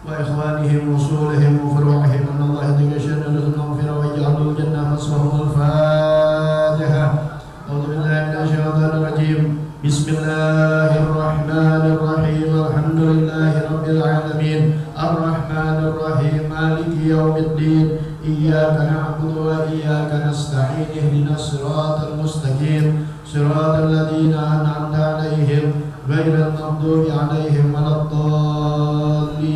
وإخوانهم وصولهم وفروعهم أن الله يعطيك شأن المغفرة ويجعل الجنة مسواهم. الفاتحة. أعوذ بالله من الشيطان الرجيم. بسم الله الرحمن الرحيم. الحمد لله رب العالمين الرحمن الرحيم مالك يوم الدين إياك نعبد وإياك نستعين اهدنا الصراط المستقيم صراط الذين أنعمت عليهم غير المغضوب عليهم ولا الضالين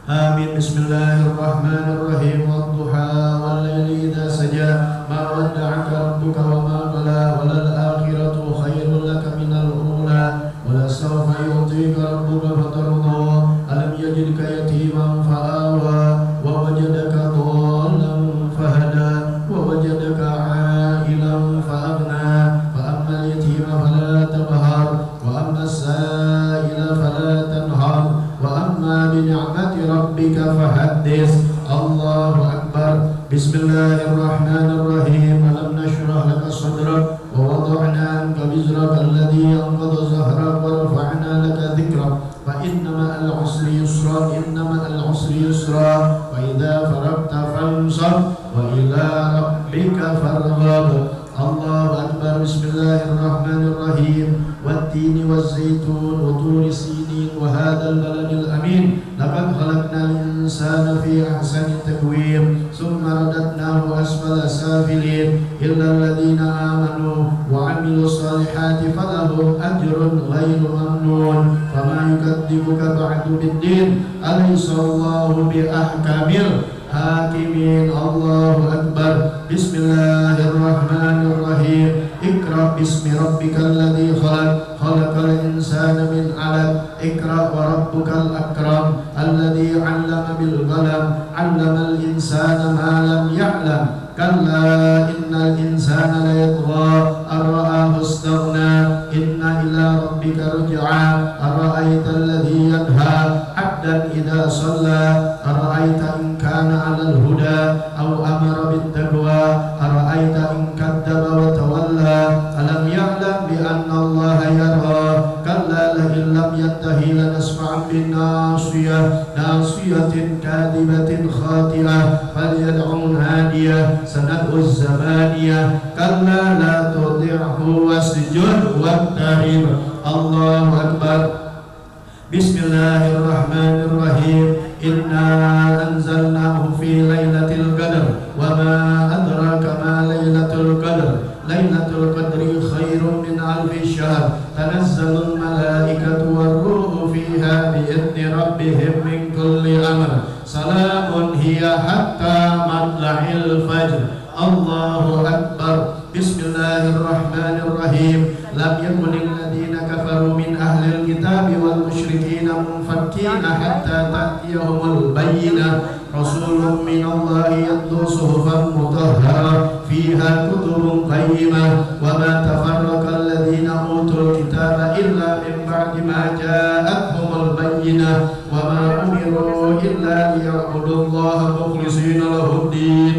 آمين. بسم الله الرحمن الرحيم. والضحى والليل إذا سجى ما ودعك ربك وما قلى وللآخرة خير لك من الأولى ولسوف يعطيك ربك فترضى ألم يجدك يتيما فآوى ووجدك ضالا فهدى ووجدك عائلا فأغنى فأما اليتيم فلا تقهر وأما السائل فلا تنهر وأما بنعمة ربك فحدث. الله أكبر. بسم الله الرحمن الرحيم. ألم نشرح لك صدرك ووضعنا عنك وزرك الذي أنقض ظهرك ورفعنا لك ذكرك فإن مع العسر يسرا إن مع العسر يسرا وإذا فرغت فانصب وإلى ربك فارغب. الله أكبر. بسم الله الرحمن الرحيم. والتين والزيتون وطور سينين وهذا البلد الأمين لقد خلقنا الإنسان في أحسن تقويم ثم رددناه أسفل سافلين إلا الذين آمنوا وعملوا الصالحات فلهم أجر غير ممنون فما يكذبك بعد بالدين أليس الله بأحكم الحاكمين. الله أكبر. بسم الله الرحمن الرحيم. اقرأ باسم ربك الذي خلق خلق الإنسان من علق اقرأ وربك الأكرم الذي علم بالقلم علم الإنسان ما لم يعلم كلا إن الإنسان ليطغى أن رآه استغنى إن إلى ربك رجعا أرأيت الذي ينهى عبدا إذا صلى أرأيت إن كان على الهدى أو أمر بالتقوى أرأيت إن كذب وتولى ألم يعلم بأن الله يرى كلا لئن لم ينته لنسفعا بالناصية ناصية كاذبة خاطئة فليدع ناديه سندعو الزبانية كلا لا تطعه واسجد واقترب. الله أكبر. بسم الله الرحمن الرحيم. إنا أنزلناه في ليلة القدر وما أدراك ما ليلة القدر ليلة القدر خير من ألف شهر تنزل الملائكة والروح فيها بإذن ربهم من كل أمر سلام هي حتى مطلع الفجر. الله أكبر. بسم الله الرحمن الرحيم. لم يكن الذين كفروا من أهل الكتاب والمشركين منفكين حتى تأتيهم البينة رسول من الله يتلو صحفا مطهرة فيها كتب قيمة وما تفرق الذين أوتوا الكتاب إلا من بعد ما جاءتهم البينة وما أمروا إلا ليعبدوا الله مخلصين له الدين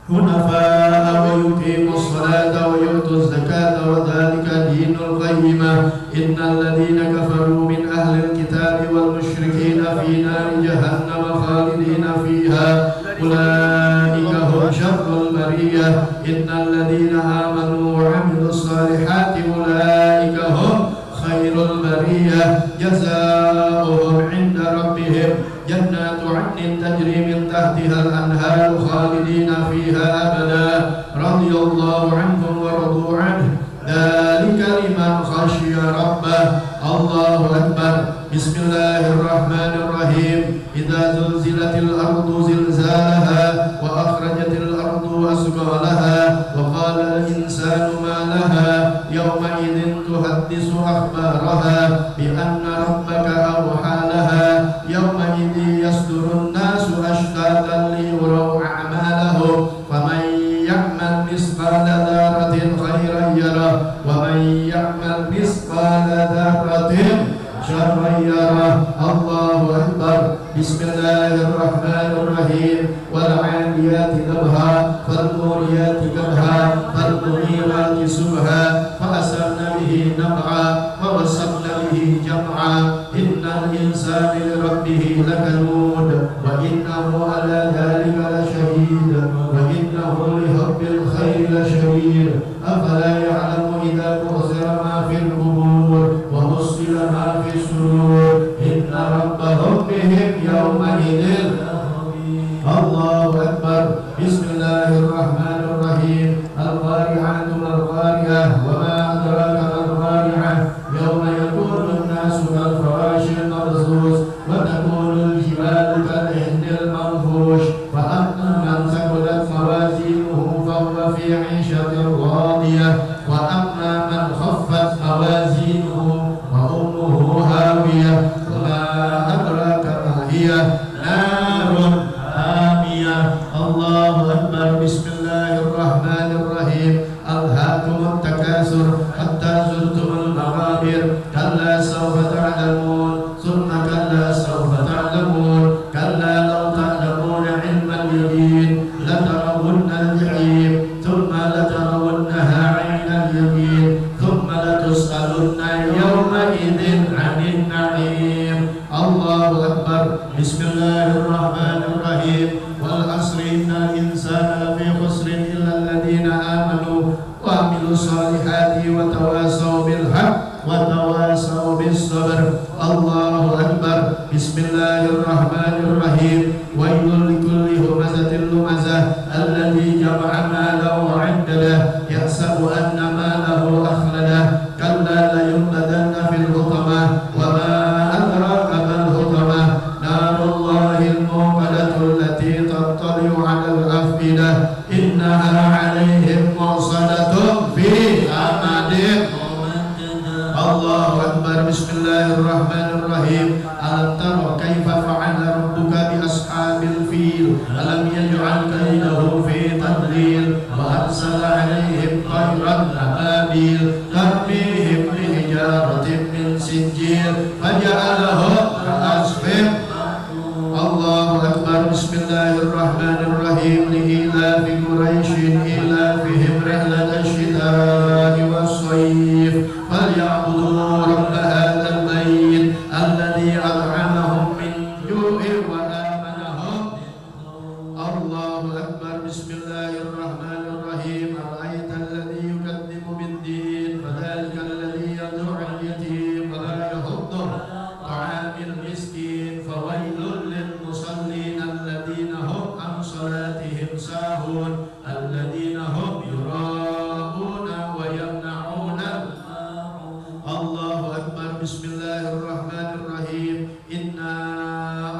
حنفاء ويقيموا الصلاة ويؤتوا الزكاة وذلك دين القيمة. إن الذين كفروا من أهل الكتاب والمشركين في نار جهنم خالدين فيها أولئك هم شر البرية. إن الذين آمنوا وعملوا الصالحات أولئك هم خير البرية جزاؤهم عند ربهم جنات عدن تجري من تحتها الأنهار خالدين فيها أبدا رضي الله عنهم ورضوا عنه ذلك لمن خشي ربه. الله أكبر. بسم الله الرحمن الرحيم. إذا زلزلت الأرض زلزالها وأخرجت الأرض أثقالها وقال الإنسان ما لها يومئذ تحدث أخبارها بأن ربك أوحى لها يومئذ يصدر الناس أشتاتا ليروا أعمالهم فمن يعمل مثقال ذرة خيرا يره ومن يعمل مثقال ذرة شرا يره. الله أكبر. بسم الله الرحمن الرحيم. والعاديات ضبحا فالموريات قدحا فالمغيرات سبحا فأثرن به نقعا فوسطن به جمعا إنا الإنسان لربه لكنود وإنه على ذلك لشهيد وإنه لحب الخير لشديد أفلا يعلم إذا بؤثر ما في القبور وحصل ما في الصدور إن ربهم بهم يومئذ الله أكبر. بسم الله الرحمن الرحيم. القارعة ما القارعة وما أدراك ما القارعة يوم يكون الناس كالفراش المبثوث وتكون الجبال كالعهن المنفوش فأما من ثقلت موازينه فهو في عيشة راضية وأما من خفت موازينه فأمه هاوية وما أدراك ما هي نار حامية. الله أكبر. بسم الله الرحمن الرحيم. ألهاكم التكاثر حتى زرتم المقابر كلا سوف تعلمون ثم كلا سوف تعلمون كلا لو تعلمون علم اليقين لترون الجحيم ثم لترونها عين اليقين ثم لتسألن يومئذ عن النعيم. الله أكبر. بسم الله الرحمن الرحيم. والعصر إن الإنسان لفي خسر إلا الذين آمنوا وعملوا الصالحات وتواصوا بالحق وتواصوا بالصبر. الله أكبر. بسم الله الرحمن الرحيم. ويل لكل همزة لمزة الذي جمع ماله وعدده يحسب أن ماله أخلده كلا لينبذن في الحطمة وما أدراك ما الحطمة نار الله الموقدة التي تطلع على الأفئدة إنها عليهم مرصدة في أمد. الله أكبر. بسم الله الرحمن الرحيم. ألم تر كيف فعل ربك بأصحاب الفيل ألم يجعل كيده في تضليل وأرسل عليهم طيرا أبابيل ترميهم بحجارة من سجيل فجعلهم كعصف. الله أكبر. بسم الله الرحمن الرحيم. لإيلاف قريش إيلافهم رحلة الشتاء والصيف فليعبدوا رب هذا البيت الذي أطعمهم من جوع وآمنهم. الله أكبر. بسم الله الرحمن الرحيم. أرأيت الذي يكذب بالدين فذلك الذي يدعو اليتيم ولا يحض طعام المسكين فويل للمصلين الذين هم عن صلاتهم ساهون الذين هم يراءون ويمنعون. الله أكبر. بسم الله الرحمن الرحيم. إنا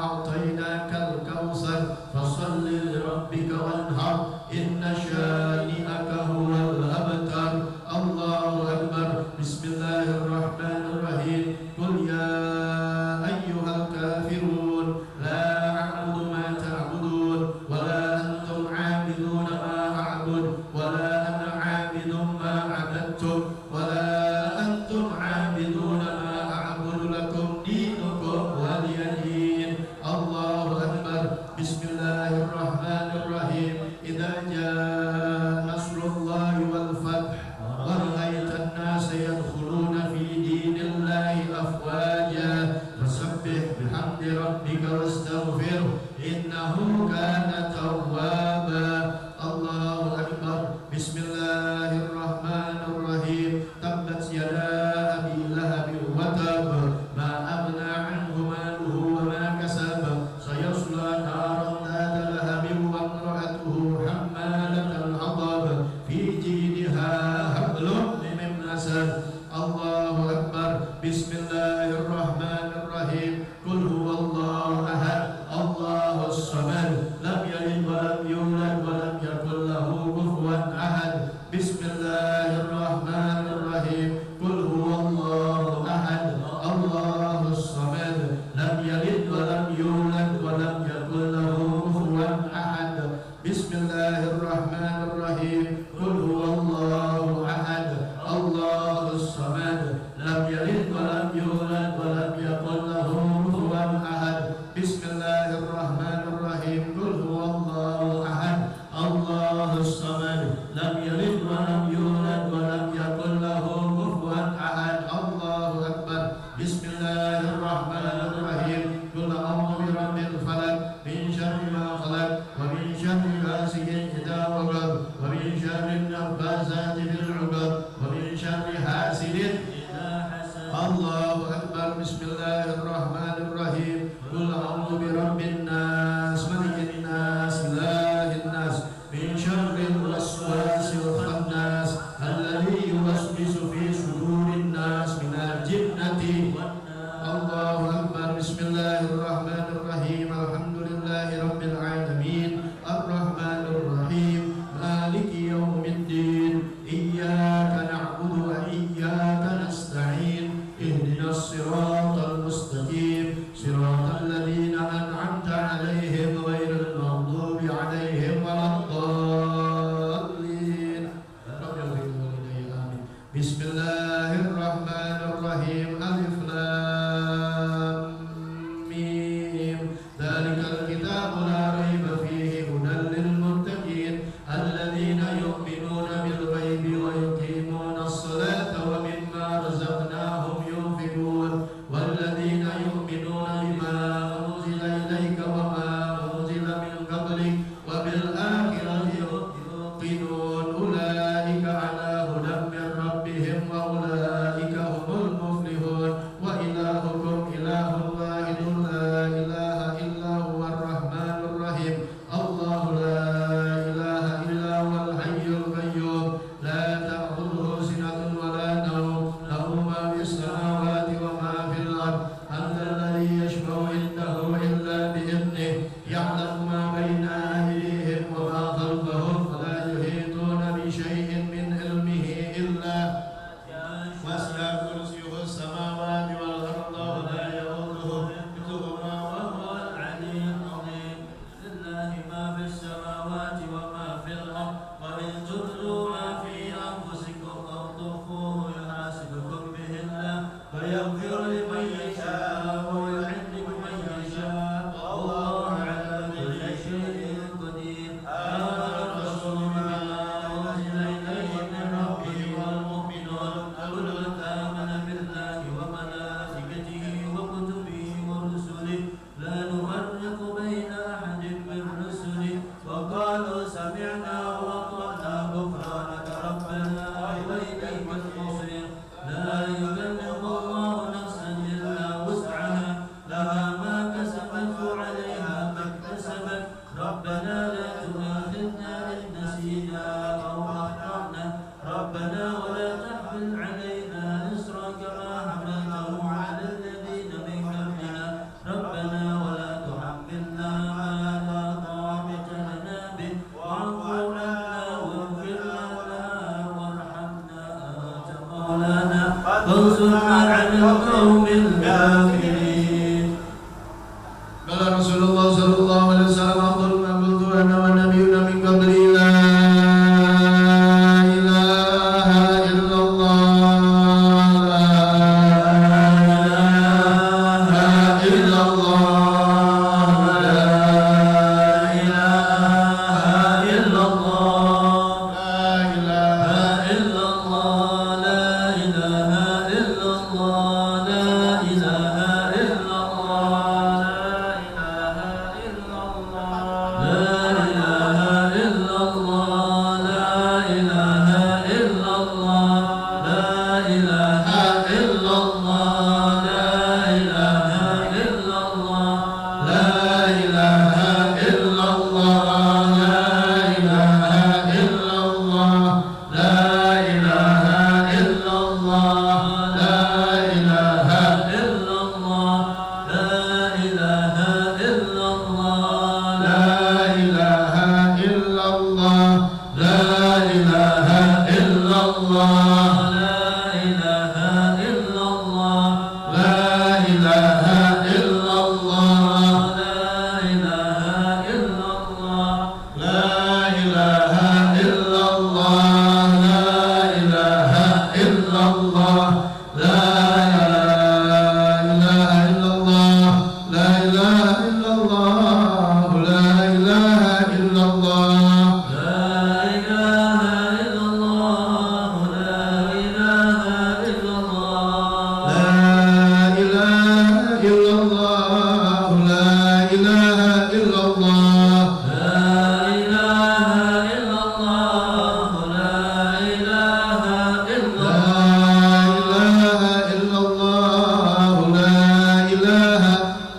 أعطيناك الكوثر فصل لربك وانحر إن شانئك هو الأبتر. الله أكبر. بسم الله الرحمن الرحيم. قل يا أيها الكافرون لا أعبد ما تعبدون ولا أنتم عابدون ما أعبد ولا أنا عابد ما عبدتم ولا أنتم عابدون ما أعبد لكم دينكم ولي دين. الله أكبر. بسم الله الرحمن الرحيم. إذا جاء نصر الله والفتح ورأيت الناس يدخلون في دين الله أفواجا فسبح بحمد ربك واستغفره إنه كان توابا. الله أكبر. بسم الله الرحمن الرحيم. تبت يدا أبي لهب وتب ما أغنى عنه ماله وما كسب سيصلى نارا ذات لهب وامرأته حمالة الحطب في جيدها حبل من مسد. الله أكبر. بسم الله الرحمن الرحيم. قل هو الله أحد الله الصمد لم يلد ولم يولد ولم يكن له كفوا أحد. بسم الله الرحمن الرحيم. قل هو الله أحد الله الصمد لم يلد ولم يولد ولم يكن له كفوا أحد. بسم الله الرحمن الرحيم. قل هو الله أحد الله الصمد لم يلد ولم يولد ولم Bismillahirrahmanirrahim. Qul a'udzu birabbil falaq min syarri ma khalaq wa min syarri ghasiqin idza waqab wa min syarri naffasati fil 'uqad wa min syarri hasidin idza hasad. Allahu akbar. Bismillahirrahmanirrahim. Qul a'udzu birabbin nas malikin nas ilahin nas min syarril waswasil khannas alladzi yuwaswisu fi sudurin nas minal jinnati wan nas. Allahu akbar. Bismillahirrahmanirrahim. Alhamdulillahi rabbil alamin arrahmanir rahim maliki yaumiddin iyyaka na'budu wa iyyaka nasta'in ihdinas siratal mustaqim siratal ladzina an'amta 'alaihim ghairil maghdubi 'alaihim waladdallin. Bismillahirrahmanirrahim. Alif lam mim. Dzalikal kitabu la raiba fihi hudan lil muttaqin alladzina yu'minuna bil ghaibi wa yuqimuna as-salata wa mimma razaqnahum yunfiqun walladzina yu'minuna bima unzila ilayka wa ma unzila min qablik wa bil akhirati yuqinun ulaika ala hudan min rabbihim wa ulaika humul muflihun wa ilahukum ilahun wahidun la ilaha illa huwar rahmanur rahim. Allahu la ilaha illa huwal hayyul qayyum la ta'khudhuhu sinatun wa la nawm lahu ma fis samawati wa ma fil ard man alladhi yashfa'u indahu illa bi idhnihi ya'lamu ma bayna aydihim wa ma khalfahum wa la yuhituna bi shay'in min ilmihi illa wasi'a kursiyyuhu as-samawati wal arda wa la ya'uduhu hifdhuhuma wa huwal 'aliyyul 'azim. Lillahi ma fis samawati wa ma fil ard wa in tubdu ma fi anfusikum aw tukhfuhu yuhasibukum bihi Allah fa yaghfiru liman yasha'u wa yu'adhibu man yasha'u wallahu 'ala kulli shay'in qadir. Amana ar-rasulu bima unzila ilayhi min rabbih wal mu'minun kullun amana billahi wa malaikatihi wa kutubihi wa rusulihi la nufarriqu baina ahadin min rusulihi wa qalu sami'na wa ata'na ghufranaka rabbana wa ilaykal masir. La yukallifu Allahu nafsan illa wus'aha laha ma kasabat wa 'alayha ma iktasabat. Rabbana la tu'akhidhna in nasina aw akhtana rabbana wa la tahmil 'alayna isran kama hamaltahu 'ala alladhina min qablina rabbana wa la tuhammilna ma la taqata lana bih wa'fu 'anna waghfir lana warhamna anta maulana fansurna 'alal qawmil kafirin. Qala Rasulullah sallallahu alaihi wasallam afdalul ma qultu ana wan nabiyyuna min qabli la ilaha illallah la ilaha illallah la ilaha illallah la ilaha illallah la ilaha illallah la ilaha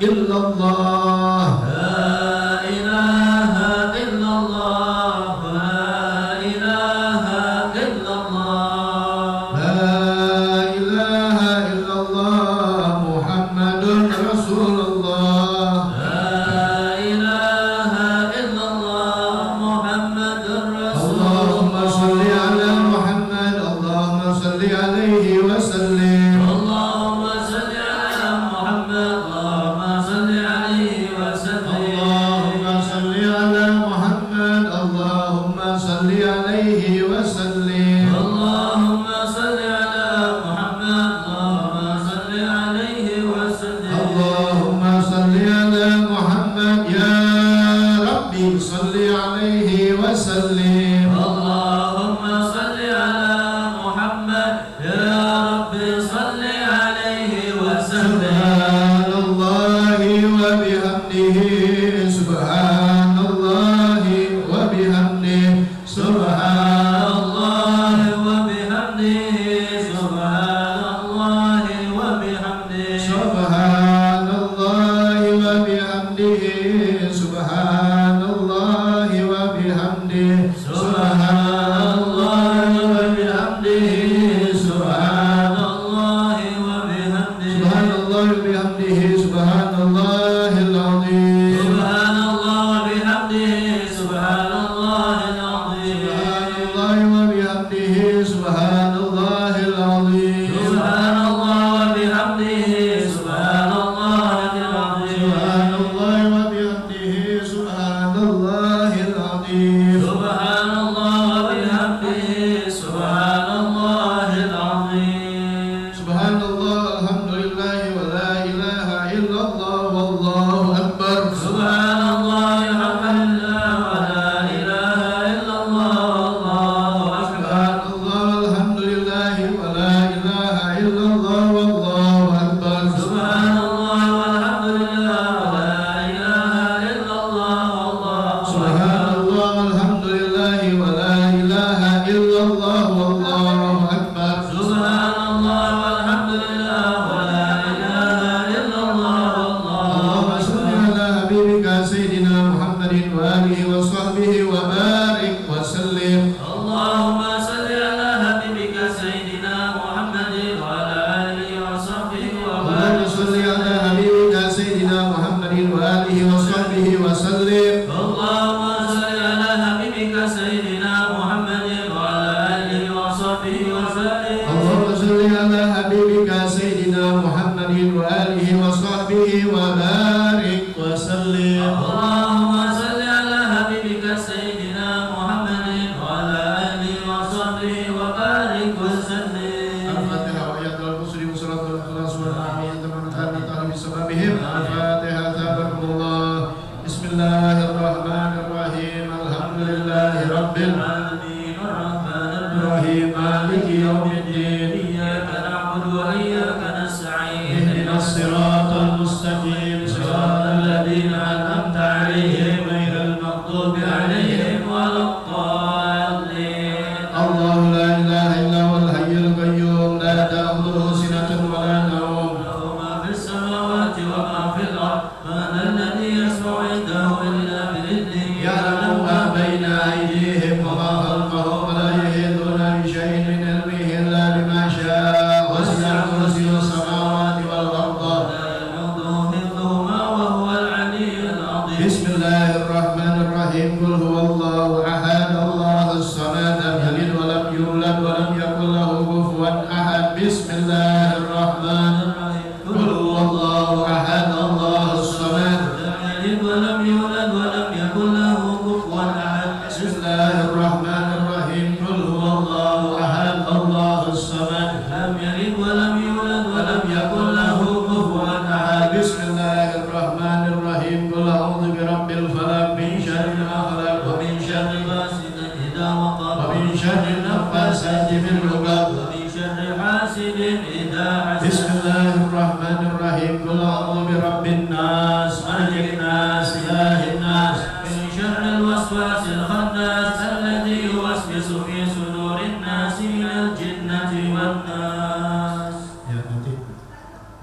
illallah.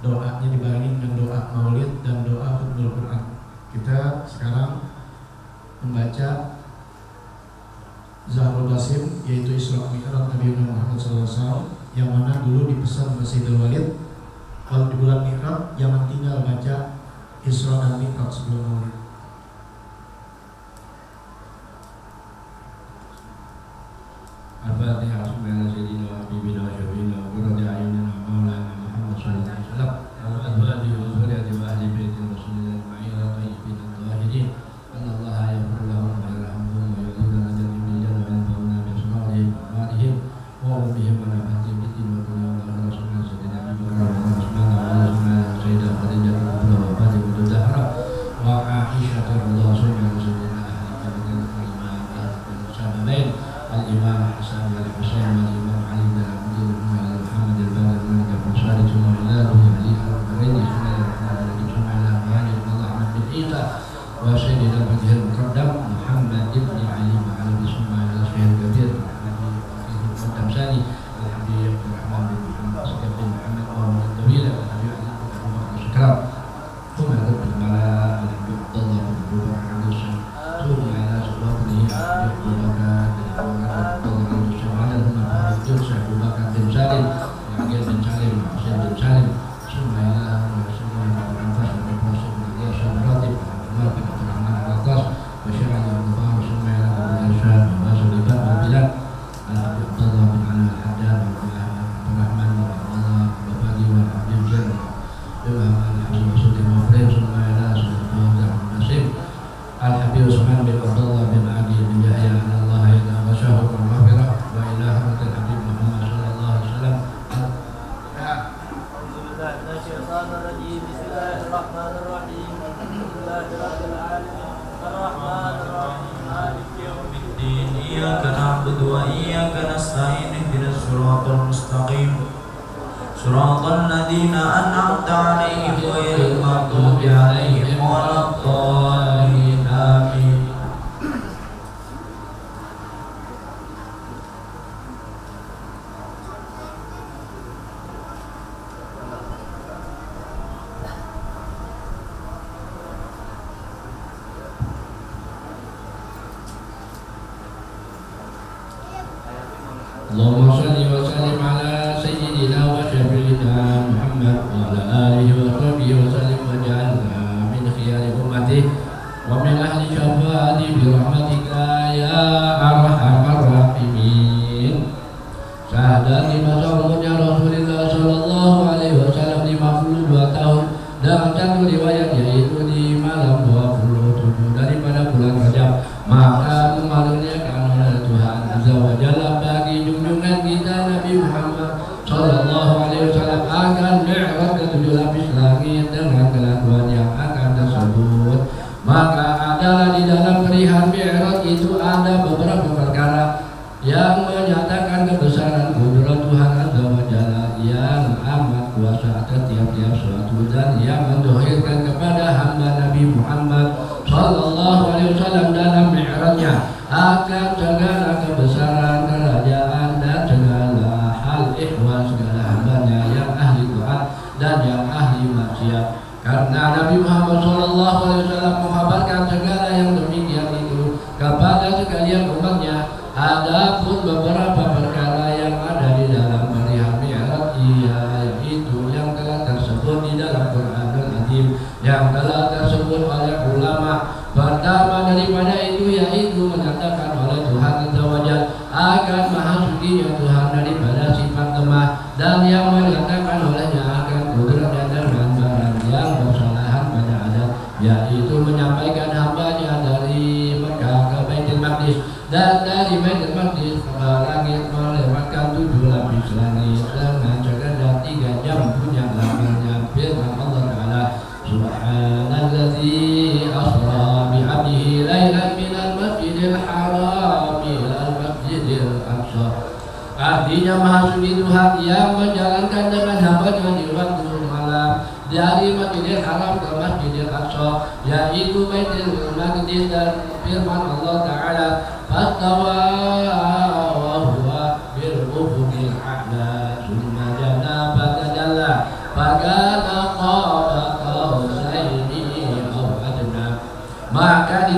Doanya dibarengi diiringi dengan doa maulid dan doa khutbah Quran. Kita sekarang membaca Zahrul Basim, yaitu Isra Mi'raj Nabi Muhammad SAW, yang mana dulu dipesan oleh Sayyidul Walid kalau di bulan Mi'raj jangan tinggal baca Isra dan Mi'raj sebelum maulid. Al-Fatihah. Bismillahirrahmanirrahim. Sayyidina wa habibina wa syafiina wa qurrati a'yunina wa maulana Muhammad sallallahu alaihi wasallam wa azwajihi wa dhurriyyatihi wa ahli baiti Rasulillah ajma'in at-tayyibin at-tahirin. Anna Allah yaghfiru lahum wa yarhamhum wa yu'adhibuna jami'an wa yanfa'una bi asrarihim wa amalihim wa rabbihim wa nafaatihim bid din wa dunya wa rasulina sayyidina Abi Bakar wa Utsman wa Ali Sayyidah Khadijah wa Fatimah Zahra wa Aisyah radhiyallahu anha wa sayyidina ahli jannah wa sahabain al-Imam Hasan wal Husain wal Imam Ali bin Abi Thalib Muhammad al-Baqir min al-Fasari semua ilahu Ali al-Barini Bismillahirrahmanirrahim Bismillahirrahmanirrahim Allah Ahmad bin Isa wa Sayyidina Al-Fatihah Muqaddam Muhammad ibn Ali ma'ala bismillah al-Syahid Kabir Al-Habib Muqaddam Sani Al-Habib Rahman bin Muhammad Sekab bin Muhammad Muhammad Tawila Al-Habib Ali bin Abu Bakar Sekram Thumma bin Mala Al-Habib Abdullah bin Abu Bakar Al-Husain Thumma ila sebabni Al-Habib Abu Bakar Abu Bakar bin Salim, Yaqil bin Salim, Husain bin Salim, Sumaylah, Rasulullah bin Abbas, bin Qasim bin Iyas, Ratib, Umar bin Abdurrahman al-Atas, Bashir al-Mubarak, Sumaylah bin Irsyad, Basur Ibad bin Bilal, Al-Habib Abdullah bin Ala al-Haddad, Abdurrahman bin Abdullah, Babadi wa Abdul Zain, Imam al-Hasan Masudi Mafrid, Sumaylah, Sumaylah bin Nasim, Al-Habib Usman bin Abdullah bin Adi bin Yahya, Allah ila wa syahud al-Mafirah, wa ila haratil Habib Muhammad sallallahu alaihi wasallam. Bismillahirrahmanirrahim. Bismillahirrahmanirrahim. Alhamdulillahirabbil alamin. Arrahmanirrahim. Maliki yaumiddin. Iyyaka na'budu wa iyyaka nasta'in. Ihdinas siratal mustaqim. Siratal ladzina an'amta 'alaihim ghairil maghdubi 'alaihim waladdallin. Amin. Allahumma shalli wa sallim ala sayyidina wa syafi'ina Muhammad wa ala alihi wa sahbihi wa sallim wa ja'alna min khiyari ummati wa min ahli syafaati bi rahmatika ya arhamar rahimin. Syahadati masyarakat Rasulullah sallallahu alaihi wasallam 52 tahun dalam satu riwayat yaitu di malam 27 daripada bulan Rajab, maka mengaruniakan oleh Tuhan Azza wa Jalla bagi junjungan kita Nabi Muhammad sallallahu alaihi wasallam akan mi'raj ke 7 lapis langit dengan kelakuan yang akan tersebut. Maka adalah di dalam perihal mi'raj itu ada beberapa perkara yang menyatakan kebesaran kudrat Tuhan Azza wa Jalla yang amat kuasa atas tiap-tiap suatu dan yang mendohirkan kepada hamba Nabi Muhammad sallallahu alaihi wasallam dalam mi'rajnya akan segala kebesaran kerajaan dan segala hal ihwal segala hambanya yang ahli taat dan yang ahli maksiat. Karena Nabi Muhammad sallallahu alaihi wasallam menghabarkan segala yang demikian itu kepada sekalian umatnya. Adapun beberapa perkara yang ada di dalam perihal mi'raj yaitu yang telah tersebut di dalam Quranul Azim yang telah tersebut oleh ulama. Pertama daripada itu yaitu menyatakan oleh Tuhan Azza wa Jalla akan maha sucinya Tuhan daripada sifat lemah, dan yang menyatakan olehnya akan kudrat dan gambaran yang bersalahan pada adat, yaitu menyampaikan hambanya dari Mekah ke Baitul Maqdis dan dari Baitul Maqdis ke langit melewatkan 7 lapis langit dengan sekadar 3 jam punya lamanya. Firman Allah Ta'ala, Subhanalladzi asra bi'abdihi laylan minal masjidil haram ilal masjidil aqsa. Artinya maha suci Tuhan yang menjalankan dengan hambanya di waktu malam dari Masjidil Haram ke Masjidil Aqsa, yaitu Baitul Maqdis. Dan firman Allah Ta'ala, fastawa wa huwa bil ufuqil a'la summa jana fatadalla fakana qaba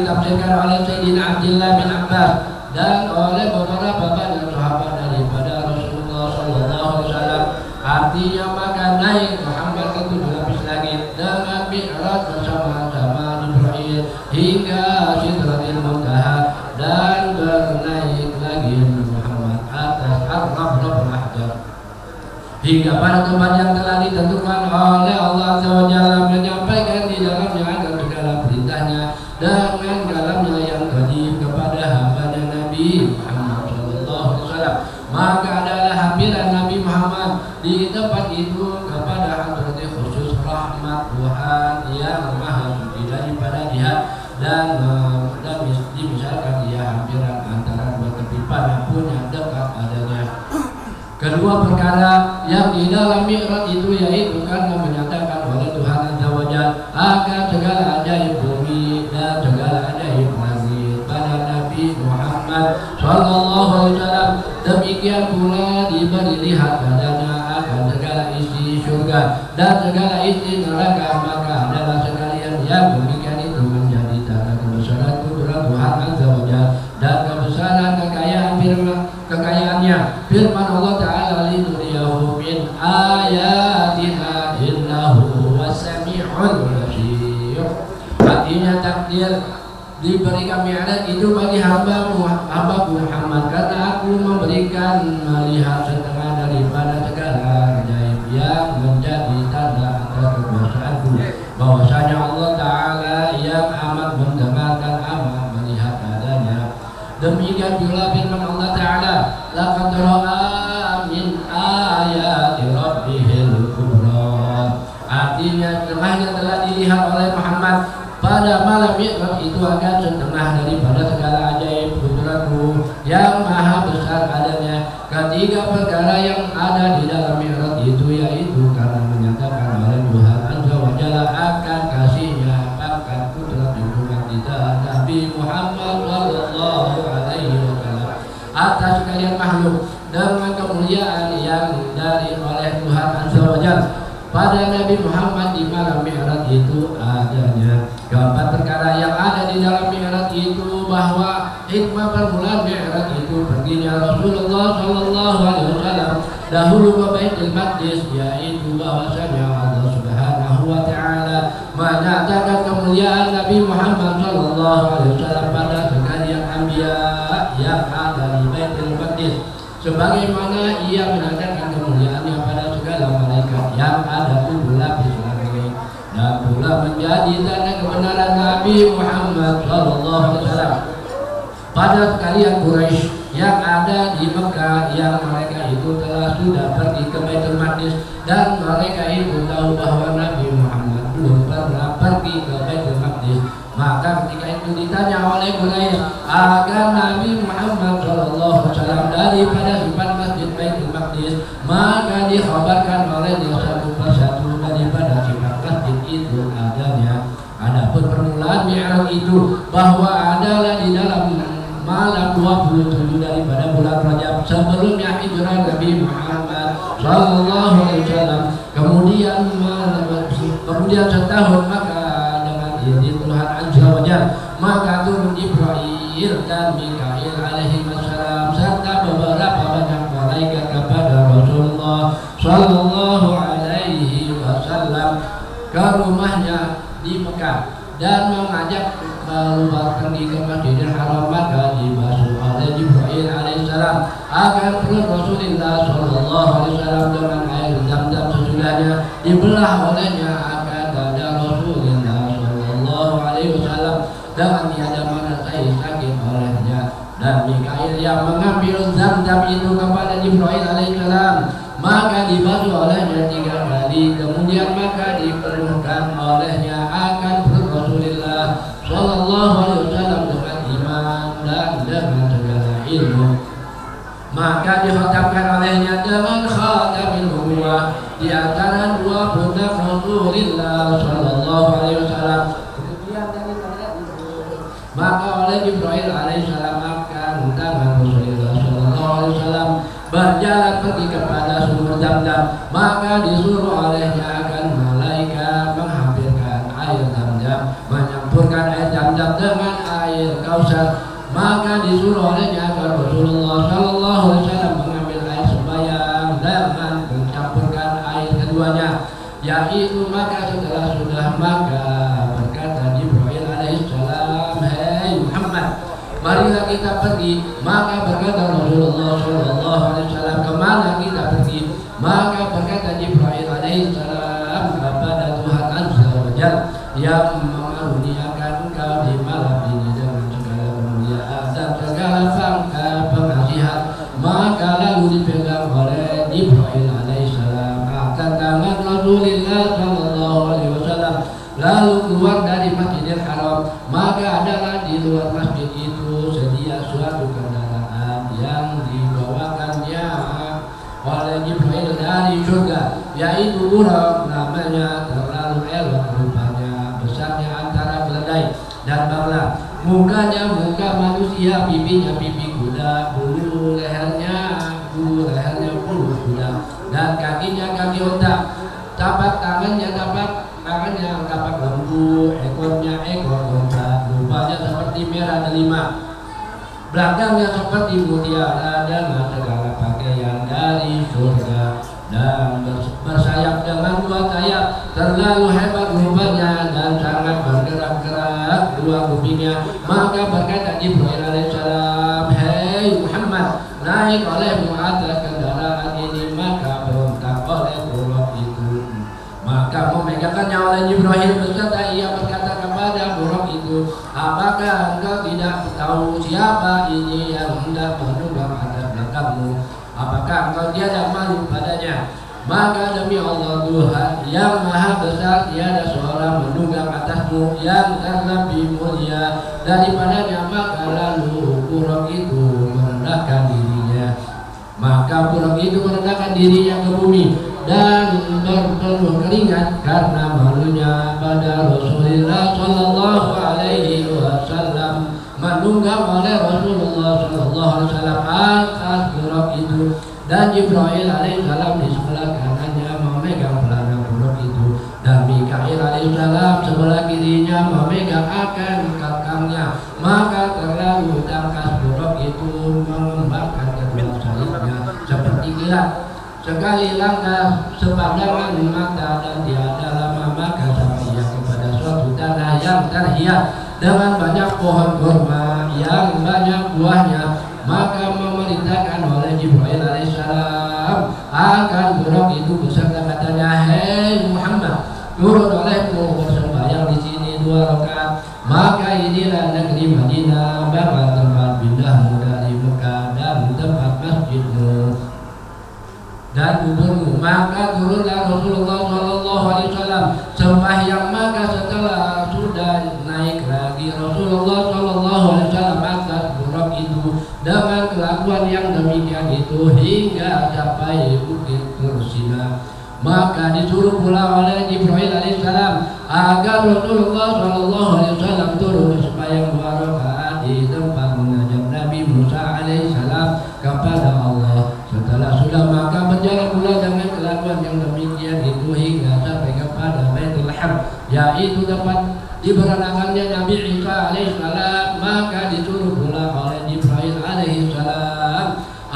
ditafsirkan oleh Sayyidina Abdullah bin Abbas dan oleh beberapa banyak sahabat daripada Rasulullah Sallallahu Alaihi Wasallam. Artinya maka naik Muhammad ke 7 lapis langit dengan mi'raj bersama-sama Jibril hingga Sidratil Muntaha dan bernaik lagi Muhammad atas Ar-Rabbul Ahjar hingga pada tempat yang telah ditentukan oleh Allah Azza wa Jalla, menyampaikan di dalamnya akan segala perintahnya dengan kalamnya yang qadim kepada hamba-Nya Nabi Muhammad sallallahu alaihi wasallam. Maka adalah hampiran Nabi Muhammad di tempat itu kepada hadrati khusus rahmat Tuhan yang maha suci daripada jihad dan dimisalkan dia hampiran antara dua tepi panah pun yang dekat adanya. Kedua perkara yang di dalam mi'raj itu yaitu karena menyatakan oleh Tuhan Azza wa Jalla akan segala ajaib bumi dan segala ajaib langit pada Nabi Muhammad sallallahu alaihi wasallam. Demikian pula diberi lihat padanya akan segala isi surga dan segala isi neraka. Maka adalah sekalian yang demikian itu menjadi tanda kebesaran kudrat Tuhan Azza wa Jalla dan kebesaran kekayaannya. Firman Allah Ta'ala, linuriyahu min ayatina innahu was-sami'ul basir. Artinya takdir diberikan mi'raj itu bagi hambaku Muhammad karena aku memberikan melihat setengah daripada segala ajaib yang menjadi tanda atas kekuasaanku, bahwasanya Allah Ta'ala yang amat mendengarkan, amat melihat adanya. Demikian pula firman Allah Ta'ala, laqad ra'a min ayati rabbihil kubra. Artinya setengahnya telah dilihat oleh Muhammad pada malam mi'raj itu akan setengah daripada segala ajaib kudratku yang maha besar adanya. Ketiga perkara yang ada di dalam mi'raj itu yaitu karena menyatakan oleh Tuhan Azza wa Jalla akan kasihnya akan kudrat hubungan kita Nabi Muhammad sallallahu alaihi wasallam atas sekalian makhluk dengan kemuliaan yang dari oleh Tuhan Azza wa Jalla pada Nabi Muhammad di malam mi'raj itu adanya. Keempat perkara yang ada di dalam mi'raj itu bahwa hikmah permulaan mi'raj itu perginya Rasulullah sallallahu alaihi wasallam dahulu ke Baitul Maqdis, yaitu bahwasanya Allah Subhanahu wa taala menyatakan kemuliaan Nabi Muhammad sallallahu alaihi wasallam pada sekalian anbiya yang ada di Baitul Maqdis, sebagaimana ia menyatakan kemuliaannya pada segala malaikat yang ada 7 lapis langit, dan pula menjadi tanda kebenaran Nabi Muhammad sallallahu alaihi wasallam pada sekalian Quraisy yang ada di Mekah, yang mereka itu telah sudah pergi ke Baitul Maqdis dan mereka itu tahu bahwa Nabi Muhammad belum pernah pergi ke Baitul Maqdis. Maka ketika itu ditanya oleh Quraisy agar Nabi Muhammad sallallahu alaihi wasallam daripada sifat Masjid Baitul Maqdis, maka dikhabarkan olehnya satu persatu daripada sifat masjid itu adanya. Adapun permulaan mi'raj itu bahwa adalah di dalam malam 27 daripada bulan Rajab sebelumnya hijrah Nabi Muhammad sallallahu alaihi wasallam. Kemudian setahun maka dengan izin Tuhan Azza wa Jalla maka turun Jibril dan Mikail alaihi wassalam serta beberapa banyak malaikat kepada Rasulullah sallallahu alaihi wasallam ke rumahnya di Mekah dan mengajak keluar pergi ke Masjidil Haram. Maka dibasuh oleh Jibril alaihissalam agar perut Rasulullah sallallahu alaihi wasallam dengan air zam-zam sesudahnya dibelah olehnya akan dada Rasulullah sallallahu alaihi wasallam dengan tiada mana sakit olehnya. Dan Mikail yang mengambil zam-zam itu kepada Jibril alaihissalam maka dibasuh olehnya 3 kali, kemudian maka dipenuhkan olehnya akan perut Rasulullah sallallahu alaihi wasallam dengan iman dan dengan segala ilmu. Maka dikhatamkan olehnya dengan khatamil nubuwah di antara 2 pundak Rasulullah sallallahu alaihi wasallam. Kemudian daripada itu maka oleh Jibril alaihissalam akan tangan Rasulullah sallallahu alaihi wasallam berjalan pergi kepada sumur Zam-Zam, maka disuruh olehnya akan malaikat menghampirkan air Zam-Zam, menyampurkan air Zam-Zam dengan Kausar. Maka disuruh olehnya agar Rasulullah Shallallahu Alaihi Wasallam mengambil air sembahyang dengan mencampurkan air keduanya, yaitu maka setelah sudah maka berkata Jibril alaihissalam, hei Muhammad, marilah kita pergi. Maka berkata Rasulullah Shallallahu Alaihi Wasallam, kemana kita pergi? Maka berkata Jibril alaihissalam kepada Tuhan Azza wa Jalla yang mengaruniakan engkau di malam ini dengan segala kemuliaan dan segala pengasihan. Maka lalu dipegang oleh Jibril alaihissalam akan tangan Rasulullah Shallallahu Alaihi Wasallam, lalu keluar dari Masjidil Haram. Maka adalah di luar masjid itu sedia suatu kendaraan yang dibawakannya oleh Jibril dari surga, yaitu burung, namanya terlalu elok rupanya, besarnya antara keledai dan bangla, mukanya muka manusia, pipinya pipi kuda, bulu lehernya bulu kuda, dan kakinya kaki unta, tapak tangannya tapak lembu, ekornya ekor unta, rupanya seperti merah delima, belakangnya seperti mutiara dengan segala pakaian dari surga, dan bersayap dengan dua sayap, terlalu hebat rupanya dan sangat bergerak-gerak dua kupingnya. Maka berkata Jibril alaihissalam, hei Muhammad, naik olehmu atas kendaraan ini. Maka berontak oleh buruk itu, maka memegangkannya oleh Jibril beserta ia berkata kepada buruk itu, apakah engkau tidak tahu siapa ini yang hendak menunggang atas belakangmu? Apakah engkau tiada malu padanya? Maka demi Allah Tuhan yang maha besar, tiada seorang menunggang atasmu yang terlebih mulia daripadanya. Maka lalu buruk itu merendahkan dirinya. Maka buruk itu merendahkan dirinya ke bumi dan berpenuh keringat karena malunya pada Rasulullah Shallallahu Alaihi Wasallam, menunggang oleh Rasulullah Shallallahu Alaihi Wasallam atas buruk itu. Dan Jibril alaihissalam di sebelah kanannya memegang pelana buruk itu, dan Mikail alaihissalam sebelah kirinya memegang akan kakangnya. Maka terlalu tangkas buruk itu mengembangkan kedua sayapnya seperti kilat. Sekali langkah sepandangan mata dan tiada lama maka sampai kepada suatu tanah yang terhias dengan banyak pohon kurma yang banyak buahnya. Maka memerintahkan oleh Jibril alaihissalam akan buruk itu beserta katanya, hei Muhammad, turun olehmu bersembahyang di sini 2 rakaat. Maka inilah negeri Madinah, bakal tempat pindahmu dari Mekah dan tempat masjidmu dan kuburmu. Maka turunlah Rasulullah Shallallahu Alaihi Wasallam sembahyang. Maka setelah sudah naik lagi Rasulullah Shallallahu Alaihi Wasallam atas buruk itu dengan kelakuan yang demikian itu hingga capai bukit Tursina. Maka disuruh pula oleh Jibril alaihissalam agar Rasulullah Shallallahu Alaihi Wasallam turun sembahyang 2 rakaat di tempat mengajak Nabi Musa alaihissalam kepada Allah. Setelah sudah maka berjalan pula dengan kelakuan yang demikian itu hingga sampai kepada Baitul Haram, yaitu tempat diberanakannya Nabi Isa alaihissalam. Maka disuruh pula oleh Jibril alaihissalam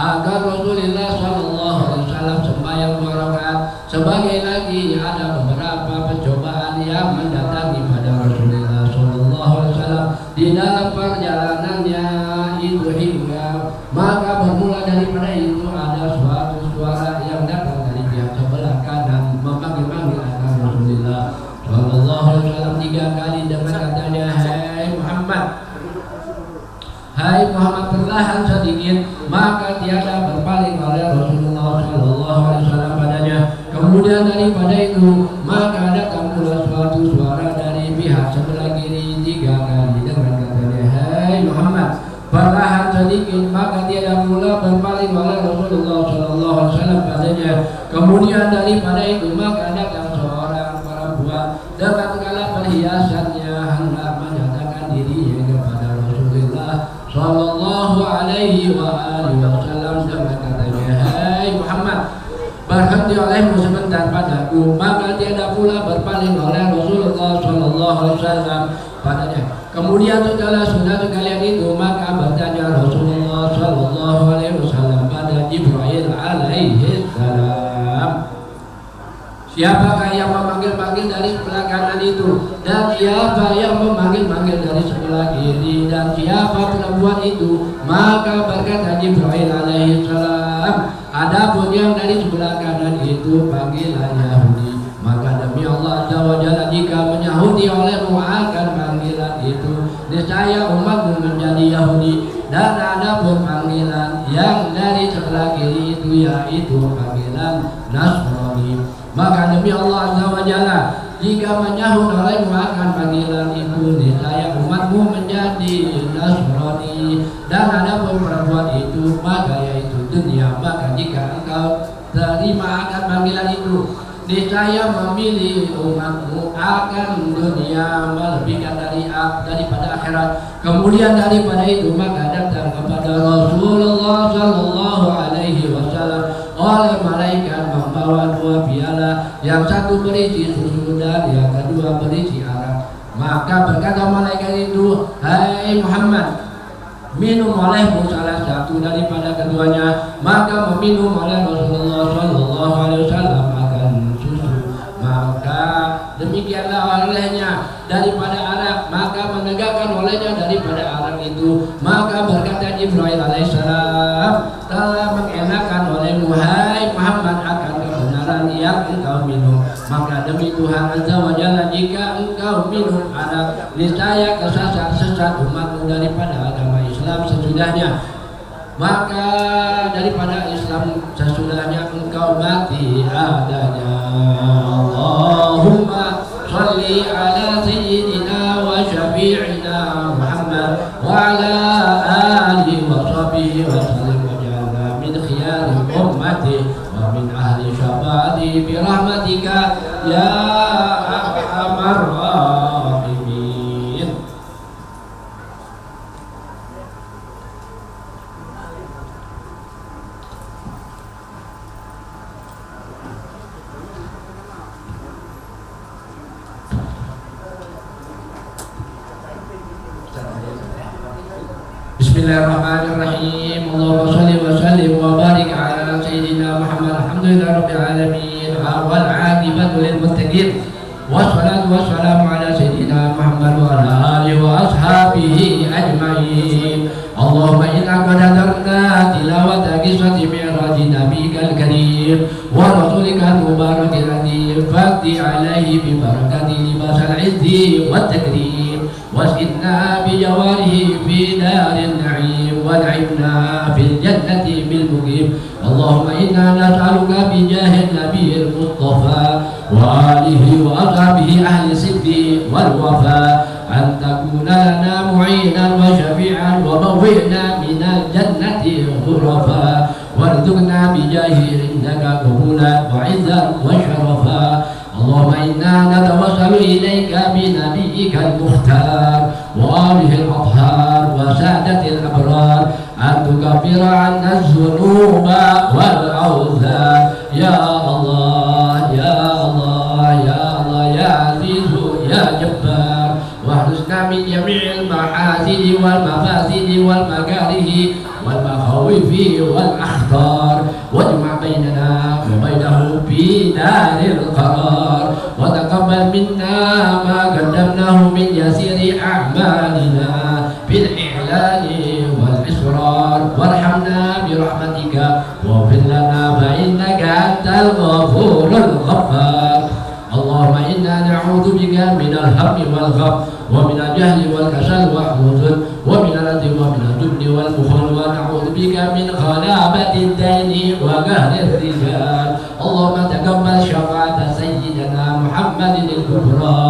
agar Rasulullah Shallallahu Alaihi Wasallam sembahyang 2 rakaat. Sebagai lagi ada beberapa pencobaan yang mendatangi pada Rasulullah Shallallahu Alaihi Wasallam di dalam perjalanannya itu hingga maka bermula daripada itu ada suatu suara yang datang dari pihak sebelah kanan memanggil-manggil akan Rasulullah Shallallahu Alaihi Wasallam 3 kali dengan katanya, hei Muhammad, hai Muhammad, perlahan sedikit. Maka tiada berpaling oleh Rasulullah Shallallahu Alaihi Wasallam padanya. Kemudian daripada itu maka datang pula suatu suara dari pihak sebelah kiri 3 kali dengan katanya, hei Muhammad, perlahan sedikit. Maka tiada pula berpaling oleh Rasulullah Shallallahu Alaihi Wasallam padanya. Kemudian daripada itu maka datang seorang perempuan dengan segala perhiasannya hendak menyatakan dirinya kepada Rasulullah Shallallahu Alaihi Wasallam dengan katanya, hei Muhammad, berhenti olehmu sebentar padaku. Maka tiada pula berpaling oleh Rasulullah Shallallahu Alaihi Wasallam padanya. Kemudian sudah kalian itu maka bertanya Rasulullah Sallallahu Alaihi Wasallam pada Jibril alaihi salam, siapakah yang memanggil-manggil dari sebelah kanan itu, dan siapa yang memanggil-manggil dari sebelah kiri, dan siapa perempuan itu? Maka berkata Jibril alaihi salam, adapun yang dari sebelah kanan itu panggilan Yahudi. Maka demi Allah Azza wa Jalla, jika menyahuti olehmu akan panggilan itu, niscaya umatmu menjadi Yahudi. Dan adapun panggilan yang dari sebelah kiri itu yaitu panggilan Nasrani. Maka demi Allah Azza wa Jalla, jika menyahut olehmu akan panggilan itu, niscaya umatmu menjadi Nasrani. Dan adapun perempuan itu maka yaitu dunia. Maka jika engkau terima akan panggilan itu, niscaya memilih umatmu akan dunia melebihkan daripada akhirat. Kemudian daripada itu maka datang kepada Rasulullah Sallallahu Alaihi Wasallam oleh malaikat membawa 2 piala, yang satu berisi susu dan yang kedua berisi arak. Maka berkata malaikat itu, hai Muhammad, minum olehmu salah satu daripada keduanya. Maka meminum oleh Rasulullah Sallallahu Alaihi Wasallam akan susu. Maka demikianlah olehnya daripada arak, maka menegakkan olehnya daripada arak itu. Maka berkata Jibril alaihissalam, telah mengenakan olehmu hai Muhammad akan kebenaran yang engkau minum. Maka demi Tuhan Azza wa Jalla, jika engkau minum arak, niscaya kesesat umatmu daripada agama Islam sesudahnya. Maka daripada Islam sesudahnya engkau mati adanya. Allahumma salli ala sayyidina wa syafi'ina Muhammad wa ala alihi wa sahbihi wa sallim wa ja'alna min khiyari ummati wa min ahli syafa'ati bi rahmatika ya arhamar rahimin. Bismillahirrahmanirrahim. Allahumma shalli wa sallim wa barik ala sayyidina Muhammad. Alhamdulillahi rabbil alamin. Wal 'aqibatu lil muttaqin. Wassalatu wassalamu ala sayyidina Muhammad wa ala alihi wa ashabihi ajma'in. Allahumma inna qad hadarna tilawata qissati mi'raji nabiyikal karim wa rasulikal mubarakil ladzi faqdi alaihi bi barakati libasal izzi wat takrim. واسقنا بجواره في دار النعيم ونعمنا في الجنة بالمقيم. اللهم إنا نسألك بجاه النبي المصطفى وآله وأصحابه أهل الصدق والوفاء أن تكون لنا معينا وشفيعا وبوئنا من الجنة غرفا وارزقنا بجاه عندك قبولا وعزا وشرفا. اللهم إنا نتوسل إليك بنبيك المختار وآله الأطهار وسادة الأبرار أن تكفر عنا الذنوب والأوثان. يا الله يا الله يا الله يا عزيز يا جبار، واحرسنا من جميع المحاسن والمفاسد والمكاره والمخاوف والأخطار، واجمع بيننا وبينه في دار القرار، وتقبل منا ما قدمناه من يسير أعمالنا بالإعلان والإصرار، وارحمنا برحمتك واغفر لنا فإنك أنت الغفور الغفار. اللهم إنا نعوذ بك من الهم والغم ومن الجهل والكسل والحزن ومن الأذى ومن الجبن والبخل، ونعوذ بك من غلابة الدين وقهر الرجال. اللهم تقبل شفاعة سيدنا محمد الكبرى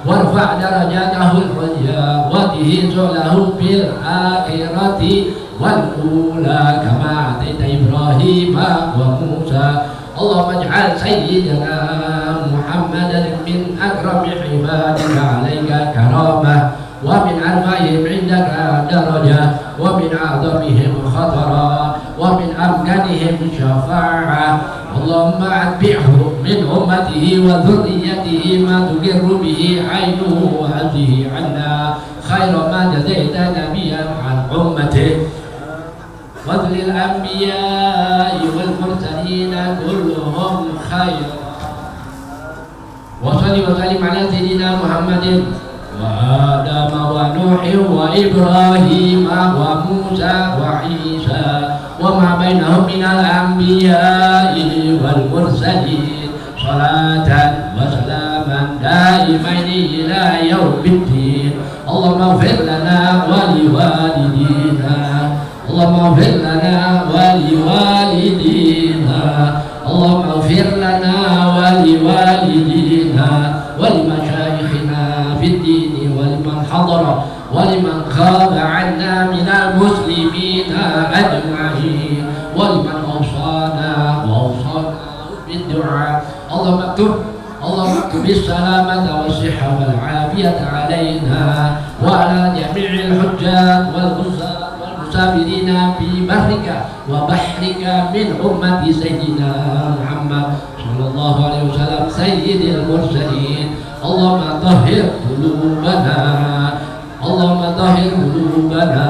وارفع درجاته العليا وته له في الآخرة والأولى كما أتيت إبراهيم وموسى. اللهم اجعل سيدنا محمدا من أكرم عبادك عليك كرامة، ومن أرفعهم عندك درجة، ومن أعظمهم خطرا، ومن أمكنهم شفاعة. اللهم أتبعه من أمته وذريته ما تقر به عينه وأهله عنا خير ما جزيت نبيا عن أمته وذل الأنبياء والمرسلين كلهم خير وصل وسلم على سيدنا محمد وآدم ونوح وإبراهيم وموسى وعيسى وما بينهم من الأنبياء والمرسلين صلاة وسلاما دائمين إلى يوم الدين اللهم اغفر لنا ولوالدينا اللهم اغفر لنا ولوالدينا اللهم اغفر لنا ولوالدينا ولمشايخنا في الدين ولمن حضر ولمن غاب عنا من المسلمين أجمعين ولمن أوصانا بالدعاء اللهم اكتب السلامة والصحة والعافية علينا وعلى جميع الحجاج والمسافرين في برك وبحرك من أمة سيدنا محمد صلى الله عليه وسلم سيد المرسلين اللهم طهر قلوبنا اللهم طهر قلوبنا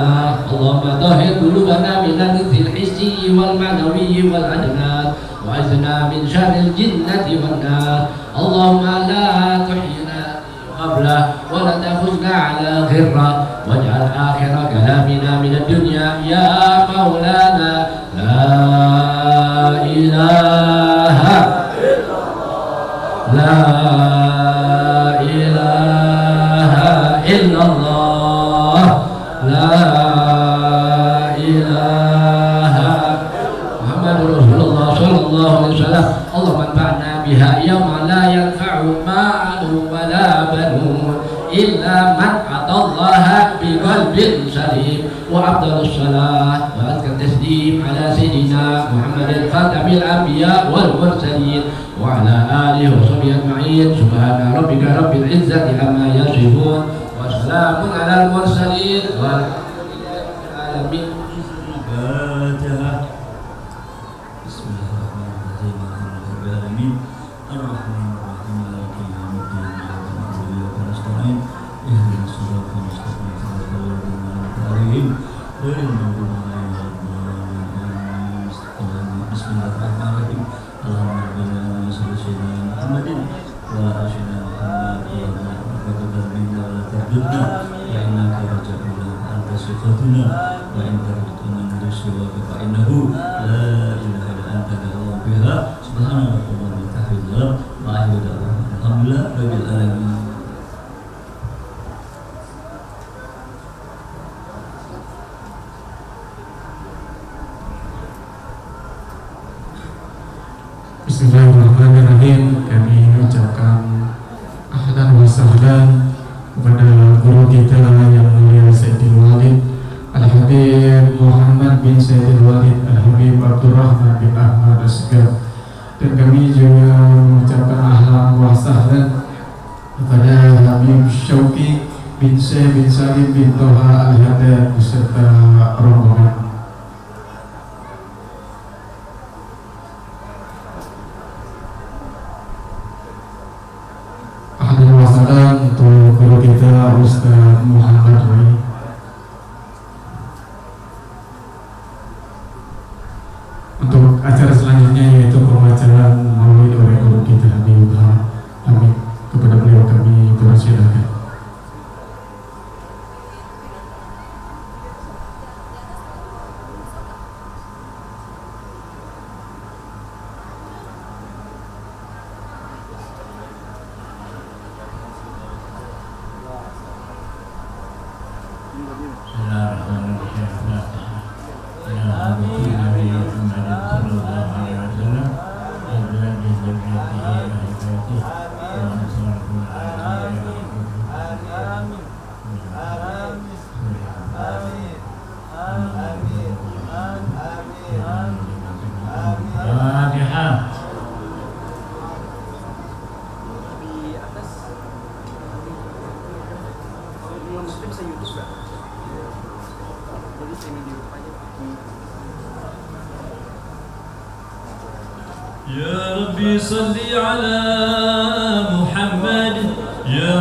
اللهم طهر قلوبنا من الرزق الحسي والمعنوي والأجناد وعزنا من شر الجنة والنار اللهم لا تحينا قبله ولا تأخذنا على غره واجعل آخر كلامنا من الدنيا يا مولانا لا إله لا إله إلا الله لا إله محمد رسول الله صلى الله عليه وسلم اللهم انفعنا بها يوم لا ينفع مال ولا بنون إلا من أتى الله بقلب سليم وأفضل الصلاة وأزكى التسليم على سيدنا محمد خاتم الأنبياء والمرسلين وعلى آله وصحبه أجمعين سبحان ربك رب العزة عما يصفون وسلام على المرسلين والحمد لله رب العالمين. الفاتحة. بسم الله الرحمن الرحيم الحمد لله رب العالمين الرحمن الرحيم مالك يوم الدين إياك نعبد وإياك نستعين اهدنا الصراط المستقيم صراط الذين أنعمت عليهم غير المغضوب عليهم ولا الضالين. بسم الله الرحمن الرحيم اللهم صل على سيدنا محمد وعلى سيدنا محمد وعلى منا ولا ترددنا فإنك رجعنا أنت صفتنا وإن ترددنا من سواك فإنه لا إله إلا أنت نعوذ بها سبحان الله وبحمده الله وآخر دعوانا الحمد لله رب العالمين. Bismillahirrahmanirrahim. Kami ucapkan ahlan wa sahlan kepada guru kita yang mulia Sayyidil Walid Al-Habib Muhammad bin Sayyidil Walid Al-Habib Abdurrahman bin Ahmad Asgar. Dan kami juga mengucapkan ahlan wa sahlan kepada Habib Syauqi bin Syekh bin Salim bin Toha Al-Haddad beserta rombongan. Salam untuk guru kita Ustaz Muhammad Rai. Untuk acara selanjutnya yaitu pembacaan maulid oleh guru kita Habib Hamid. Kepada beliau kami persilakan. يا ربي صل على محمد يا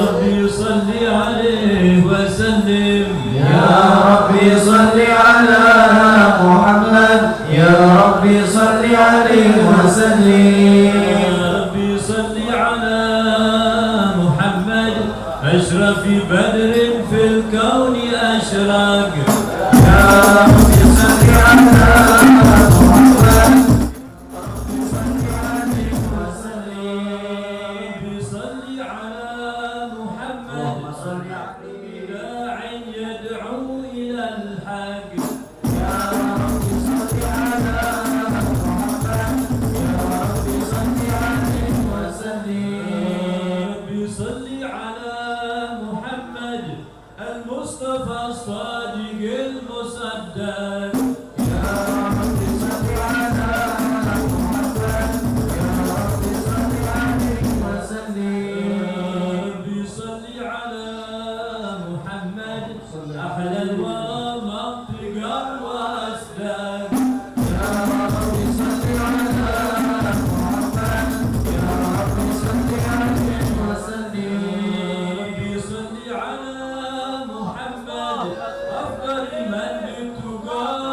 ربي صل عليه عليه وسلم يا ربي صل على محمد يا ربي صل عليه وسلم يا ربي صل على محمد أشرف بدر في الكون أشرق يا ربي صل على محمد صل على محمد داع يدعو إلى الحق يا ربي صل على محمد يا ربي صل عليه وسلم ربي صل على محمد المصطفى الصادق المصدق يا ربي صل على محمد يا ربي صل عليه وسلم ربي صل على محمد أحلى الورى منطقا وأصدق يا ربي صل على محمد يا ربي صل عليه وسلم ربي صل على محمد أفضل من بالتقى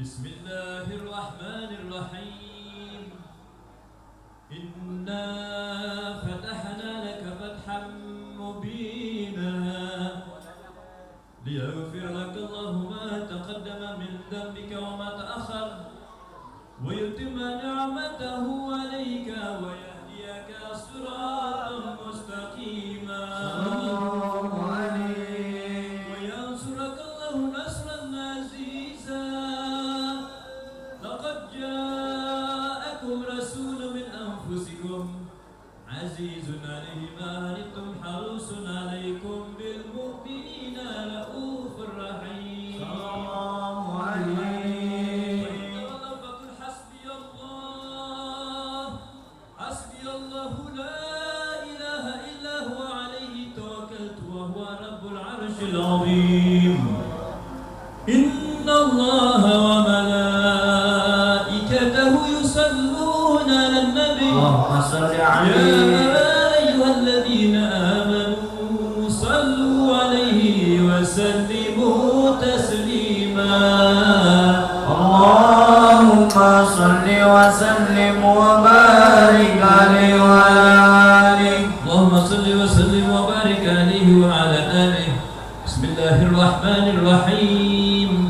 بسم الله الرحمن الرحيم إنا فتحنا لك فتحا مبينا ليغفر لك الله ما تقدم من ذنبك وما تأخر ويتم نعمته عليك ويهديك صراطا مستقيما وينصرك الله نصرا عزيزا لقد جاءكم رسول من أنفسكم عزيز عليه ما عنتم حريص عليكم بالمؤمنين رؤوف رحيم فقل حسبي الله لا إله إلا هو عليه توكلت وهو رب العرش العظيم إن الله وملائكته يصلون على النبي اللهم صل يا عليه أيها الذين آمنوا صلوا عليه وسلموا تسليما اللهم صل وسلم وبارك عليه وعلى آله اللهم صل وسلم وبارك عليه وعلى آله بسم الله الرحمن الرحيم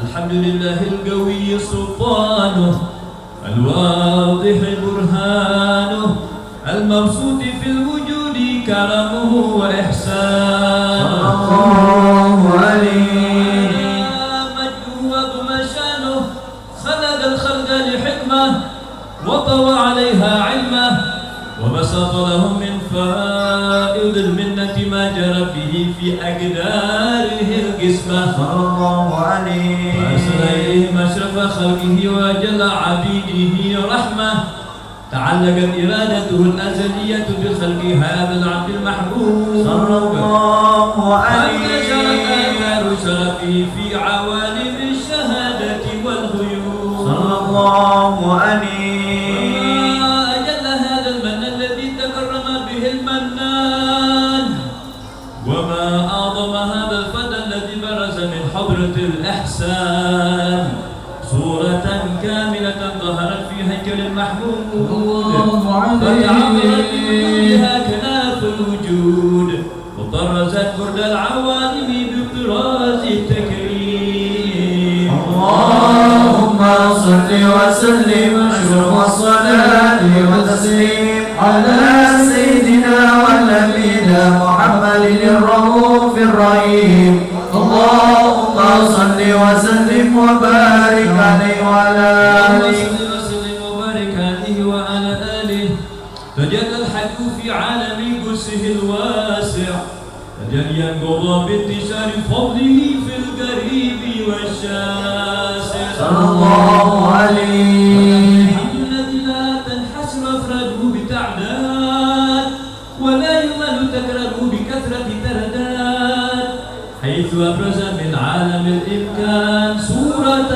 الحمد لله القوي سلطانه الواضح برهانه المبسوط في الوجود كرمه وإحسانه الله عليه مجده وعظم شانه خلق الخلق لحكمة وطوى عليها علمه وبسط لهم من فائض المنة ما جرى به في أقداره القسمة صلى الله عليه وأرسل إليهم أشرف خلقه وأجل عبيده رحمة تعلقت إرادته الأزلية بخلق هذا العبد المحبوب صلى الله عليه وانتشرت آثار شرفه في عوالم الشهادة والغيوب صلى الله عليه وما أجل هذا المن الذي تكرم به المنان وما أعظم هذا الفتى الذي برز من حضرة الإحسان صورة كاملة ظهرت في هيكل المحمود فتعبرت بوجودها كناف الوجود وطرزت برد العوالم بطراز التكريم اللهم صل وسلم اشرف الصلاة والتسليم على سيدنا ونبينا محمد الرؤوف الرحيم اللهم صل وسلم وبارك عليه وعلى آله فجل الحق في عالم قدسه الواسع تجليا قضى بانتشار فضله في القريب والشاسع صلى الله عليه الذي لا تنحسر أفراده بتعداد ولا يمل تكراره بكثرة ترداد حيث أبرز من عالم الإمكان صورة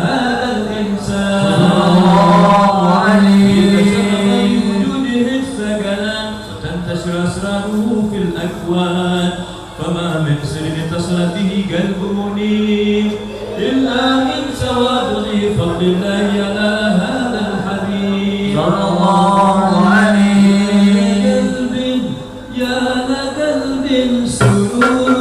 هذا الإنسان صلى الله عليه وتنتشر أسراره في الأكوان فما من سر اتصلت به قلب منيب إلا من سوابغ فضل الله على هذا الحبيب صلى الله عليه يا لقلب سرور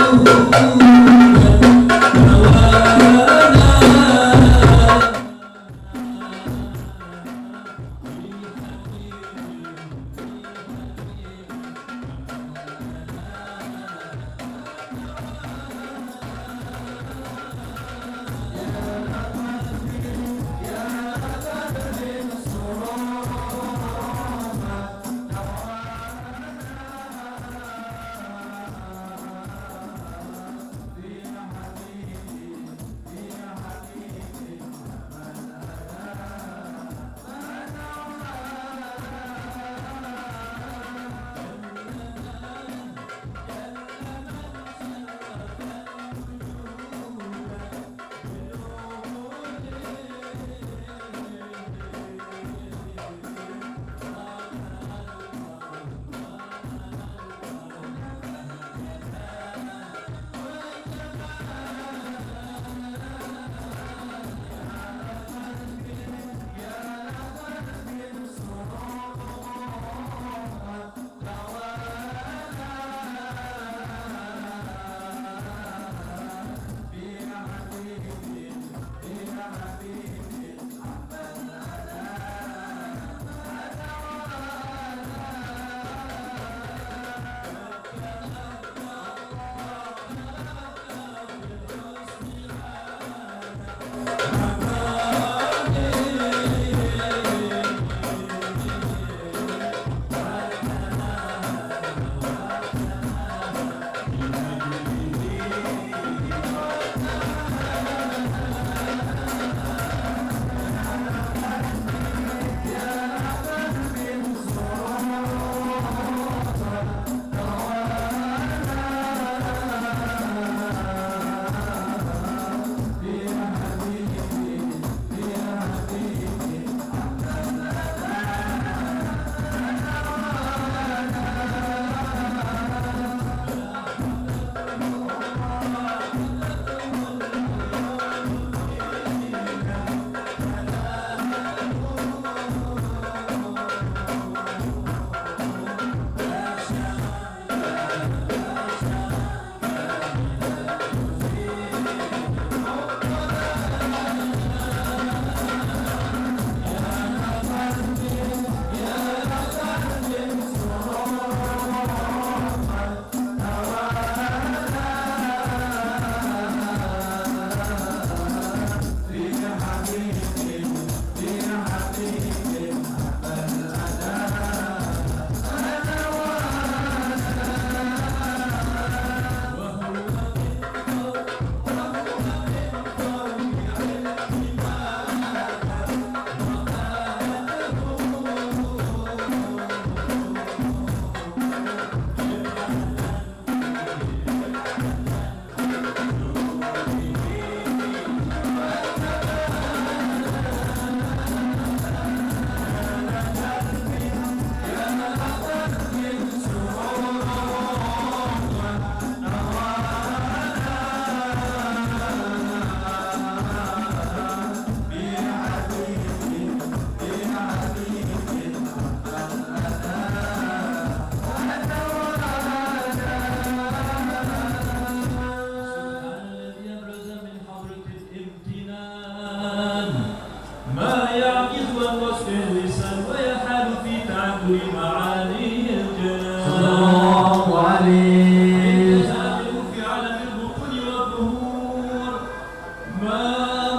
ما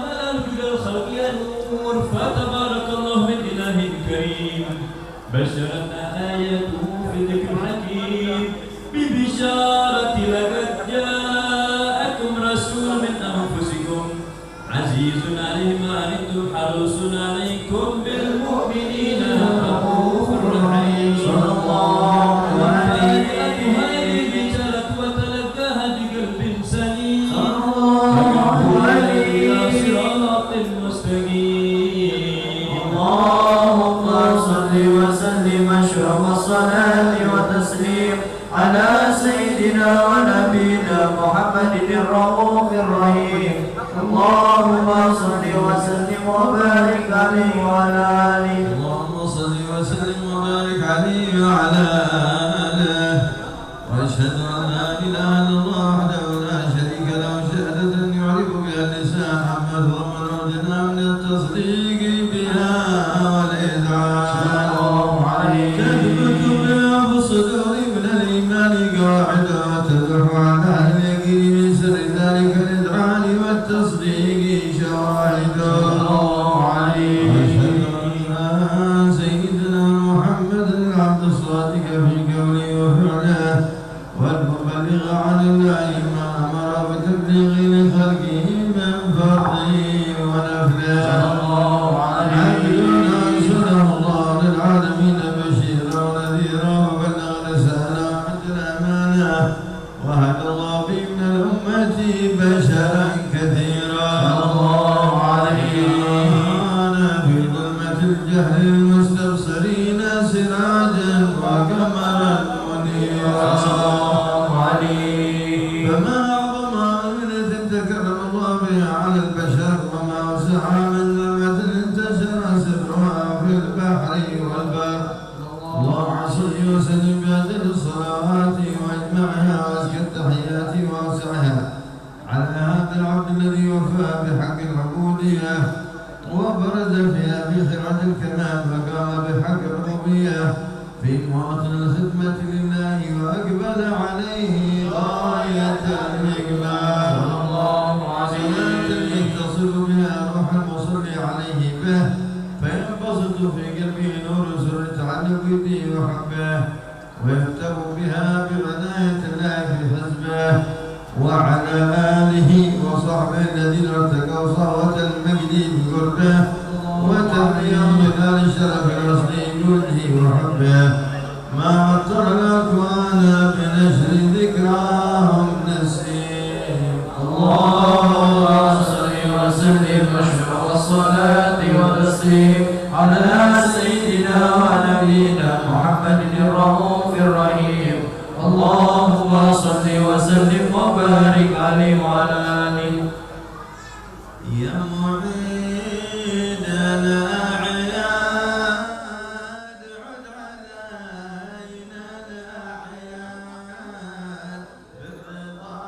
ملأ من الخلق نور فتبارك الله من إله كريم بشرتنا آياته في ذكر حكيم ببشارة لقد جاءكم رسول من أنفسكم عزيز عليه ما عنتم حريص عليكم بالمؤمنين رؤوف رحيم صلى الله عليه هذه بشارة وتلقاها بقلب سليم صراط مستقيم اللهم صل وسلم أشرف الصلاة والتسليم على سيدنا ونبينا محمد الرؤوف الرحيم اللهم صل وسلم وبارك عليه وعلى آله اللهم صل وسلم وبارك عليه وعلى آله وأشهد أن لا إله إلا الله وحده لا شريك له شهادة يعرف بها اللسان محمد ومن وجدنا من التصديق بها والإذعان تثبت بها في الصدور من الإيمان قاعدة وتدعو على اليقين من سر ذلك الإذعان والتصديق شواهده وأشهد أن سيدنا محمد العبد الصادق في قوله وفعله والمبلغ عن الله ما أمر بتبليغ لخلقه من فرضه ونفله عبد أرسله الله للعالمين بشيرا ونذيرا وبلغ رسالة وأدى الأمانة وهدى الله به من الأمة بشرا كثيرا في ظلمة الجهل المستبصرين سراجا وقمرا منيرا فما أعظم أمنة تكرم الله بها على البشر وما أوسع من ظلمة انتشر سرها في البحر والبر اللهم صل وسلم بأجل الصلوات وأجمعها وأزكى التحيات وأوسعها على هذا العبد الذي وفى بحق العبودية وبرز فيها بخراج الكمال وقام بحق الربوبية في مواطن الخدمة لله وأقبل عليه غاية الإقبال صلاة يتصل بها روح المصلي عليه به فينبسط في قلبه نور سر تعلق به وحبه ويفتح بها بغناية الله في حزبه وعلى آله وصحبه الذين ارتقوا صهوة المجد بقربه وتحريهم بنار الشرف الأصلي بوجهه وحبه ما عطر الأكوان بنشر ذكراهم نسيم اللهم صل وسلم أشرف الصلاة والتسليم على سيدنا ونبينا محمد الرؤوف الرحيم اللهم صل وسلم وبارك عليه وعلى آله يا معيد الأعياد عد علينا الأعياد بالرضا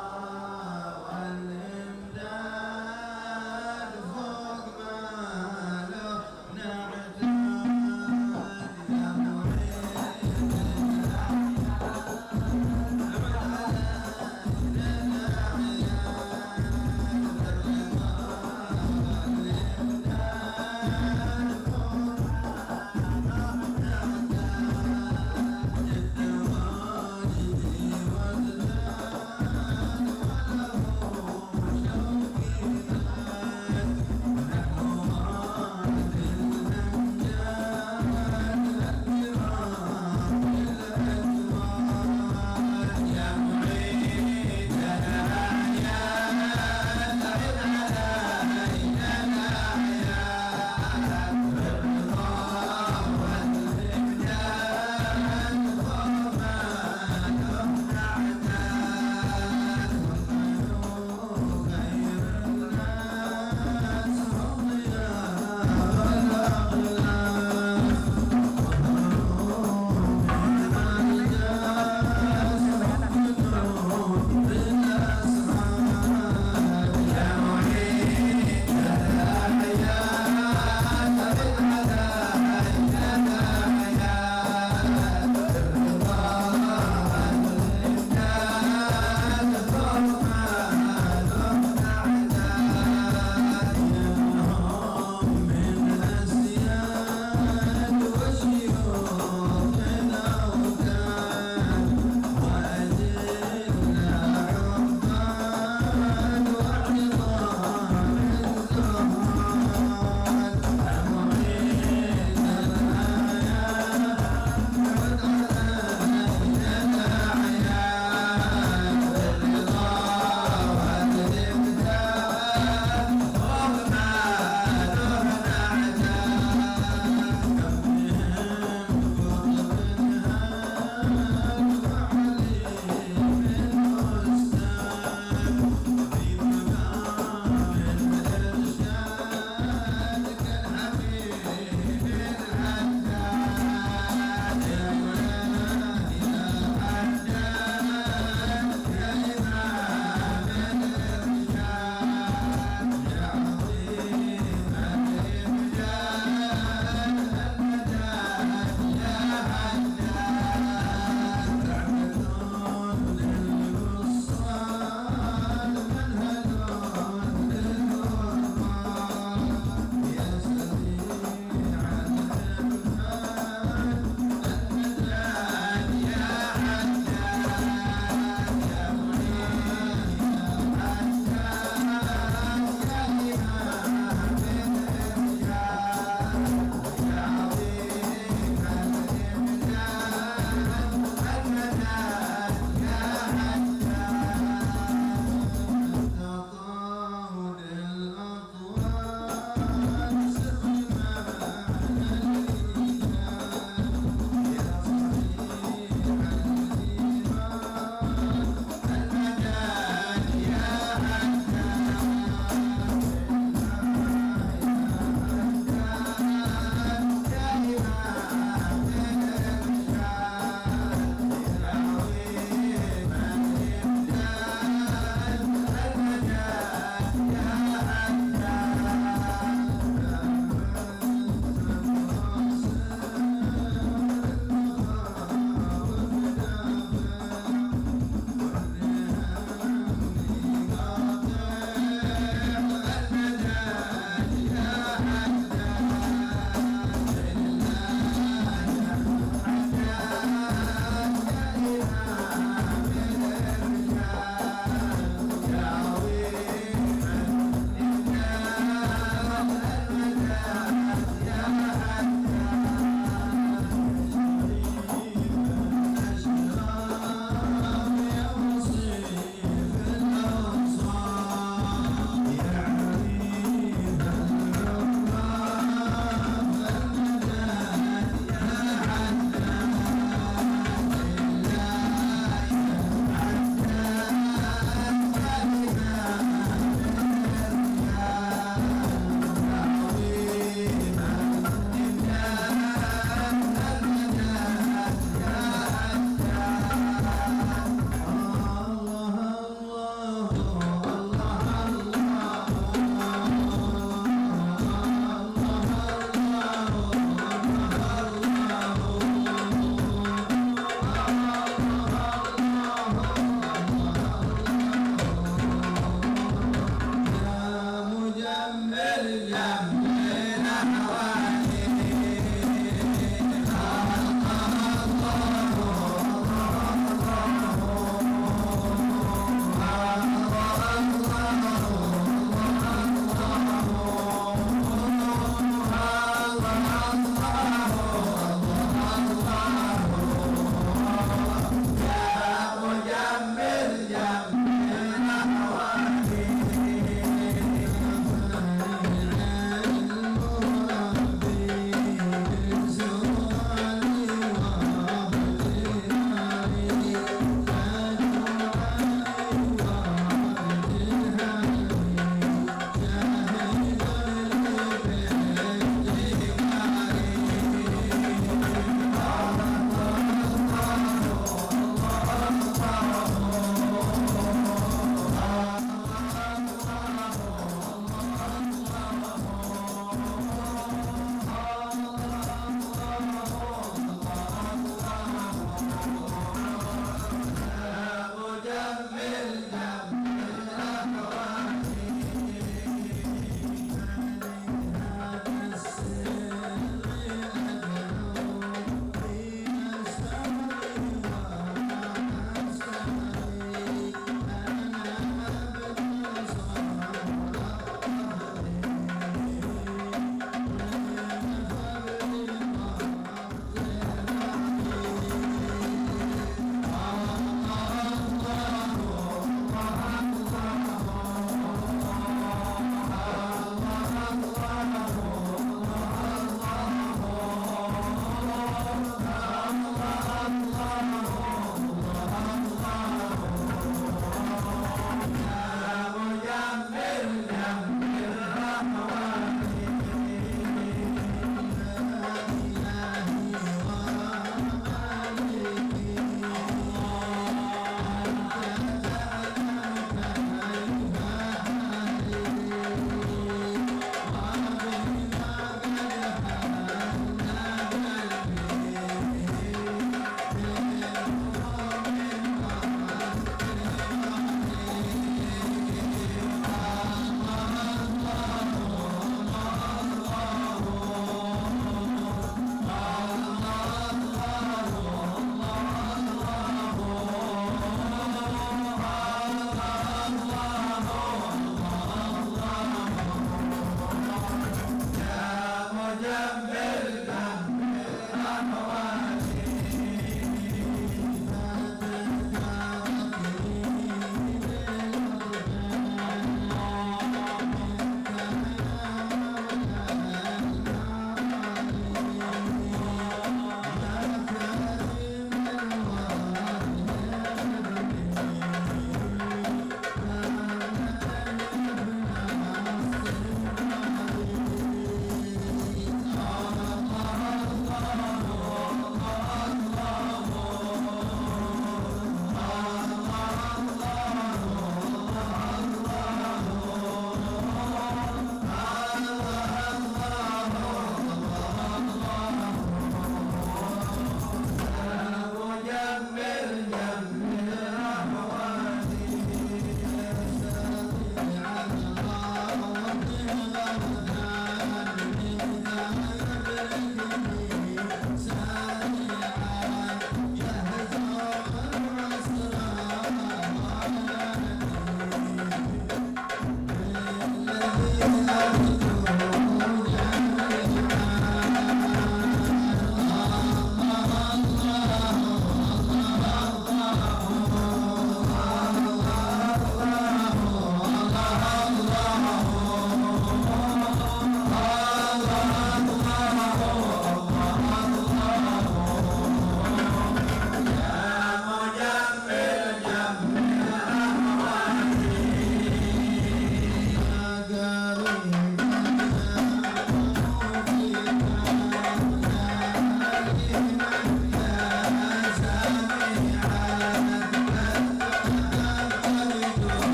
والإمداد فوق ما له نعتاد يا معيد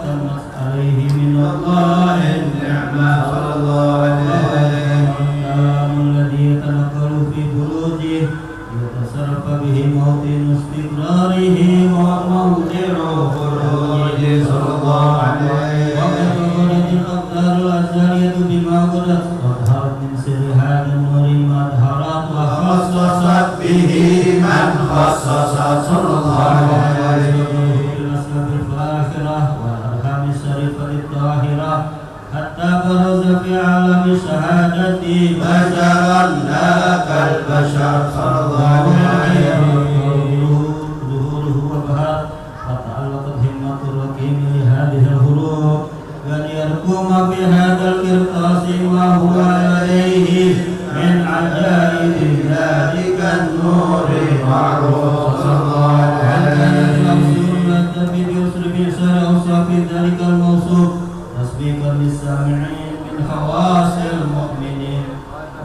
وتمت عليه من الله النعمة صلى الله عليه وسلم الذي يتنقل في بروجه يتصرف به موطن استقراره وموضع خروجه صلى الله عليه وسلم وقد خرج الأقدار الأزلية بما قدرت وأظهرت من سر هذا النور ما أظهرت وخصصت به من خصصت صلى الله عليه وسلم في الأسباب الفاخرة والأرحام الشريفة الطاهرة حتى برز في عالم الشهادة بشرا لا كالبشر صلى الله عليه وسلم ظهوره وبهار فتعلقت همة الرقيم لهذه الهروب بل يرقم في هذا القرطاس ما هو لديه من عجائب ذلك النور معروف صلى الله عليه وسلم بيسر بإحسان أوصاف ذلك الموصوف تسبيقا للسامعين من خواص المؤمنين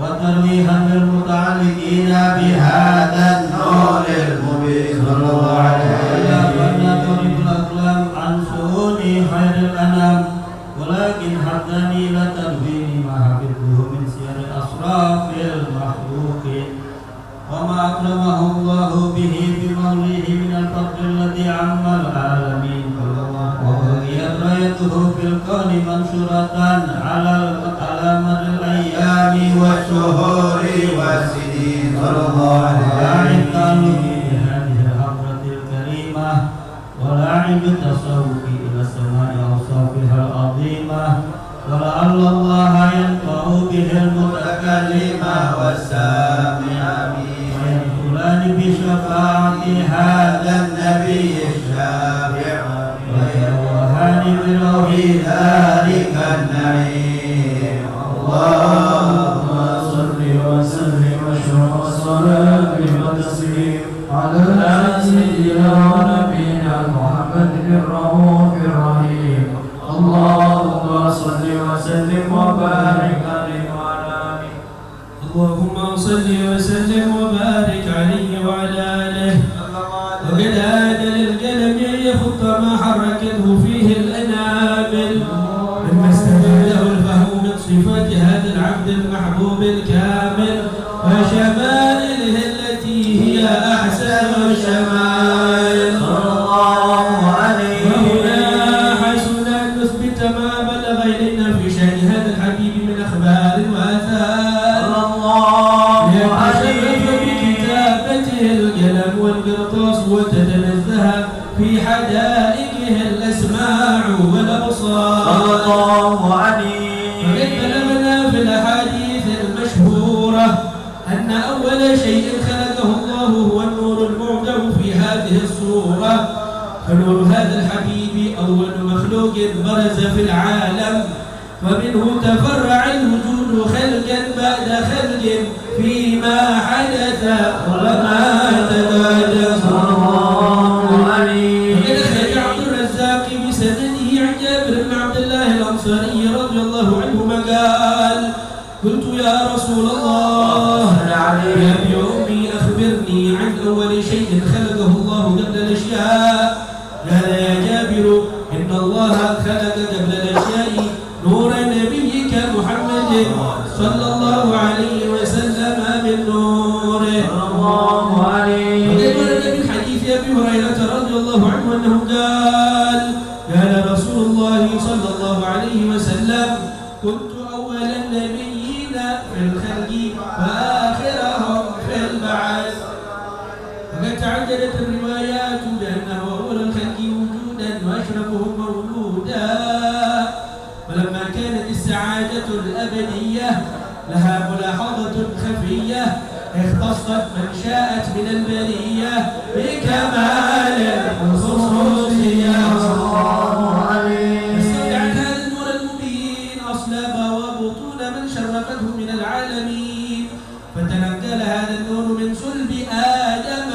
وترويها للمتعلقين بهذا النور المبين صلى الله عليه وسلم تريد الأقلام عن شؤون خير الأنام ولكن حدني لتنوين ما حفظه من سير أشراف المخلوقين وما أكرمه الله به بموليه من الفضل الذي عم العالمين وبقيت رايته في الكون منشورة على مر الأيام والشهور والسنين صلى الله عليه وسلم بهذه الحضرة الكريمة ولاعب التشوق إلى السماء أوصافها العظيمة ولعل الله ينفع به المتكلم والسامع ويدخلان بشفاعة هذا النبي الشافع ويروحان بروح ذلك النعيم اللهم صل وسلم واشرف الصلاة والتسليم على سيدنا ونبينا محمد الرؤوف الرحيم اللهم صل وسلم وبارك عليه وعلى آله اللهم صل وسلم وبارك عليه وعلى آله وقد عاد للقلم يخط ما حركته فيه الأنامل مما استفاده الفهم من صفات هذا العبد المحبوب الكامل وشمائله التي هي أحسن الشمائل صلى الله عليه وهنا حسن أن نثبت ما بلغ إلينا في شأن هذا الحبيب من أخبار وآثار ليتشرف بكتابته القلم والقرطاس وتتنزه في حدائقه الأسماع والأبصار صلى الله عليه وقد بلغنا في الأحاديث المشهورة أن أول شيء خلقه الله هو النور المعجب في هذه الصورة فنور هذا الحبيب أول مخلوق برز في العالم ومنه تفرع الوجود خلقا بعد خلق فيما حدث وما تبادل صلى الله عليه وقد أخرج عبد الرزاق بسنده عن جابر بن عبد الله الأنصاري رضي الله عنهما قال قلت يا رسول الله يا ابن أمي أخبرني عن أول شيء خلقه الله قبل الأشياء قال يا جابر إن الله خلق قبل الأشياء نور نبيك محمد صلى الله عليه وسلم من نوره صلى الله عليه وقد ورد من حديث أبي هريرة رضي الله عنه أنه قال رسول الله صلى الله عليه وسلم كنت أول النبيين في الخلق وآخرهم في البعث وقد تعددت الروايات بأنه أول الخلق وجودا وأشرفهم مولودا ولما كانت السعادة الأبدية لها ملاحظة خفية اختصت من شاءت من البرية بكمال الخصوصية صلى الله عليه استودعت هذا النور المبين أصلاب وبطون من شرفته من العالمين فتنقل هذا النور من صلب آدم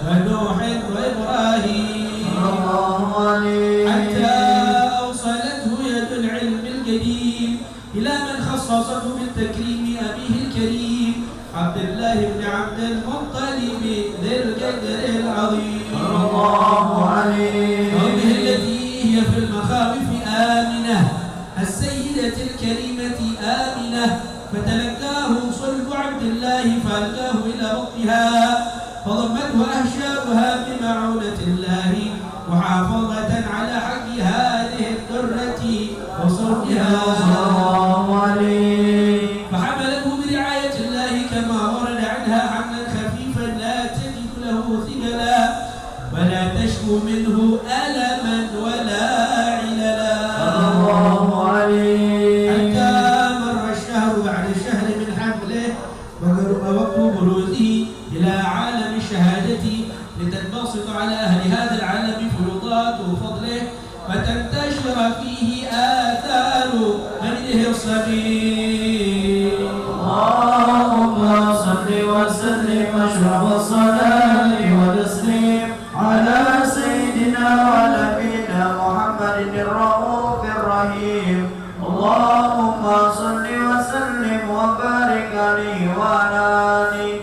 ونوح وإبراهيم صلى الله عليه حتى أوصلته يد العلم القديم إلى من خصصته بالتكريم أبيه الكريم عبد الله بن عبد المطلب ذي القدر العظيم صلى الله السيدة الكريمة آمنة، فتلقاه صلب عبد الله فألقاه إلى بطنها، فضمته أهشامها بمعونة الله محافظة على حق هذه الدرة وصرفها صلى الله عليه. فحملته برعاية الله كما ورد عنها حملا خفيفا لا تجد له ثقلا ولا تشكو منه ألما ولا عللا. صلى الله عليه. حتى مر الشهر بعد الشهر من حمله وقرب وقت بروزه إلى عالم الشهادة لتنبسط على أهل هذا العالم فيوضات فضله فتنتشر فيه آثار مجده الصبي. اللهم صل وسلم واشرف الصلاة والتسليم على سيدنا ونبينا محمد الرؤوف الرحيم. اللهم صل وسلم وبارك عليه وعلى آله.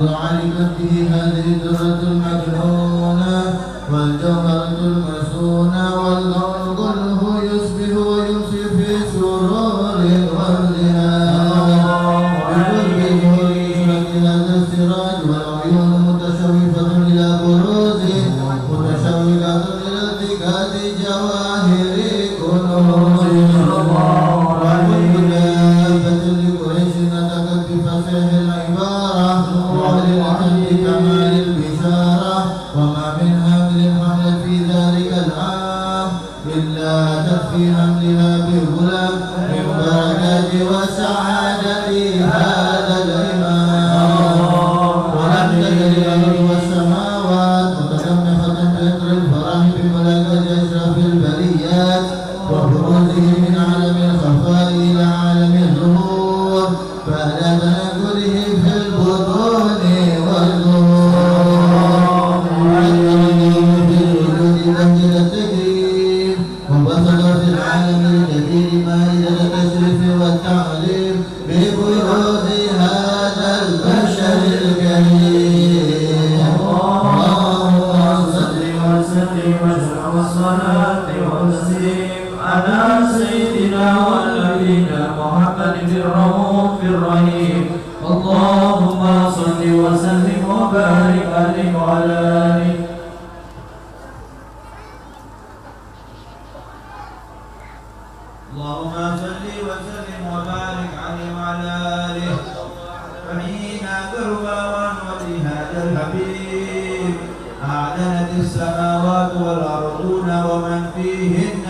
علمت به هذه الدرة المكنونة والجوهرة المسونة والكون كله يصبح ويمسي في سرور وازدهار بقرب ظهور إشراق هذا السراج والعيون متشوفة إلى بروزه متشوقة إلى التقاط جواهر كنوزه والملك دابة لقريش نطقت بفصيح العبارة معلنة بكمال البشارة وما من حمل حملت في ذلك العام إلا أتت في حملها بغلام من بركات وسعادة هذا الإمام ولم تزل الأرض والسماوات متلمحة بعطر الفرح بملائكة أشرف البريات وبروزه من عالم الخفاء إلى عالم الظهور بعد تنقله في البطون والظهور في الوجود مسجد التكريم وبسط في العالم الجديد مائدة التشريف والتعليم ببروز هذا البشر الكريم اللهم صل وسلم واشرف الصلاة والتسليم على سيدنا ونبينا محمد الرؤوف الرحيم اللهم صل وسلم وبارك عليه وعلى آله اللهم صل وسلم وبارك عليه وعلى آله فحين قربا ونور هذا الحبيب أعلنت السماوات والأرضون ومن فيهن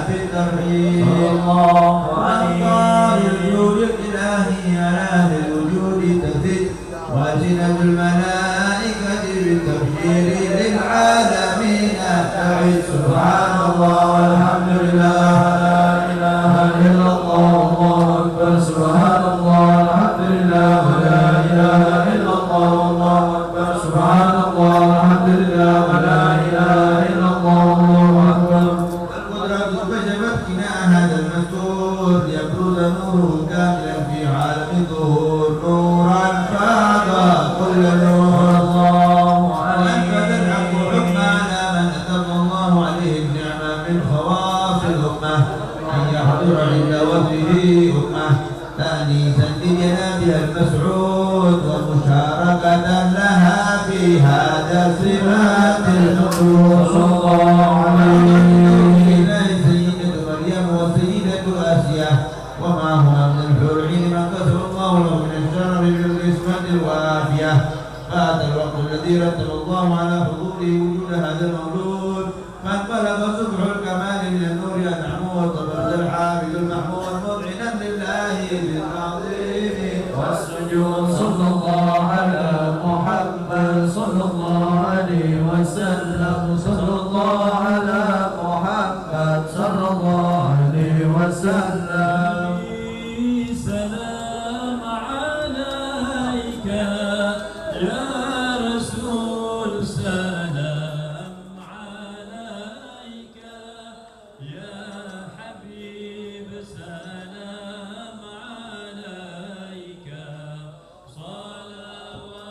في الترحيب الله وأنظار الوجود الإلهي على أهل الوجود تزد وألسنة الملائكة بالتبشير للعالمين تعد سبحان الله والحمد لله لا إله إلا الله والله أكبر سبحان الله والحمد لله ولا إله إلا الله والله أكبر سبحان الله والحمد لله ولا إله إلا الله والله أكبر القدرة كشفت كناء هذا المستور ليبرز نوره كاملا في عالم الظهور نورا فاض كل نور الله وأنفذ الحق حكم على من أتم الله عليه النعمة من خواص الأمة أن يحضر عند وجهه أمة تأنيسا لجنابها المسعود ومشاركة لها في هذا صفات النور صلى الله عليه سيدة مريم وسيدة آسيا ومعهما من الحور العين من كسر الله له من الشرف بالقسمة الوافية فات الوقت الذي رتب الله على حضوره وجود هذا المولود فانقلب صبح الكمال من النور أنعمه وتبرز الحافظ المحمود مذعنا لله بالعظيم والسجود صلى الله على محمد صلى الله عليه وسلم صلى الله على محمد صلى الله عليه وسلم سلام عليك يا رسول سلام عليك يا حبيب سلام عليك صلوات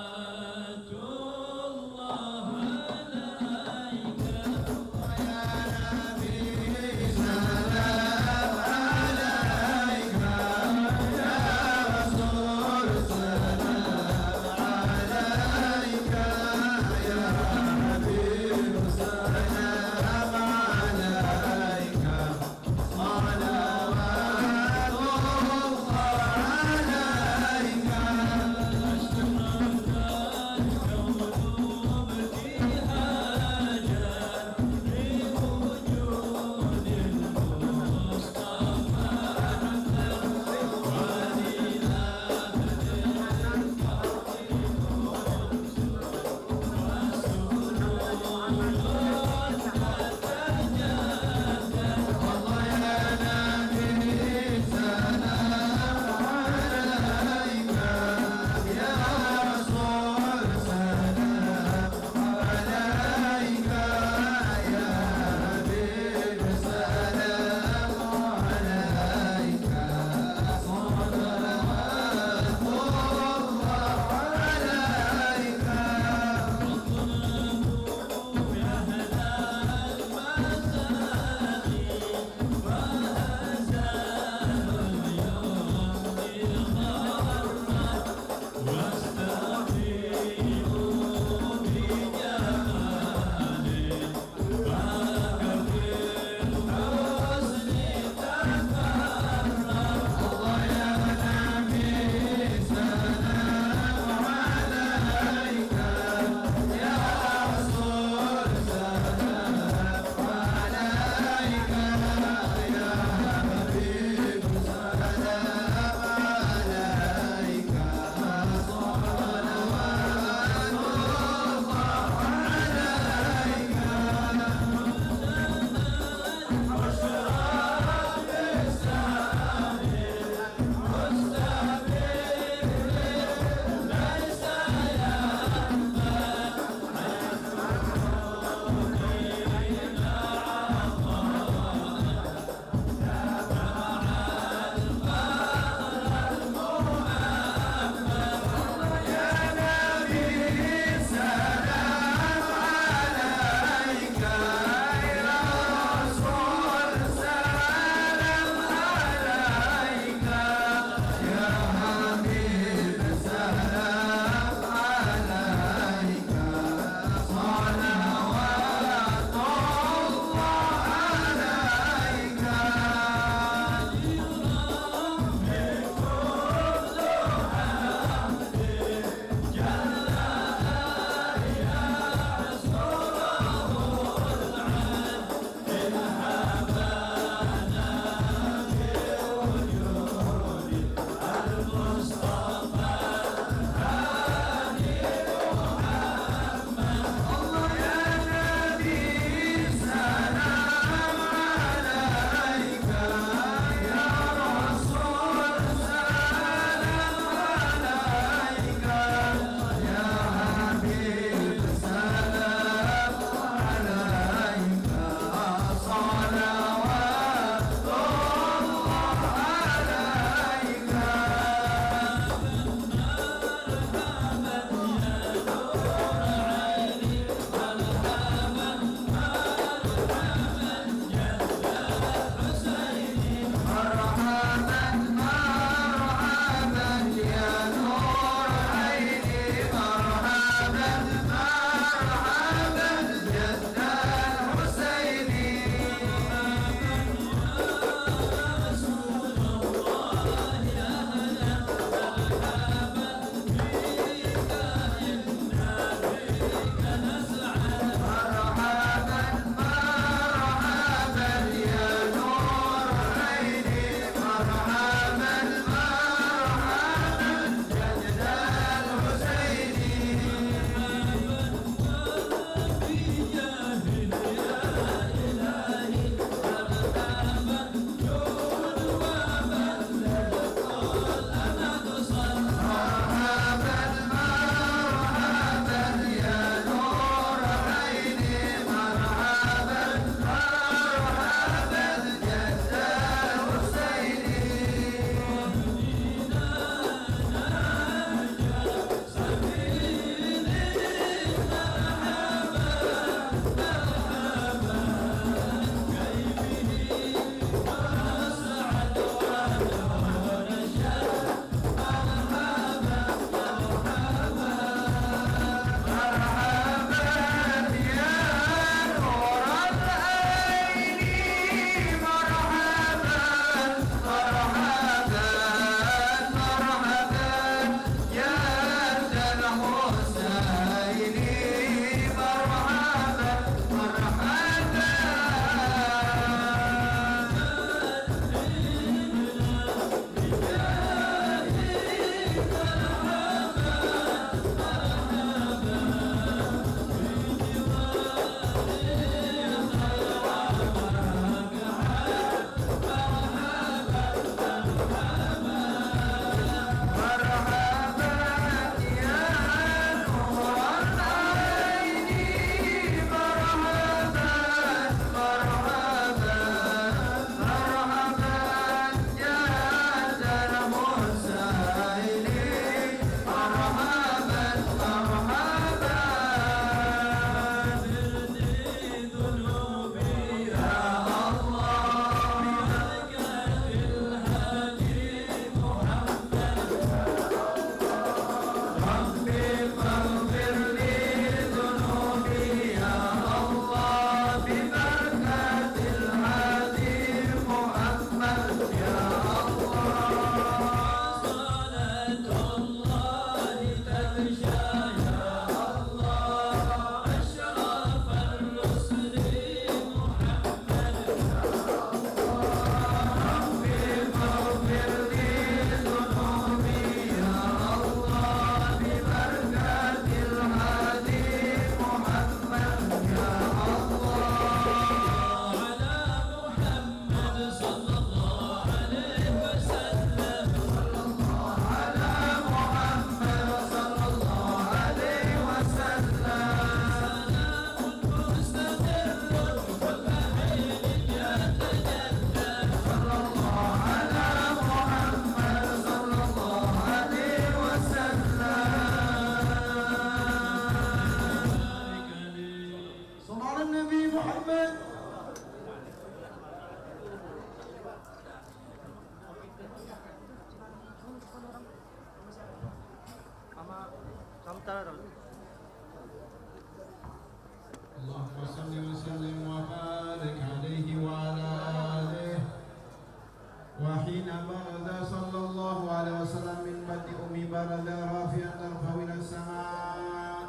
من بطن أم بلدا رافعا ترفع إلى السماء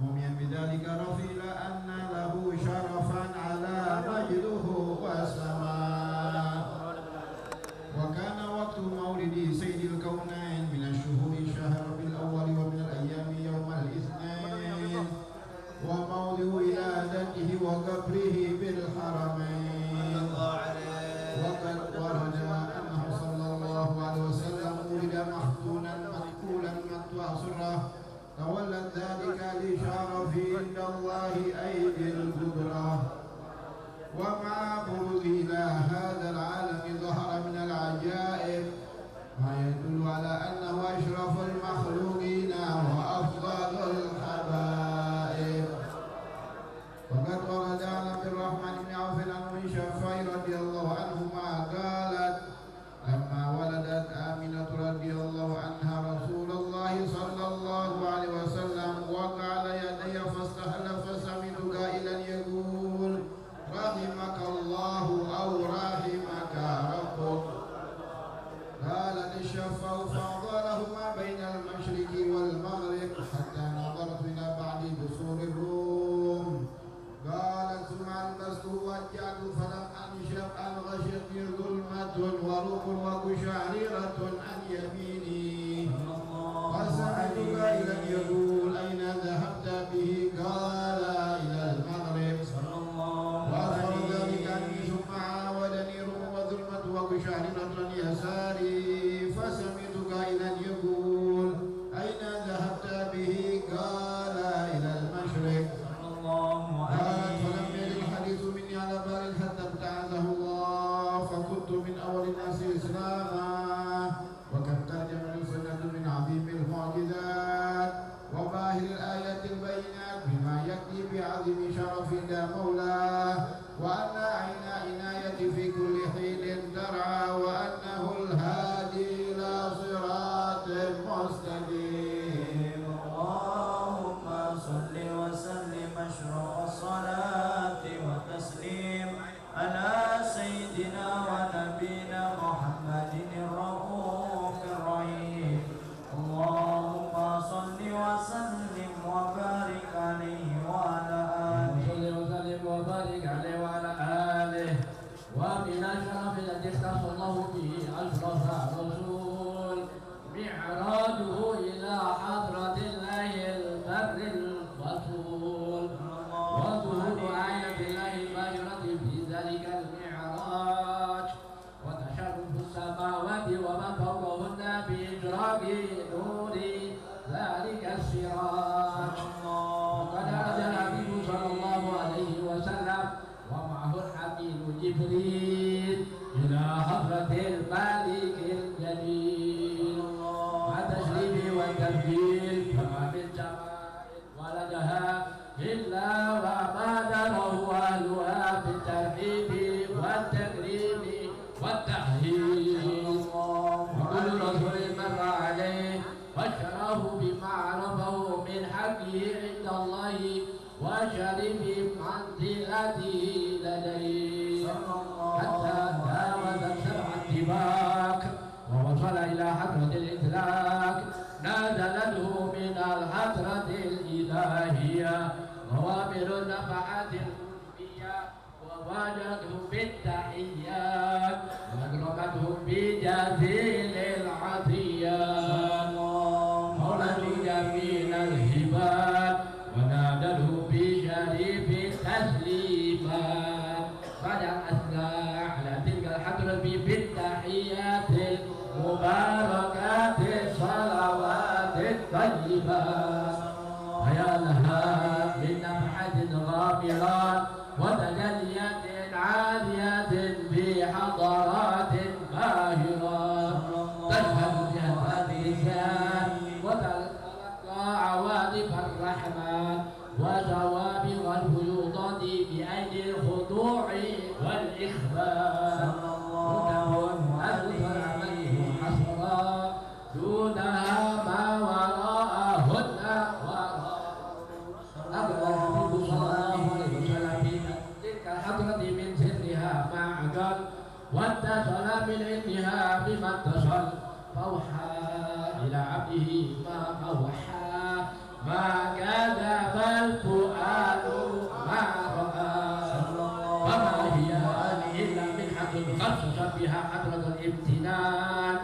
رميا بذلك رفع إلى أن له شرفا على مجده والسماء. وكان وقت مولد سيد الكونين من الشهور شهر بالأول ومن الأيام يوم الاثنين وموضع ولادته وقبره بالحرمين. وقد ورد أنه صلى الله عليه وسلم ولد مختونا مقتولا مقطوع سره تولد ذلك لشرف عند الله أيدي القدرة. ومع بروزه إلى هذا العالم ظهر من العجائب ما يدل على أنه أشرف المخلوقين وأفضل الحبائب. وقد ورد عن عبد الرحمن بن عوف عن أم شفاعي رضي الله عنهما قالت لما ولدت آمنة رضي الله عنها رسول الله صلى الله عليه وسلم وقع على يدي فاستحل فسمعت قائلا يقول رحمك الله أو رحمك ربك. قالت الشفاء فأضلهما بين المشرق والمغرب حتى نظرت إلى بعض بصور الروم. قالت ثم ألبست وجعت فلم أنشب أن غشتني ظلمة وروح وقشعريرة عن يميني فسمعت قائلا يقول أين ذهبت به؟ قال إلى المغرب. وأخبر ذلك عني ثم عاودني روح وظلمة وقشعريرة عن يساري فسمعت قائلا يقول أين ذهبت به؟ قال إلى المشرق. قالت فلم يلد الحديث مني على بال حتى ابتعثه الله فكنت من أول الناس إسلاما. وكم ترجم السنة من عظيم المعجزات وباهر الآيات البينات بما يكفي بعظيم شرف ذا مولاه وأن عين عناية في كل حين ترعى وأنه الهادي إلى صراط مستقيم. اللهم صل وسلم أشرف الصلاة وتسليم على سيدنا ونبينا محمد الرؤوف الرحيم. اللهم صل وسلم وبارك عليه وعلى آله. صل وسلم وبارك عليه وعلى آله. ومن الشرف الذي اختص الله به أشرف الرسول معراجه إلى حضرة الله البر الرسول وظهور آية الله الباهرة في ذلك المعراج وتشرف السماوات وما فوقهن بإدراك نور ذلك السراج. وقد أراد النبي صلى الله عليه وسلم ومعه الحميد جبريل إلى حضرة الملك الجليل والتشريف والتبجيل فما من سماء ولدها إلا وبادره أهلها بالترحيب والتكريم والتحليل. وكل رسول مر عليه بشره بما عرفه من حقه عند الله وشرف منزلته لديه حتى تجاوز سبع الطباق ووصل إلى حضرة الإدراك نازلته من الحضرة الإلهية غوامر النفحات القلبية وواجهته بالتحيات وأكرمته بجزيل العطيات مولى جميل الهبات ونادته بشريف التسليمات. فجعل أثنى على تلك الحضرة بالتحيات المباركات الصلوات الطيبات. فيا لها من نفحة غامرات وتجليات عاليات في حضارات باهرات تشهد بها اللسان وتلقى عواذب الرحمن وسوابق الفيوضات بأيدي الخضوع والإخبار. وتكون أكثر عمله حسرا دونها ما وراءهن وراء. أبدا النبي صلى الله عليه وسلم في تلك الحضرة ما أوحى ما كذب الفؤاد ما رأى وما هي إلا من حق خصص بها حضرة الامتنان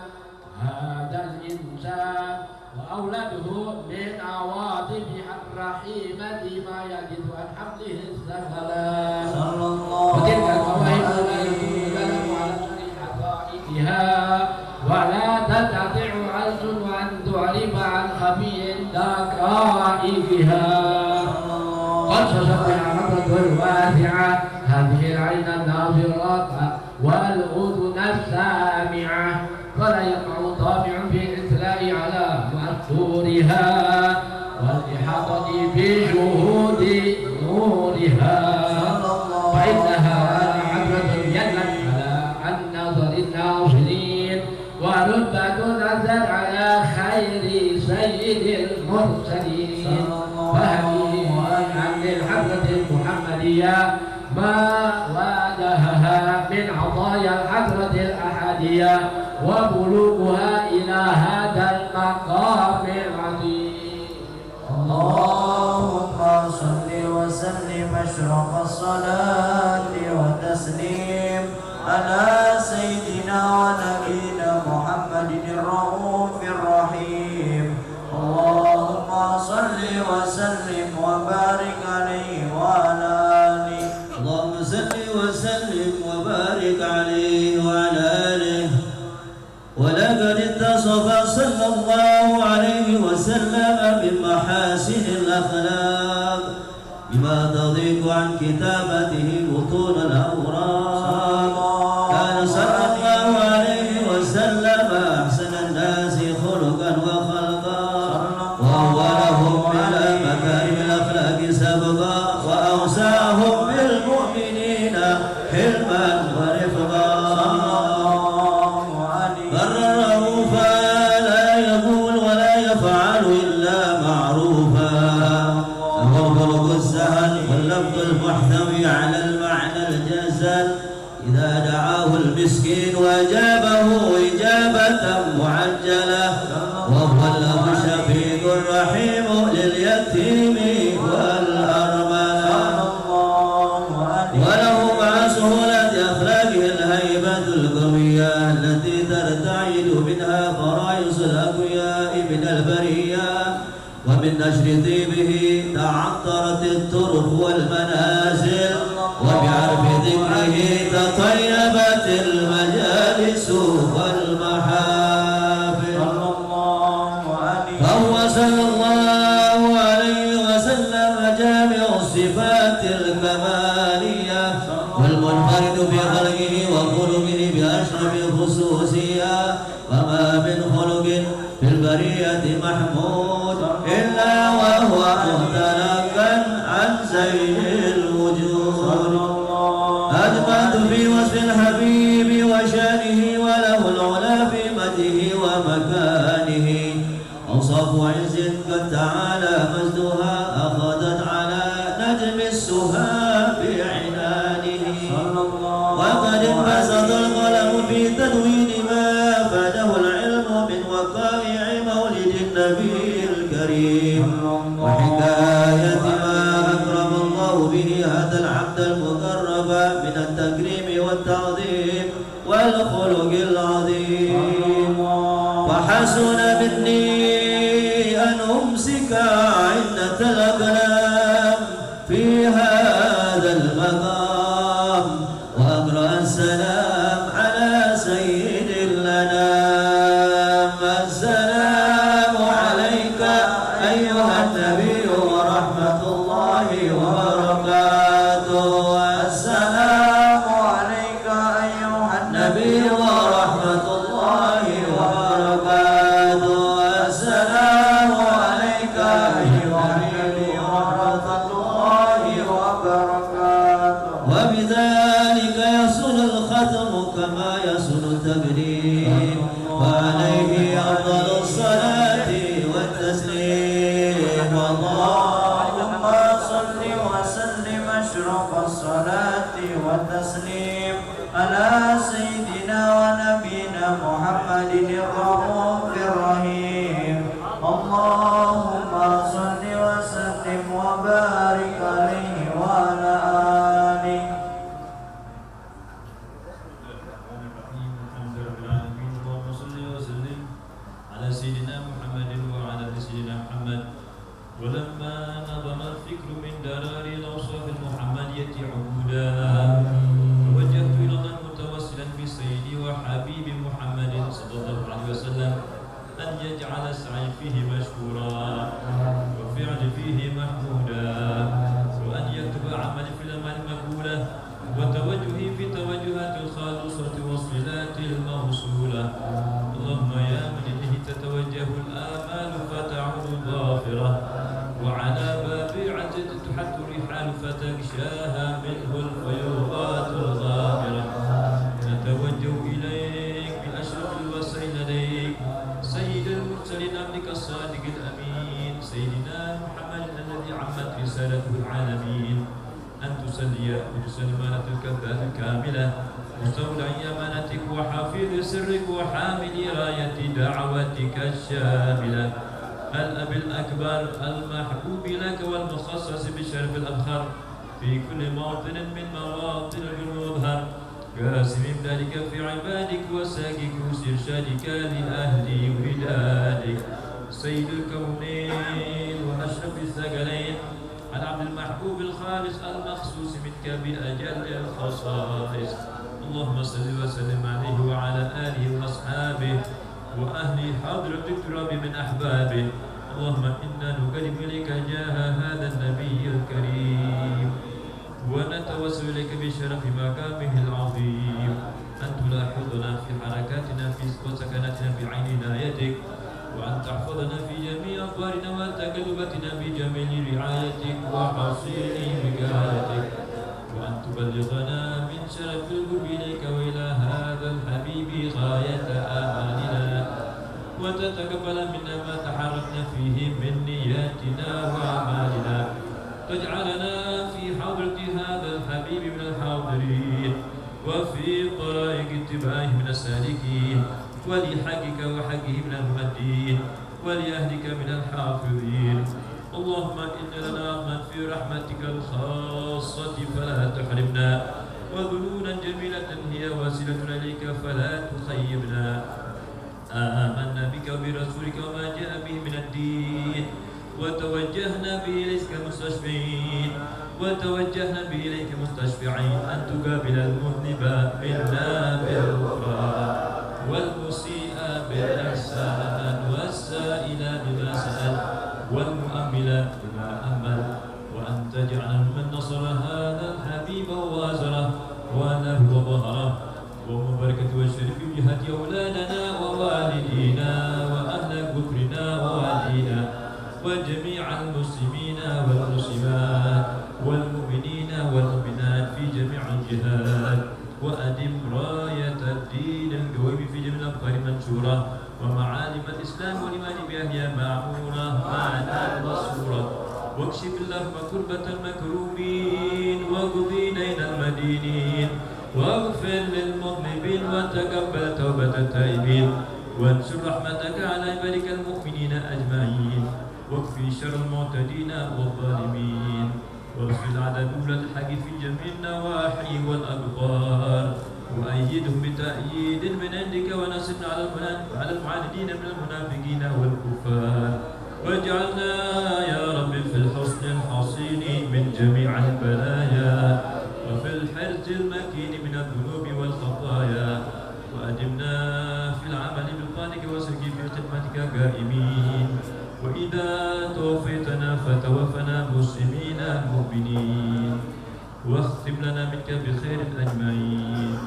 هذا الإنسان وأولاده من عواطف الرحيمة ما يجد عن حمله الثقلان وتلك المواهب لا يكون الكلام على شريحة ضائقها ولا تستطيع عجز أن تعرف عن خفي دقائقها خصص بها حضرة الواسعة هذه العين الناظرة والأذن السامعة ولا يقع طامع في الإطلاع على مأثورها والإحاطة بشهود نورها فإنها حضرة جلت على النظر الناظرين ورتبة نزل على خير سيد المرسلين فهنيئا للحضرة المحمدية ما واجهها من عطايا الحضرة الأحدية وبلوغها إلى هذا المقام العظيم. اللهم صل وسلم أشرف الصلاة والتسليم على سيدنا ونبينا محمد الرؤوف الرحيم. اللهم صل وسلم وبارك عليه وعلى آله. اللهم صل وسلم وبارك عليه وعلى آله. ولقد اتصف صلى الله عليه وسلم بمحاسن الأخلاق بما تضيق عن كتابته بطون الأوراق. كان صلى الله عليه وسلم أحسن الناس خلقا وخلقا وأولهم إلى مكارم الأخلاق سبقا وأوساهم بالمؤمنين حلما ورفقا. الرؤوفا لا يقول ولا يفعل إلا معروفا له الخلق السهل واللفظ المحتوي على المعنى الجزل إذا دعاه المسكين وأجابه إجابة معجلة وهو له شفيق رحيم لليتيم والأرملة وله مع سهولة أخلاقه الهيبة القوية التي ترتعد منها فرائص الأقوياء من البرية ومن نشر طيبه تعطرت الطرق والمنازل وبعرف ذكره تطيبت المجالس والمحافل. فهو صلى الله عليه وسلم جامع الصفات الكمالية والمنفرد في خلقه وخلقه بأشرف الخصوصية وما من خلق في البرية محمود إلا وهو مهتلقا عن زين الوجود. أجمعت في وصف الحبيب وشانه وله العلا في مده ومكانه. أوصاف عز قد تعالى مجدها أخذت على نجم السها بعنانه. وقد انبسط القلم في تدوين ما فاده العلم من وقائع مولد النبي الكريم وحكاية ما أكرم الله به هذا العبد المقرب من التكريم والتعظيم والخلق العظيم. وحسن مني أن أمسك عنة الأقلام في هذا المقام وأقرأ السلام على سيد الأنام. السلام عليك أيها النبي ورحمة الله وبركاته. السلام عليك أيها النبي ورحمة الله وبركاته. السلام عليك أيها النبي ورحمة على سيدنا محمد وعلى آل سيدنا محمد. ولما نظم الفكر من درار الأوصاف المحمدية عبودا توجهت إلى الله متوسلا بسيدي وحبيبي محمد صلى الله عليه وسلم أن يجعل السعي فيه مشكورا وفعل فيه محمودا، وأن يكتب عملي في الأعمال مقبولة، وتوجهي في توجهات الخالصة والصلات الموصولة. اللهم يا من إليه تتوجه الآمال فتعود ظافرة، وعلى باب عزة تحت الرحال فتغشاها منه الفيوضات الغامرة. نتوجه إليك بأشرف الوسائل لديك سيد المرسلين عبدك الصادق الأمين سيدنا محمد الذي عمت رسالته العالمين، أن تسلي وتسلم على تلك الذات الكاملة مستودع أمانتك وحافظ سرك وحامل راية دعوتك الشاملة، الأب الأكبر المحبوب لك والمخصص بشرف الأبخر في كل موطن من مواطن المظهر، قاسم ذلك في عبادك وساقك وسرشادك لأهل ودادك، سيد الكونين وأشرف الثقلين، العبد المحبوب الخالص المخصوص منك بأجل الخصائص. اللهم صل وسلم عليه وعلى آله وأصحابه وأهل حضرة التراب من أحبابه. اللهم إنا نقدم إليك جاه هذا النبي الكريم، ونتوسل إليك بشرف مقامه العظيم أن تلاحظنا في حركاتنا وسكناتنا في عين عنايتك، وأن تحفظنا في جميع أخبارنا وتقلباتنا بجميل رعايتك وحصين وقايتك، وأن تبلغنا من شرف القرب إليك وإلى هذا الحبيب غاية آمالنا، وتتقبل منا ما تحركنا فيه من نياتنا وأعمالنا، تجعلنا في حضرة هذا الحبيب من الحاضرين، وفي طرائق اتباعه من السالكين، ولحقك وحقه من المؤدين، ولأهلك من الحافظين. اللهم إن لنا رحمة في رحمتك الخاصة فلا تحرمنا، وذنونا جميلة هي وسيلتنا إليك فلا تخيبنا. آمنا بك وبرسولك وما جاء به من الدين، وتوجهنا به إليك مستشفعين، أن تقابل المذنب منا بالغفران، والمسيء بالإحسان، والسائل بما سأل، والمؤمل بما أمل، وأن تجعل من نصر هذا الحبيب ووازره ونهب ظهره، ومباركة والشرف بجهة أولادنا ووالدينا وأهل كفرنا ووالدينا وجميع المسلمين والمسلمات والمؤمنين والمؤمنات في جميع الجهات، وأدم راية الدين القويم في جميع الأبقار منشورة، ومعالم الإسلام والإيمان بأهلها معمورة معنا مصورة، واكشف اللهم كربة المكروبين واقضي دين المدينين، واغفر للمذنبين وتقبل توبة التائبين، وانشر رحمتك على عبادك المؤمنين أجمعين، واكفي شر المعتدين والظالمين، وارسل عدد أولى الحق في جميع النواحي والأقطار، وأيدهم بتأييد من عندك، ونصرنا على المعاندين من المنافقين والكفار، واجعلنا يا رب في الحصن الحصين من جميع البلايا، وفي الحرز المكين من الذنوب والخطايا، وأدمنا في العمل بالطاعة وسلك في خدمتك قائمين، وإذا توفيتنا فتوفنا مسلمين مؤمنين، واختم لنا منك بخير أجمعين.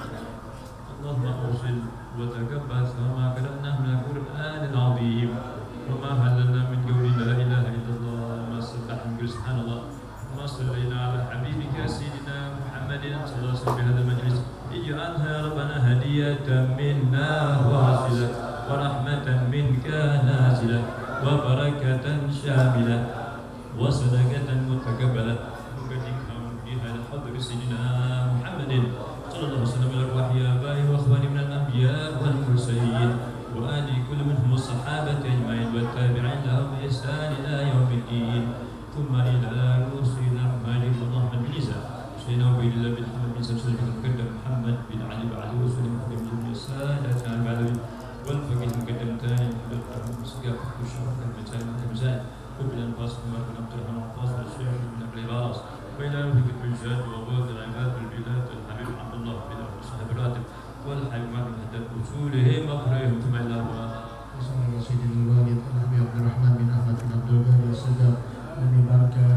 اللهم أوصل وتقبل كما قرأناه من القرآن العظيم، وما هللنا من قول لا إله إلا الله، وما سبح من قول سبحان الله، وما صلينا على حبيبك سيدنا محمد صلى الله عليه وسلم بهذا المجلس. اجعلها يا ربنا هدية منا واصلة، ورحمة منك نازلة، وبركة شاملة، وصدقة متقبلة، وقدمهم بها لحضر سيدنا محمد صلى الله عليه وسلم إلى أرواح آبائه وأخوانه من الأنبياء والمرسلين، وآل كل منهم الصحابة أجمعين والتابعين لهم بإحسان إلى يوم الدين، ثم إلى رسولنا محمد اللهم بالعزة سيدنا عبيد الله بن محمد بن سلسلة المقدم محمد بن علي بعد رسول محمد بن سادة العالمين والفقيه المقدم ثاني فك الشر والمثال والتمثال قبل الفصل والنبت الحمام الفصل والشيخ من أبل راس بين رفق البلجاد وغوث العباد بالبلاد الحبيب عبد الله بن أبو صاحب الراتب والحبيب من هدد أصولهم أخرهم ثم إلى الله Assalamualaikum warahmatullahi wabarakatuh. Abdurrahman bin Ahmad bin Abdul Ghani As-Saddam Nabi Barka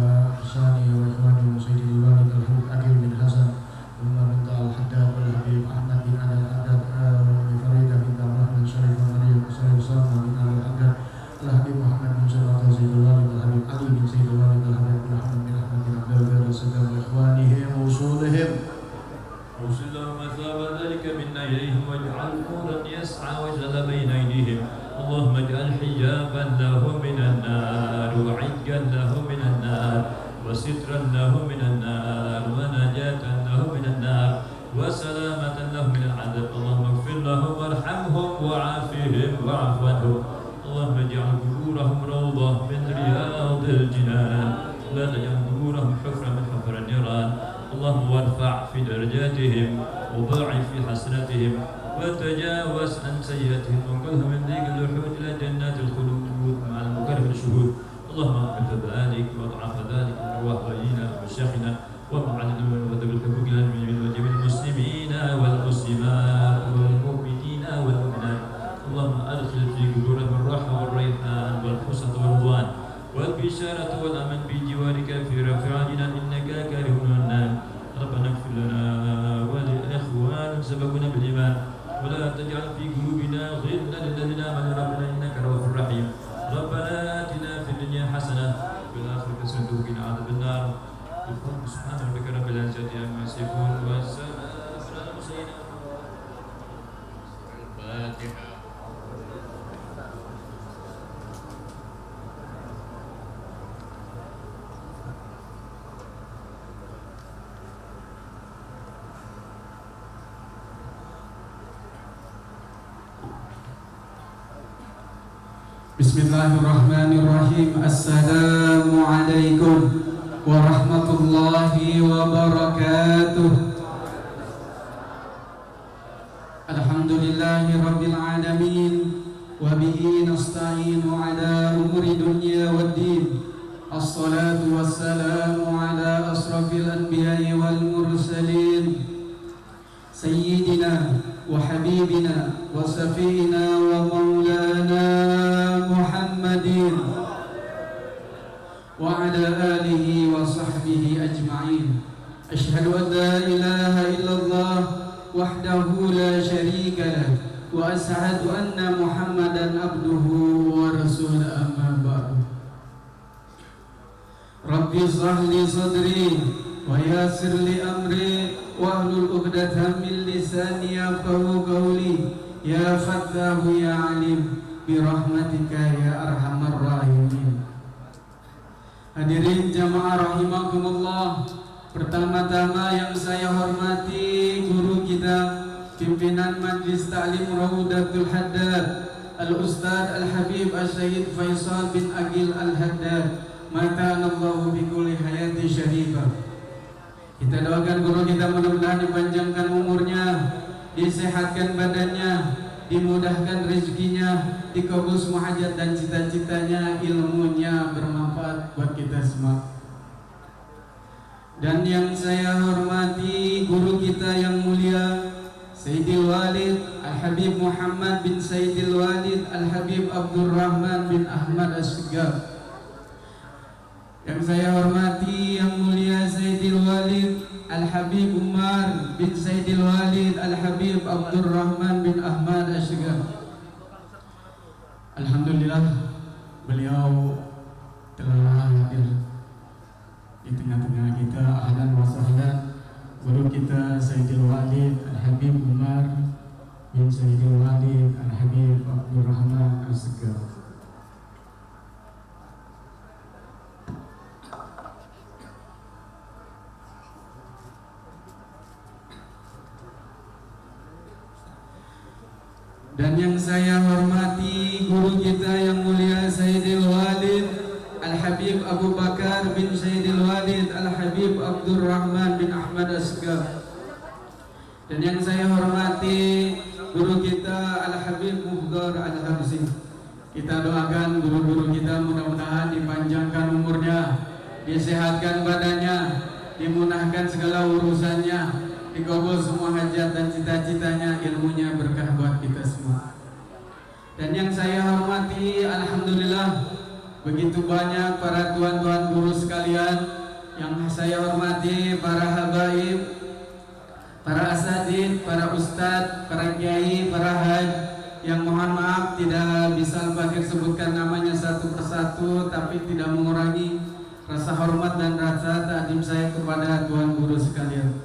Sani wa Ikhwani Sayyidil Walid Al-Habib Adil bin Hasan Umar bin Al-Haddad Al-Habib Ahmad bin Al-Haddad Farida bin Rahman Syarif Maryam Syarif Salma bin Al-Haddad Al-Habib Muhammad bin Sulaiman Sayyidil Walid Al-Habib Ali bin Sayyidil Walid Al-Habib bin Ahmad bin Ahmad bin Abdul Ghani As-Saddam wa Ikhwanihim wa usulihim أوصل لهم ثواب ذلك منا إليهم واجعل نورا يسعى وجل بين أيديهم اللهم اجعل حجابا له من النار وعجا له من النار وسترا له من النار ونجاة له من النار وسلامة له من العذاب اللهم اغفر لهم وارحمهم وعافهم واعف عنهم اللهم اجعل قبورهم روضة من رياض الجنان لا تجعل قبورهم حفرة من حفر النيران اللهم وارفع في درجاتهم وضاعف في حسناتهم وتجاوز عن سيئاتهم وانقلهم من ذيك اللحود الى جنات الخلود مع المكرم الشهود اللهم اغفر ذلك واضعف ذلك من ارواح ولينا ومشايخنا ومعلمنا وذوي الحقوق المؤمنين وجميع المسلمين والمسلمات والمؤمنين والمؤمنات اللهم ادخل في قبورهم الراحه والريحان والحسن والرضوان والبشارة والأمن بجوارك في رفعنا إنك كاره النار ربنا اغفر لنا وللإخوان سبقنا بالإيمان ولا تجعل في قلوبنا غلا للذين آمنوا ربنا إنك رؤوف رحيم ربنا آتنا في الدنيا حسنة وفي الآخرة حسنة وقنا عذاب النار سبحان ربك رب العزة عما يصفون والسلام على المرسلين الفاتحة Bismillahirrahmanirrahim. Assalamualaikum warahmatullahi wabarakatuh. Alhamdulillahi rabbil alamin wa bihi nasta'inu ala umuri dunya waddin. Assalatu wassalamu ala asrafil anbiya'i wal mursalin sayyidina wa habibina wa safina wa maulana Muhammadin wa ala alihi wa sahbihi ajma'in. Asyhadu an la ilaha illallah wahdahu la syarika lah wa asyhadu anna Muhammadan abduhu wa rasuluhu amma ba'du. Rabbi shrah li sadri wa yassir li amri wahlul 'uqdatam min lisani yafqahu qawli ya fattahu ya alim bi rahmatika ya arhamar rahimin. Hadirin jamaah rahimakumullah, pertama-tama yang saya hormati guru kita pimpinan Majlis Ta'lim Raudatul Haddad Al-Ustadz Al-Habib Al-Syahid Faisal bin Agil Al-Haddad mata'anallahu bi kulli hayati syarifah. Kita doakan guru kita mudah-mudahan dipanjangkan umurnya, disehatkan badannya, dimudahkan rezekinya, dikabul semua hajat dan cita-citanya, ilmunya bermanfaat buat kita semua. Dan yang saya hormati guru kita yang mulia Sayyidil Walid Al-Habib Muhammad bin Sayyidil Walid Al-Habib Abdurrahman bin Ahmad As-Segaf. Yang saya hormati yang mulia Sayyidil Walid Al-Habib Umar bin Sayyidil Walid Al-Habib Abdurrahman bin Ahmad As-Segaf. Alhamdulillah beliau telah hadir di tengah-tengah kita. Ahlan wa sahlan guru kita Sayyidil Walid Al-Habib Umar bin Sayyidil Walid Al-Habib Abdurrahman As-Segaf. Dan yang saya hormati guru kita yang mulia Sayyidil Walid Al-Habib Abu Bakar bin Sayyidil Walid Al-Habib Abdurrahman bin Ahmad As-Segaf. Dan yang saya hormati guru kita Al-Habib Muhdar Al-Habsi. Kita doakan guru-guru kita mudah-mudahan dipanjangkan umurnya, disehatkan badannya, dimudahkan segala urusannya, dikabul semua hajat dan cita-citanya, ilmunya berkah buat kita semua. Dan yang saya hormati, alhamdulillah begitu banyak para tuan-tuan guru sekalian yang saya hormati, para habaib, para asatidz, para ustadz, para kiai, para haj, yang mohon maaf tidak bisa Al-Fakir sebutkan namanya satu persatu, tapi tidak mengurangi rasa hormat dan rasa takdim saya kepada tuan guru sekalian.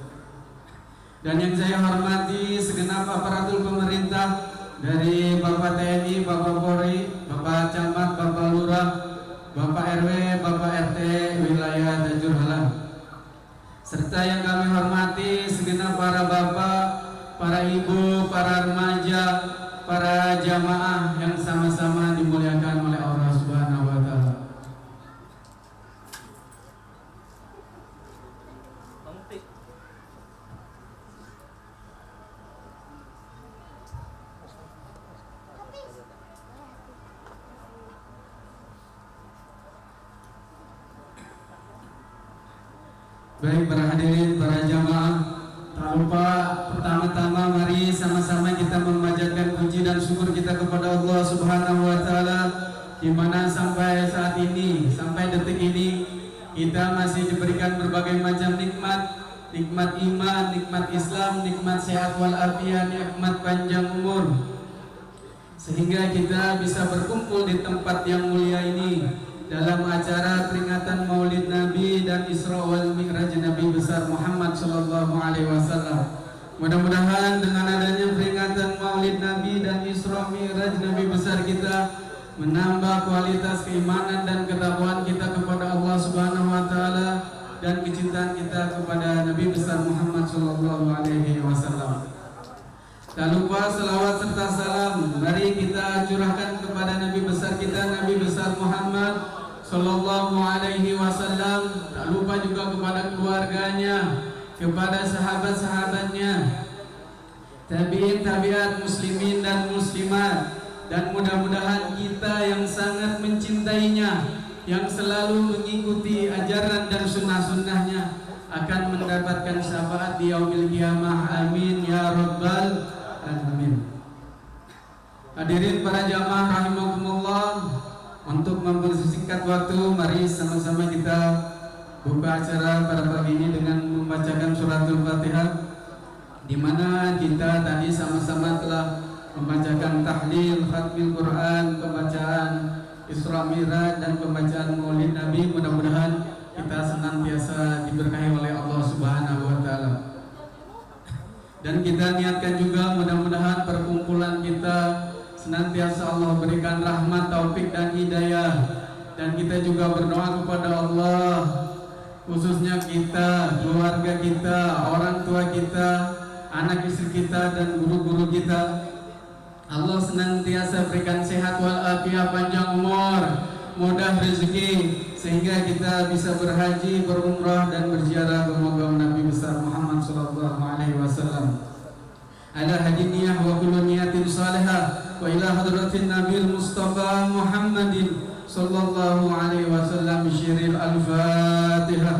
Dan yang saya hormati segenap aparatur pemerintah, dari Bapak TNI, Bapak Polri, Bapak Camat, Bapak Lurah, Bapak RW, Bapak RT wilayah Tanjur Halang, serta yang kami hormati segenap para bapak, para ibu, para remaja, para jamaah yang sama-sama dimuliakan oleh Allah Subhanahu wa taala. Baik para hadirin, para jamaah, tak lupa pertama-tama mari sama-sama kita memanjatkan puji dan syukur kita kepada Allah Subhanahu wa taala, di mana sampai saat ini, sampai detik ini kita masih diberikan berbagai macam nikmat, nikmat iman, nikmat Islam, nikmat sehat walafiat, nikmat panjang umur, sehingga kita bisa berkumpul di tempat yang mulia ini dalam acara peringatan Maulid Nabi dan Isra wal Mi'raj Nabi besar Muhammad sallallahu alaihi wasallam. Mudah-mudahan dengan adanya peringatan Maulid Nabi dan Isra Mi'raj Nabi besar kita menambah kualitas keimanan dan ketakwaan kita kepada Allah Subhanahu wa taala dan kecintaan kita kepada Nabi besar Muhammad sallallahu alaihi wasallam. Tak lupa selawat serta salam mari kita curahkan kepada Nabi besar kita, Nabi besar Muhammad sallallahu alaihi wasallam. Tak lupa juga kepada keluarganya, kepada sahabat-sahabatnya, tabi'in, tabi'at, muslimin dan muslimat, dan mudah-mudahan kita yang sangat mencintainya, yang selalu mengikuti ajaran dan sunnah-sunnahnya akan mendapatkan syafaat di yaumil qiyamah. Amin ya rabbal alamin. Hadirin para jamaah rahimakumullah, untuk mempersingkat waktu, mari sama-sama kita buka acara pada pagi ini dengan membacakan suratul Fatihah, di mana kita tadi sama-sama telah membacakan tahlil, khatmil Quran, pembacaan Isra Mi'raj dan pembacaan Maulid Nabi. Mudah-mudahan kita senantiasa diberkahi oleh Allah Subhanahu wa taala. Dan kita niatkan juga mudah-mudahan perkumpulan kita senantiasa Allah berikan rahmat, taufik dan hidayah. Dan kita juga berdoa kepada Allah, khususnya kita, keluarga kita, orang tua kita, anak istri kita dan guru-guru kita, Allah senantiasa berikan sehat walafiat, panjang umur, mudah rezeki, sehingga kita bisa berhaji, berumrah dan berziarah ke makam Nabi besar Muhammad sallallahu alaihi wasallam. Ala hadiniyah wa kullu niyatin salihah wa ila hadratin Nabil Mustafa Muhammadin sallallahu alaihi wasallam syiril al-Fatihah.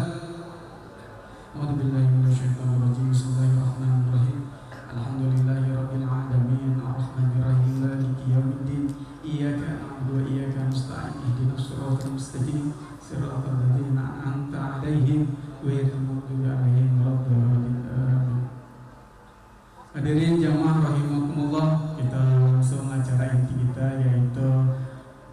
A'udzu billahi minasyaitonir rajim. Bismillahirrahmanirrahim. Alhamdulillahirabbil alamin arrahmanir rahim maliki yaumiddin iyyaka na'budu wa iyyaka nasta'in ihdinas siratal mustaqim siratal ladzina an'amta 'alaihim ghairil maghdubi 'alaihim waladdallin. Amin. Hadirin jamaah rahimakumullah, kita langsung acara inti kita, yaitu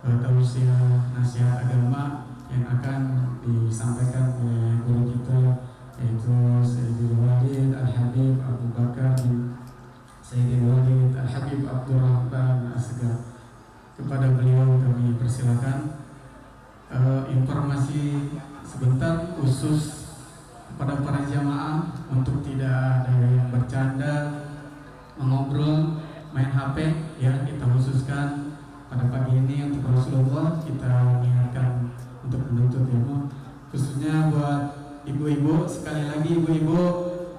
tausiah nasihat agama yang akan disampaikan oleh guru kita, yaitu Sayyidul Walid Al-Habib Abu Bakar bin Sayyidul Walid Al-Habib Abdurrahman Asgar. Kepada beliau kami persilakan informasi sebentar khusus kepada para jamaah untuk tidak ada yang bercanda, mengobrol, main HP, ya kita khususkan pada pagi ini untuk Rasulullah. Kita niatkan untuk menuntut ilmu, khususnya buat ibu-ibu. Sekali lagi ibu-ibu,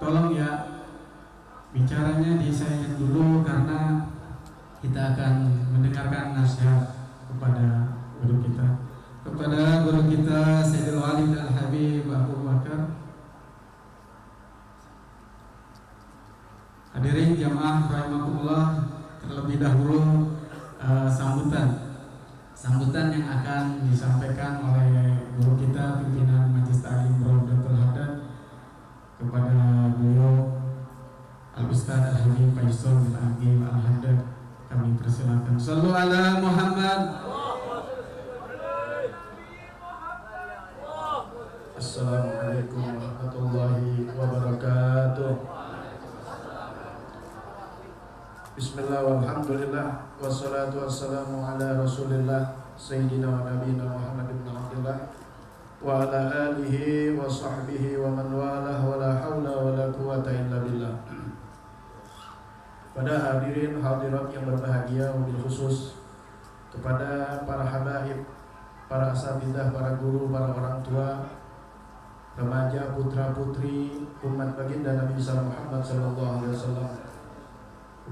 tolong ya bicaranya di silent dulu, karena kita akan mendengarkan nasihat sambutan yang akan disampaikan oleh guru kita pimpinan Majelis Ta'lim Raudatul Haddad kepada beliau Al-Ustaz Al-Habib Faisal bin Aqil Al-Haddad. Kami persilakan. Shallu ala Muhammad. Assalamualaikum warahmatullahi wabarakatuh. Bismillah walhamdulillah wassalatu wassalamu ala rasulillah Sayyidina wa nabiyina Muhammad ibn Abdullah wa ala alihi wa sahbihi wa man walah wa la hawla wa la quwata illa billah. Pada hadirin hadirat yang berbahagia, wabil khusus kepada para habaib, para asatidzah, para guru, para orang tua, remaja, putra putri umat baginda Nabi Muhammad sallallahu alaihi wasallam.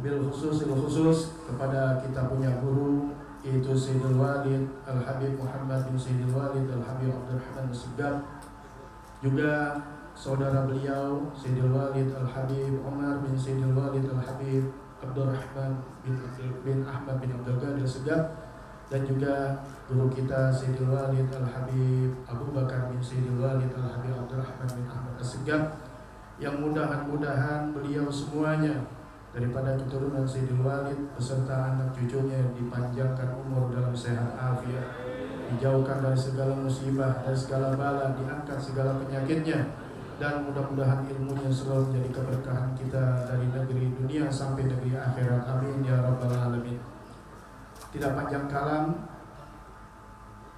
Bil khusus kepada kita punya guru, yaitu Sayyidul Walid Al-Habib Muhammad bin Sayyidul Walid Al-Habib Abdurrahman As-Segaf, juga saudara beliau Sayyidul Walid Al-Habib Umar bin Sayyidul Walid Al-Habib Abdurrahman bin Ahmad bin Abdul Qadir As-Segaf, dan juga guru kita Sayyidul Walid Al-Habib Abu Bakar bin Sayyidul Walid Al-Habib Abdurrahman bin Ahmad As-Segaf, yang mudah-mudahan beliau semuanya daripada keturunan Sayyidul Walid beserta anak cucunya dipanjangkan umur dalam sehat afiat, dijauhkan dari segala musibah, dari segala bala, diangkat segala penyakitnya, dan mudah-mudahan ilmunya selalu menjadi keberkahan kita dari negeri dunia sampai negeri akhirat. Amin ya rabbal alamin. Tidak panjang kalam,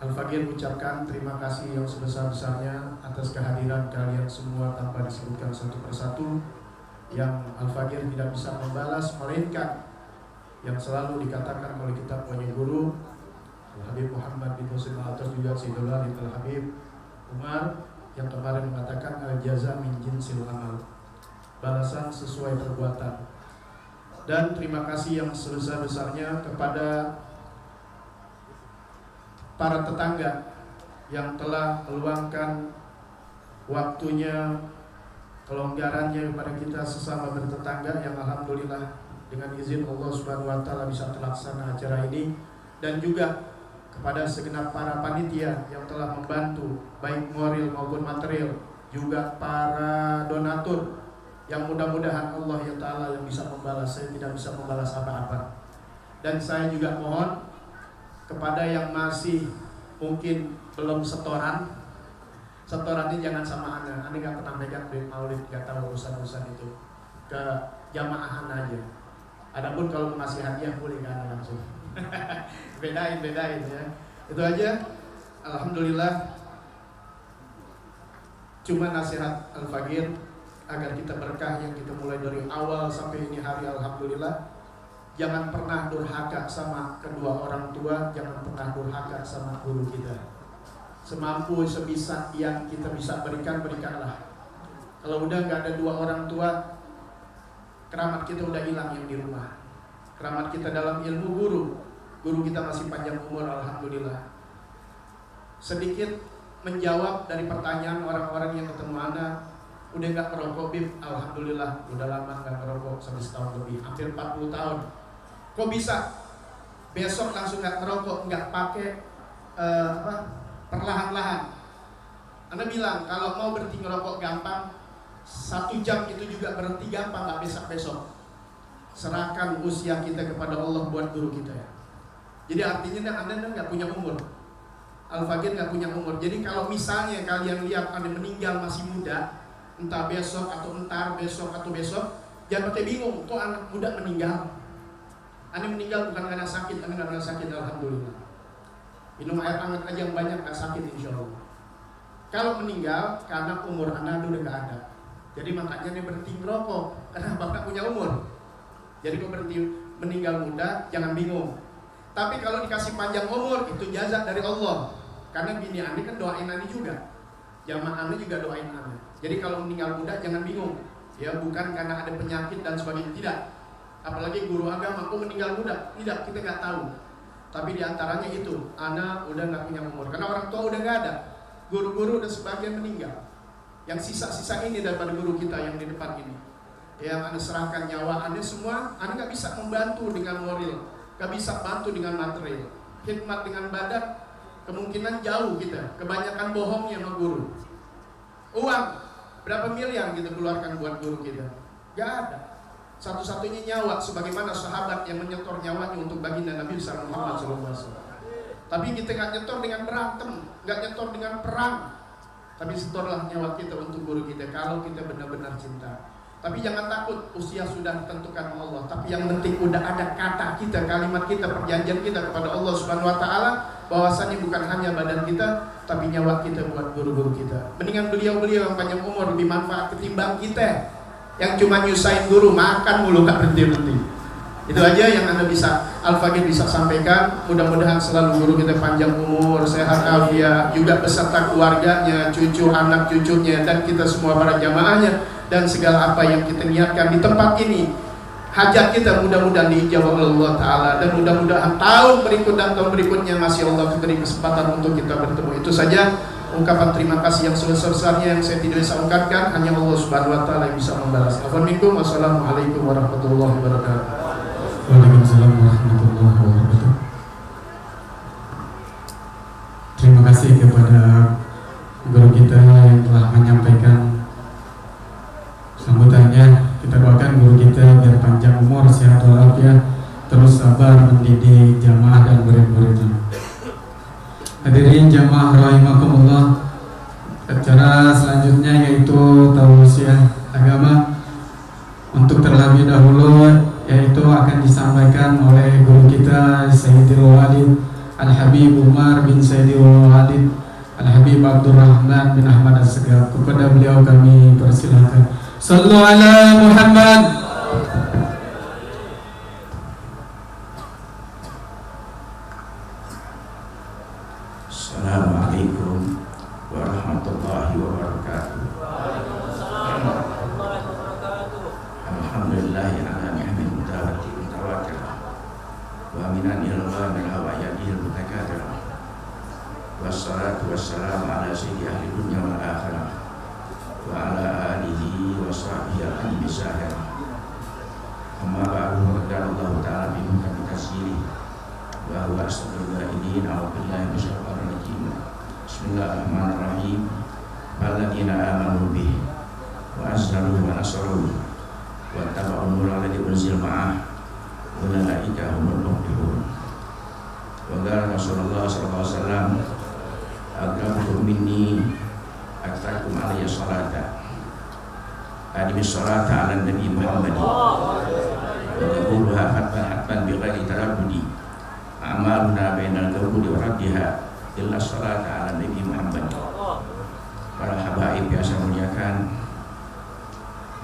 Al-Faqir ucapkan terima kasih yang sebesar-besarnya atas kehadiran kalian semua tanpa disebutkan satu persatu, yang Al-Faqir tidak bisa membalas, melainkan yang selalu dikatakan oleh kitab punya guru Al-Habib Muhammad bin Husain Al-Atas, juga Sayyidul Walid Al-Habib Umar, yang kemarin mengatakan al-jaza min jinsil amal, balasan sesuai perbuatan. Dan terima kasih yang sebesar-besarnya kepada para tetangga yang telah meluangkan waktunya, kelonggarannya kepada kita sesama bertetangga, yang alhamdulillah dengan izin Allah Subhanahu wa taala bisa terlaksana acara ini, dan juga kepada segenap para panitia yang telah membantu baik moral maupun material, juga para donatur yang mudah-mudahan Allah ya taala yang bisa membalas. Saya tidak bisa membalas apa-apa, dan saya juga mohon kepada yang masih mungkin belum setoran ini jangan sama Ana nggak pernah megang duit maulid, nggak tahu urusan-urusan itu, ke jamaah Ana aja. Adapun kalau ngasih hadiah boleh ke Ana langsung. bedain ya. Itu aja. Alhamdulillah. Cuma nasihat Al-Faqir agar kita berkah yang kita mulai dari awal sampai ini hari, alhamdulillah. Jangan pernah durhaka sama kedua orang tua, jangan pernah durhaka sama guru kita. Semampu sebisa yang kita bisa berikan, berikanlah. Kalau udah nggak ada dua orang tua, keramat kita udah hilang yang di rumah. Keramat kita dalam ilmu guru kita masih panjang umur, alhamdulillah. Sedikit menjawab dari pertanyaan orang-orang yang ketemu Ana, udah nggak merokok Bib? Alhamdulillah, udah lama nggak merokok, sampai setahun lebih, hampir 40 tahun. Kok bisa? Besok langsung nggak merokok, nggak pakai perlahan-lahan. Anda bilang kalau mau berhenti ngerokok gampang, 1 jam itu juga berhenti gampang, nggak besok-besok. Serahkan usia kita kepada Allah buat guru kita ya. Jadi artinya Anda nggak punya umur. Al-Faqir nggak punya umur. Jadi kalau misalnya kalian lihat Anda meninggal masih muda, entah besok atau besok, jangan pakai bingung. Kok anak muda meninggal? Anda meninggal bukan karena sakit, Anda nggak pernah sakit, alhamdulillah. Minum air hangat aja yang banyak, nggak sakit insya Allah. Kalau meninggal karena umur Anda udah nggak ada. Jadi makanya dia berhenti merokok karena Bapak punya umur. Jadi kalau berhenti meninggal muda, jangan bingung. Tapi kalau dikasih panjang umur, itu jazak dari Allah. Karena bini Anda kan doain Anda juga, jamaah Anda juga doain Anda. Jadi kalau meninggal muda jangan bingung. Ya bukan karena ada penyakit dan sebagainya, tidak. Apalagi guru agama, kok meninggal muda? Tidak, kita nggak tahu. Tapi diantaranya itu, anak udah nggak punya umur. Karena orang tua udah nggak ada. Guru-guru udah sebagian meninggal. Yang sisa-sisa ini daripada guru kita yang di depan ini, yang Anda serahkan nyawa Anda semua, Anda nggak bisa membantu dengan moral, nggak bisa bantu dengan material. khidmat dengan badan, kemungkinan jauh kita. Kebanyakan bohongnya sama guru. Uang berapa miliar kita keluarkan buat guru kita? Gak ada. Satu-satunya nyawa, sebagaimana sahabat yang menyetor nyawanya untuk baginda Nabi Muhammad SAW. Tapi kita gak nyetor dengan berantem, gak nyetor dengan perang, tapi setorlah nyawa kita untuk guru kita kalau kita benar-benar cinta. Tapi jangan takut, usia sudah ditentukan Allah. Tapi yang penting udah ada kata kita, kalimat kita, perjanjian kita kepada Allah Subhanahu Wa Taala, bahwasannya bukan hanya badan kita, tapi nyawa kita buat guru-guru kita. Mendingan beliau-beliau yang panjang umur lebih manfaat ketimbang kita yang cuma nyusahin guru, makan mulu gak berhenti-berhenti. Itu aja yang Anda bisa, Al-Faqih bisa sampaikan. Mudah-mudahan selalu guru kita panjang umur, sehat afiat, juga beserta keluarganya, cucu, anak cucunya, dan kita semua para jamaahnya, dan segala apa yang kita niatkan di tempat ini. Hajat kita mudah-mudahan diijabah oleh Allah Ta'ala, dan mudah-mudahan tahun berikut dan tahun berikutnya masih Allah beri kesempatan untuk kita bertemu. Itu saja ungkapan terima kasih yang sebesar-besarnya yang saya tidak bisa ungkapkan, hanya Allah Subhanahu Wa Ta'ala yang bisa membalas. Wassalamualaikum warahmatullahi wabarakatuh. Waalaikumsalam warahmatullahi wabarakatuh. Terima kasih kepada guru kita yang telah menyampaikan sambutannya. Kita doakan guru kita biar panjang umur, sehat walafiat, terus sabar mendidik jamaah dan murid-muridnya. Hadirin jamaah rahimakumullah, acara selanjutnya yaitu tausiah agama. Untuk terlebih dahulu yaitu akan disampaikan oleh guru kita Sayyidul Walid Al-Habib Umar bin Sayyidul Walid Al-Habib Abdurrahman bin Ahmad As-Segaf. Kepada beliau kami persilakan. Sallu ala Muhammad. Assalamualaikum warahmatullahi wabarakatuh. Alhamdulillahi ala ni'mil mutawati mutawatir wa minan ilwa min hawayadil mutakadir. Wassalatu wassalamu ala sayyidi ahli dunya wal akhirah wa ala alihi wa sahbihi al-hadi bisahir. Amma ba'du, radiyallahu ta'ala bihum kami kasiri wa huwa astagfirullahaladzim wa billahi minasyaitonir rajim. Bismillahirrahmanirrahim. Alladzina amanu bihi wa azzaruhu wa nasaruhu wa taba'un nur alladhi unzil ma'ah ulaika humul muflihun. Wa qala Rasulullah sallallahu alaihi wasallam, akrabukum minni aktsarakum alayya salata. Adimis salata ala nabi Muhammad wa qabuluha hatban bi ghairi taraddudi. Amaluna bainal qabuli wa raddiha illa salata ala nabi Muhammad. Para habaib yang saya muliakan,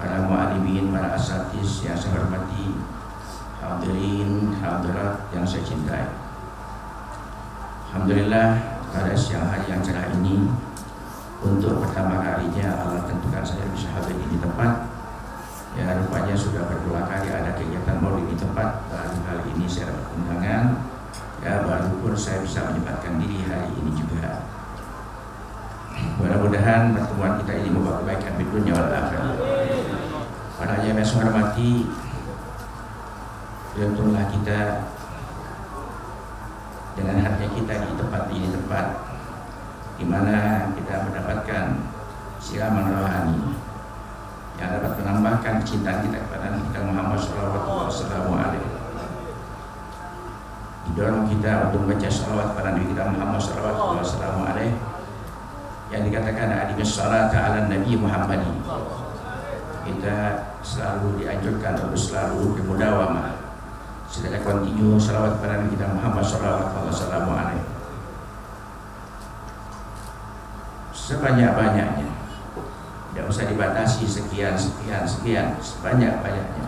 para mu'alimin, para asatiz yang saya hormati, hadirin, hadirat yang saya cintai. Alhamdulillah, pada siang hari yang cerah ini, untuk pertama kalinya Allah tentukan saya bisa hadir di tempat. Ya, rupanya sudah berulang kali ada kegiatan maulid di tempat. Baru kali ini saya dapat undangan. Ya, baru pun saya bisa menyempatkan diri hari ini juga. Mudah-mudahan pertemuan kita ini membawa kebaikan di dunia wal akhirat. Para yang saya hormati, beruntunlah kita dengan hati kita di tempat ini, tempat di mana kita mendapatkan siraman rohani yang dapat menambahkan kecintaan kita kepada Nabi Muhammad SAW. Didorong kita untuk membaca salawat pada Nabi kita Muhammad SAW yang dikatakan adimis salata ala Nabi Muhammad. Kita selalu dianjurkan untuk selalu bermudawamah, secara kontinu salawat pada Nabi kita Muhammad SAW sebanyak-banyaknya. Tidak usah dibatasi sekian, sebanyak-banyaknya.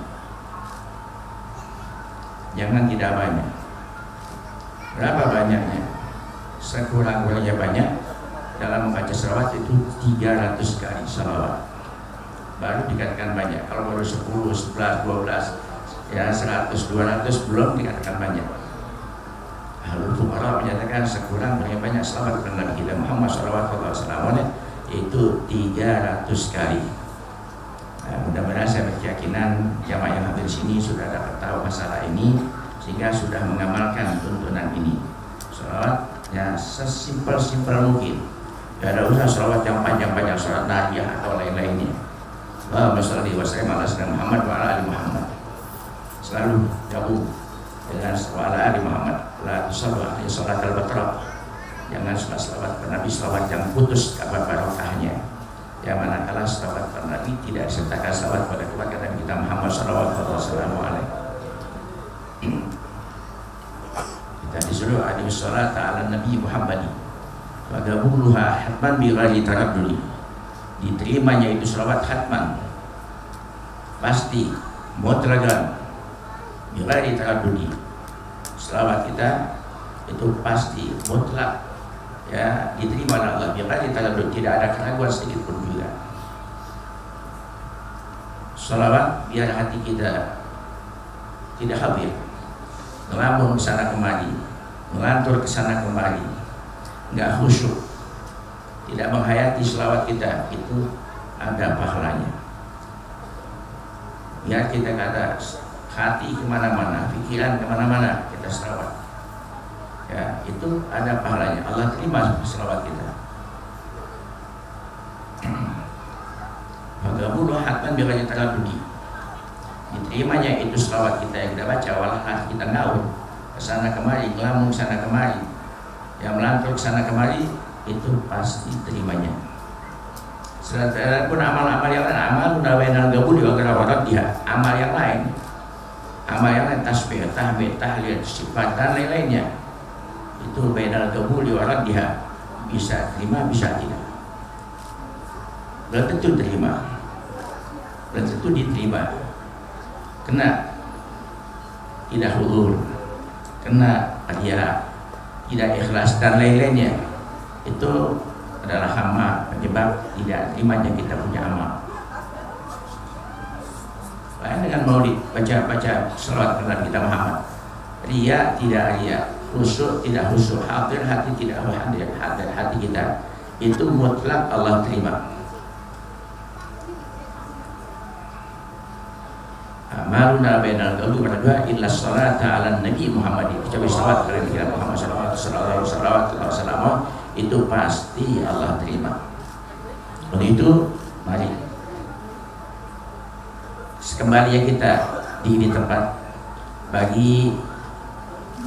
Jangan tidak banyak. Berapa banyaknya? Sekurang-kurangnya banyak. Dalam membaca salawat itu 300 kali salawat baru dikatakan banyak. Kalau baru 10, 11, 12, ya 100, 200 belum dikatakan banyak. Ahlul Fuqara menyatakan sekurang-kurangnya banyak salawat kepada Nabi kita Muhammad SAW yaitu 300 kali. Nah, mudah-mudahan saya berkeyakinan jamaah yang hadir sini sudah dapat tahu masalah ini sehingga sudah mengamalkan tuntunan ini. Salawat ya sesimpel-simpel mungkin. Tidak ada usah salawat yang panjang-panjang, salawat Nahdiyah atau lain-lainnya. Allahumma shalli wa sallim ala sayyidina Muhammad wa ala ali Muhammad. Selalu gabung dengan wa ala ali Muhammad. La tusallu alaihi salatal batrah. Jangan selawat kepada Nabi selawat yang putus kabar barokahnya. Yang manakala selawat kepada Nabi tidak disertakan selawat pada keluarga Nabi kita Muhammad sallallahu alaihi. Kita disuruh adi sholata ala Nabi Muhammadi fagabuluha hatman bi ghairi taraddudi. Diterimanya itu selawat hatman pasti mutlakan bi ghairi taraddudi. Selawat kita itu pasti mutlak ya diterima oleh Allah bi ghairi taraddudi, tidak ada keraguan sedikit pun juga. Selawat biar hati kita tidak habis ngelamun kesana kemari, ngelantur kesana kemari, nggak khusyuk, tidak menghayati selawat kita, itu ada pahalanya. Biar kita kata hati kemana-mana, pikiran kemana-mana, kita selawat. Ya, itu ada pahalanya. Allah terima selawat kita. Bagaimana hatman biar kita budi. Diterimanya itu selawat kita yang kita baca, walau kita ngaul kesana kemari, ngelamun kesana kemari, yang melantur kesana kemari, itu pasti terimanya. Sedangkan pun amal-amal yang lain, amal unawenal gabul di warat dia, amal yang lain, tasbih, tahmid, tahlil, sifat dan lain-lainnya, itu benal gabul di warat dia, bisa terima, bisa tidak. Belum tentu terima, belum tentu diterima. Kena tidak hudur, kena dia tidak ikhlas dan lain-lainnya, itu adalah hama penyebab tidak terimanya kita punya amal. Lain dengan maulid, baca salawat kepada kita Muhammad, ria tidak ria, khusyuk tidak khusyuk, hadir hati tidak hadir hati kita, itu mutlak Allah terima. Amaluna bainal qalbi wa dua illa sholata ala nabi Muhammad. Ucapan salawat kepada Nabi Muhammad sallallahu alaihi wasallam itu pasti Allah terima. Untuk itu mari kembali kita di tempat bagi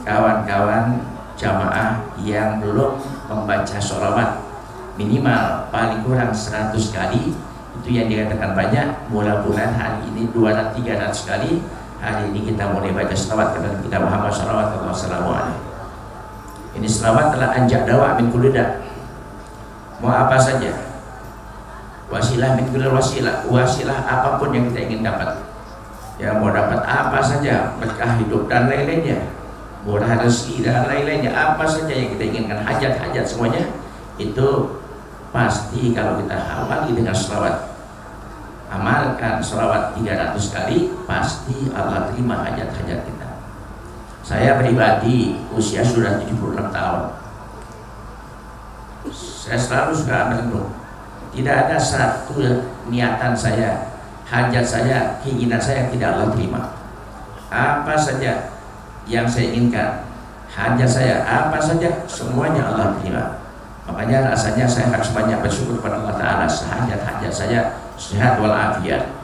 kawan-kawan jamaah yang belum membaca sholawat minimal paling kurang 100 kali. Itu yang dikatakan banyak, mudah-mudahan hari ini 200-300 kali. Hari ini kita mulai baca selawat kepada kita Muhammad sallallahu alaihi. Ini selawat telah anjak dawa min kulida. Mau apa saja, wasilah min kulil wasilah apapun yang kita ingin dapat. Ya mau dapat apa saja, berkah hidup dan lain-lainnya, murah rezeki dan lain-lainnya, apa saja yang kita inginkan, hajat-hajat semuanya itu pasti kalau kita awali dengan selawat, amalkan selawat 300 kali, pasti Allah terima hajat-hajat kita. Saya pribadi usia sudah 76 tahun. Saya selalu suka merenung. Tidak ada satu niatan saya, hajat saya, keinginan saya yang tidak Allah terima. Apa saja yang saya inginkan, hajat saya, apa saja, semuanya Allah terima. Makanya rasanya saya harus banyak bersyukur kepada Allah Ta'ala. Hajat-hajat saya sehat walafiat,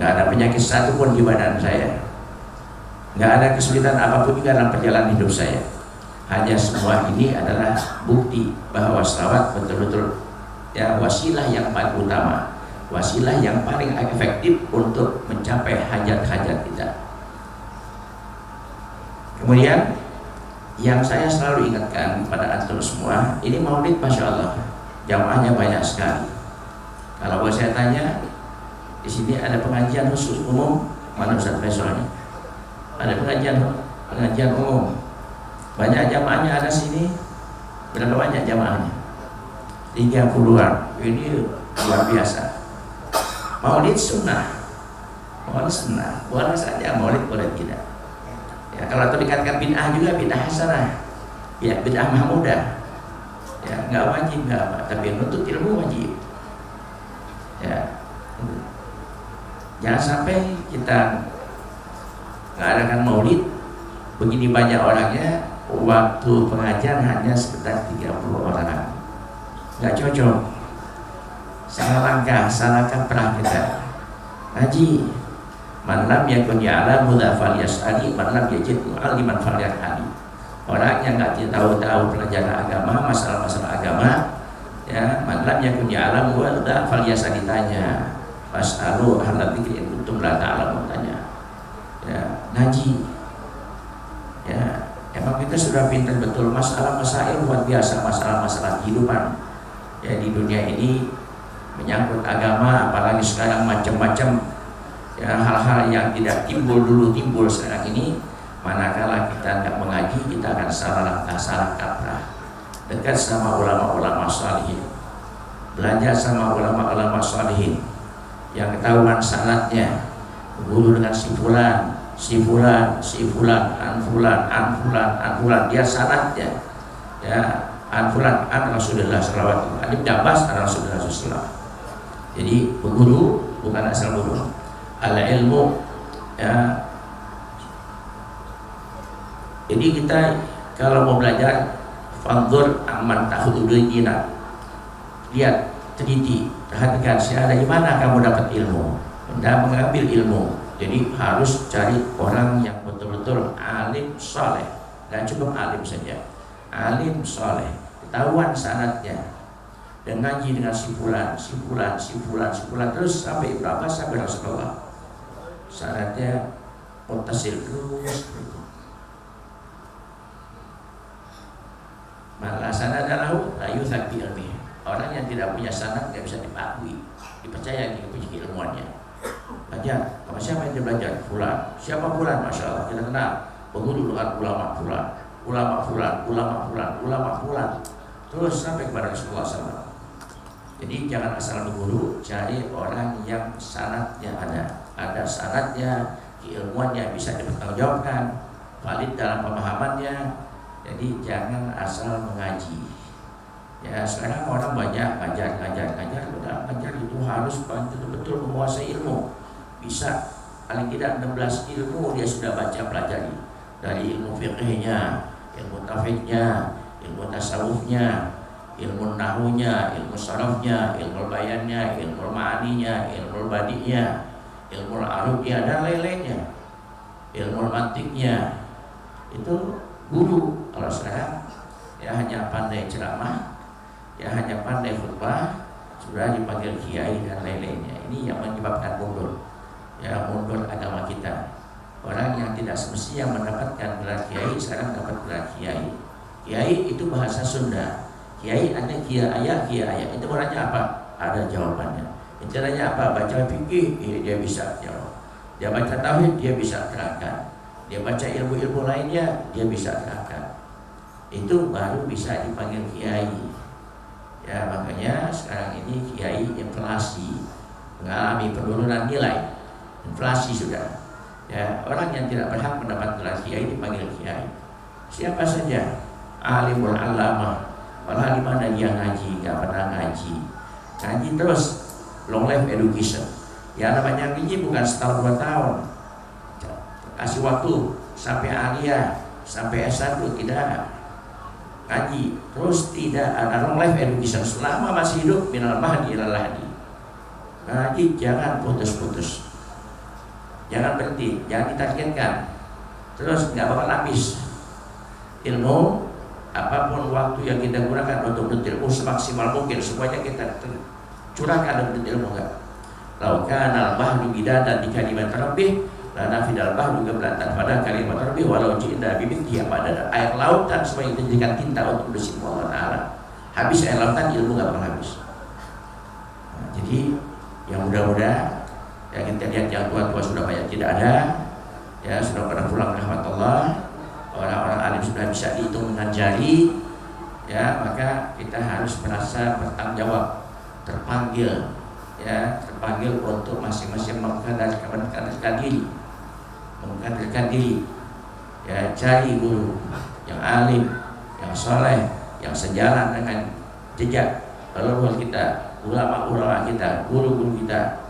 nggak ada penyakit satu pun di badan saya, nggak ada kesulitan apapun juga dalam perjalanan hidup saya. Hanya semua ini adalah bukti bahwa selawat betul-betul ya wasilah yang paling utama, wasilah yang paling efektif untuk mencapai hajat-hajat kita. Kemudian yang saya selalu ingatkan kepada antum semua, ini maulid masya Allah jamaahnya banyak sekali. Kalau boleh saya tanya, di sini ada pengajian khusus umum, mana Ustaz Faisalnya? Ada pengajian umum, banyak jamaahnya ada sini. Berapa banyak jamaahnya? 30-an. Ini luar biasa. Maulid sunnah, boleh saja maulid, boleh tidak. Ya, kalau itu dikatakan bid'ah juga, bid'ah hasanah, ya bid'ah mahmudah, ya nggak wajib nggak apa, tapi menuntut ilmu wajib. Ya, jangan sampai kita mengadakan maulid begini banyak orangnya, waktu pengajian hanya sekitar 30 orang. Nggak cocok, salah langkah, salah kaprah kita. Ngaji, man lam yakun ya'lamu dzafal yas'ali, man lam yajid mu'alliman falyas'ali. Orang yang nggak tahu pelajaran agama, masalah-masalah agama, ya, man lam yakun ya'lamu dzafal yas'ali, ditanya, fas'alu ahla dzikri in kuntum la ta'lamun, tanya. Ya, ngaji. Ya, emang kita sudah pintar betul masalah-masalah luar biasa, masalah-masalah kehidupan. Ya, di dunia ini menyangkut agama, apalagi sekarang macam-macam ya, hal-hal yang tidak timbul dulu timbul sekarang ini. Manakala kita nggak mengaji, kita akan salah langkah, salah kaprah. Dekat sama ulama-ulama salihin, belajar sama ulama-ulama salihin yang ketahuan sanadnya, guru dengan si fulan, an fulan, dia sanadnya ya, an fulan an Rasulullah sallallahu alaihi wasallam, Abbas an Rasulullah sallallahu. Jadi guru bukan asal guru. Al ilmu ya. Jadi kita kalau mau belajar, fanzur aman ta'khududina, lihat, teliti, perhatikan dari mana kamu dapat ilmu, Anda mengambil ilmu. Jadi harus cari orang yang betul-betul alim soleh, dan cukup alim saja, alim soleh, ketahuan sanadnya, dan ngaji dengan si fulan, terus sampai berapa, sampai Rasulullah. Sanadnya muttasil terus. Malah sanad lahu la yuthaq bi ilmihi. Orang yang tidak punya sanad tidak bisa dipercaya ilmuannya. Belajar, sama siapa yang dia belajar? Fulan. Siapa fulan? Masya Allah, kita kenal. Berguru dengan ulama fulan. Terus sampai kepada Rasulullah SAW. Jadi jangan asal berguru, cari orang yang sanadnya ada sanadnya, keilmuannya bisa dipertanggungjawabkan, valid dalam pemahamannya. Jadi jangan asal mengaji. Ya, sekarang orang banyak ngajar itu harus betul-betul menguasai ilmu. Bisa paling tidak 16 ilmu dia sudah baca pelajari, dari ilmu fiqhnya, ilmu tauhidnya, ilmu tasawufnya, ilmu nahwunya, ilmu sarafnya, ilmu bayannya, ilmu ma'aninya, ilmu badinya, ilmu arubnya, dan lain-lainnya, ilmu mantiknya. Itu guru. Kalau sekarang ya hanya pandai ceramah, ya hanya pandai khutbah, sudah dipanggil kiai dan lain-lainnya. Ini yang menyebabkan mundur agama kita. Orang yang tidak semestinya mendapatkan gelar kiai sekarang dapat gelar kiai. Kiai itu bahasa Sunda. Kiai ada kiai, itu orangnya apa? Ada jawabannya. Caranya apa? Baca fikih, dia bisa jawab. Dia baca tauhid, dia bisa terangkan. Dia baca ilmu-ilmu lainnya, dia bisa terangkan. Itu baru bisa dipanggil kiai. Ya, makanya sekarang ini kiai inflasi, mengalami penurunan nilai. Inflasi sudah. Ya, orang yang tidak berhak mendapat gelar kiai dipanggil kiai. Siapa saja, alimul alamah, malah di mana dia ngaji, nggak pernah ngaji. Ngaji terus, long life education. Ya, namanya ngaji bukan setahun 2 tahun. Kasih waktu sampai aliyah, sampai S1 tidak. Ngaji terus, tidak ada long life education selama masih hidup, minal mahdi ilal lahdi. Ngaji jangan putus-putus, jangan berhenti, jangan ditargetkan. Terus nggak bakal habis ilmu. Apapun waktu yang kita gunakan untuk menuntut ilmu semaksimal mungkin, semuanya kita curahkan untuk ilmu. Enggak, laukan al-bahru bidadan di kalimat rabbih lana fidal bahru geblatan pada kalimat rabbih walau ji'na bimithlihi pada air lautan semua itu dijadikan tinta untuk bersihin Allah Ta'ala. Habis air lautan, ilmu nggak bakal habis. Nah, jadi yang mudah-mudahan yang kita lihat yang tua-tua sudah banyak tidak ada, ya sudah pada pulang rahmat Allah. Orang-orang alim sudah bisa dihitung dengan jari, ya, maka kita harus merasa bertanggung jawab, terpanggil untuk masing-masing mengkaderkan diri, ya, cari guru yang alim, yang soleh, yang sejalan dengan jejak leluhur kita, ulama-ulama kita, guru-guru kita.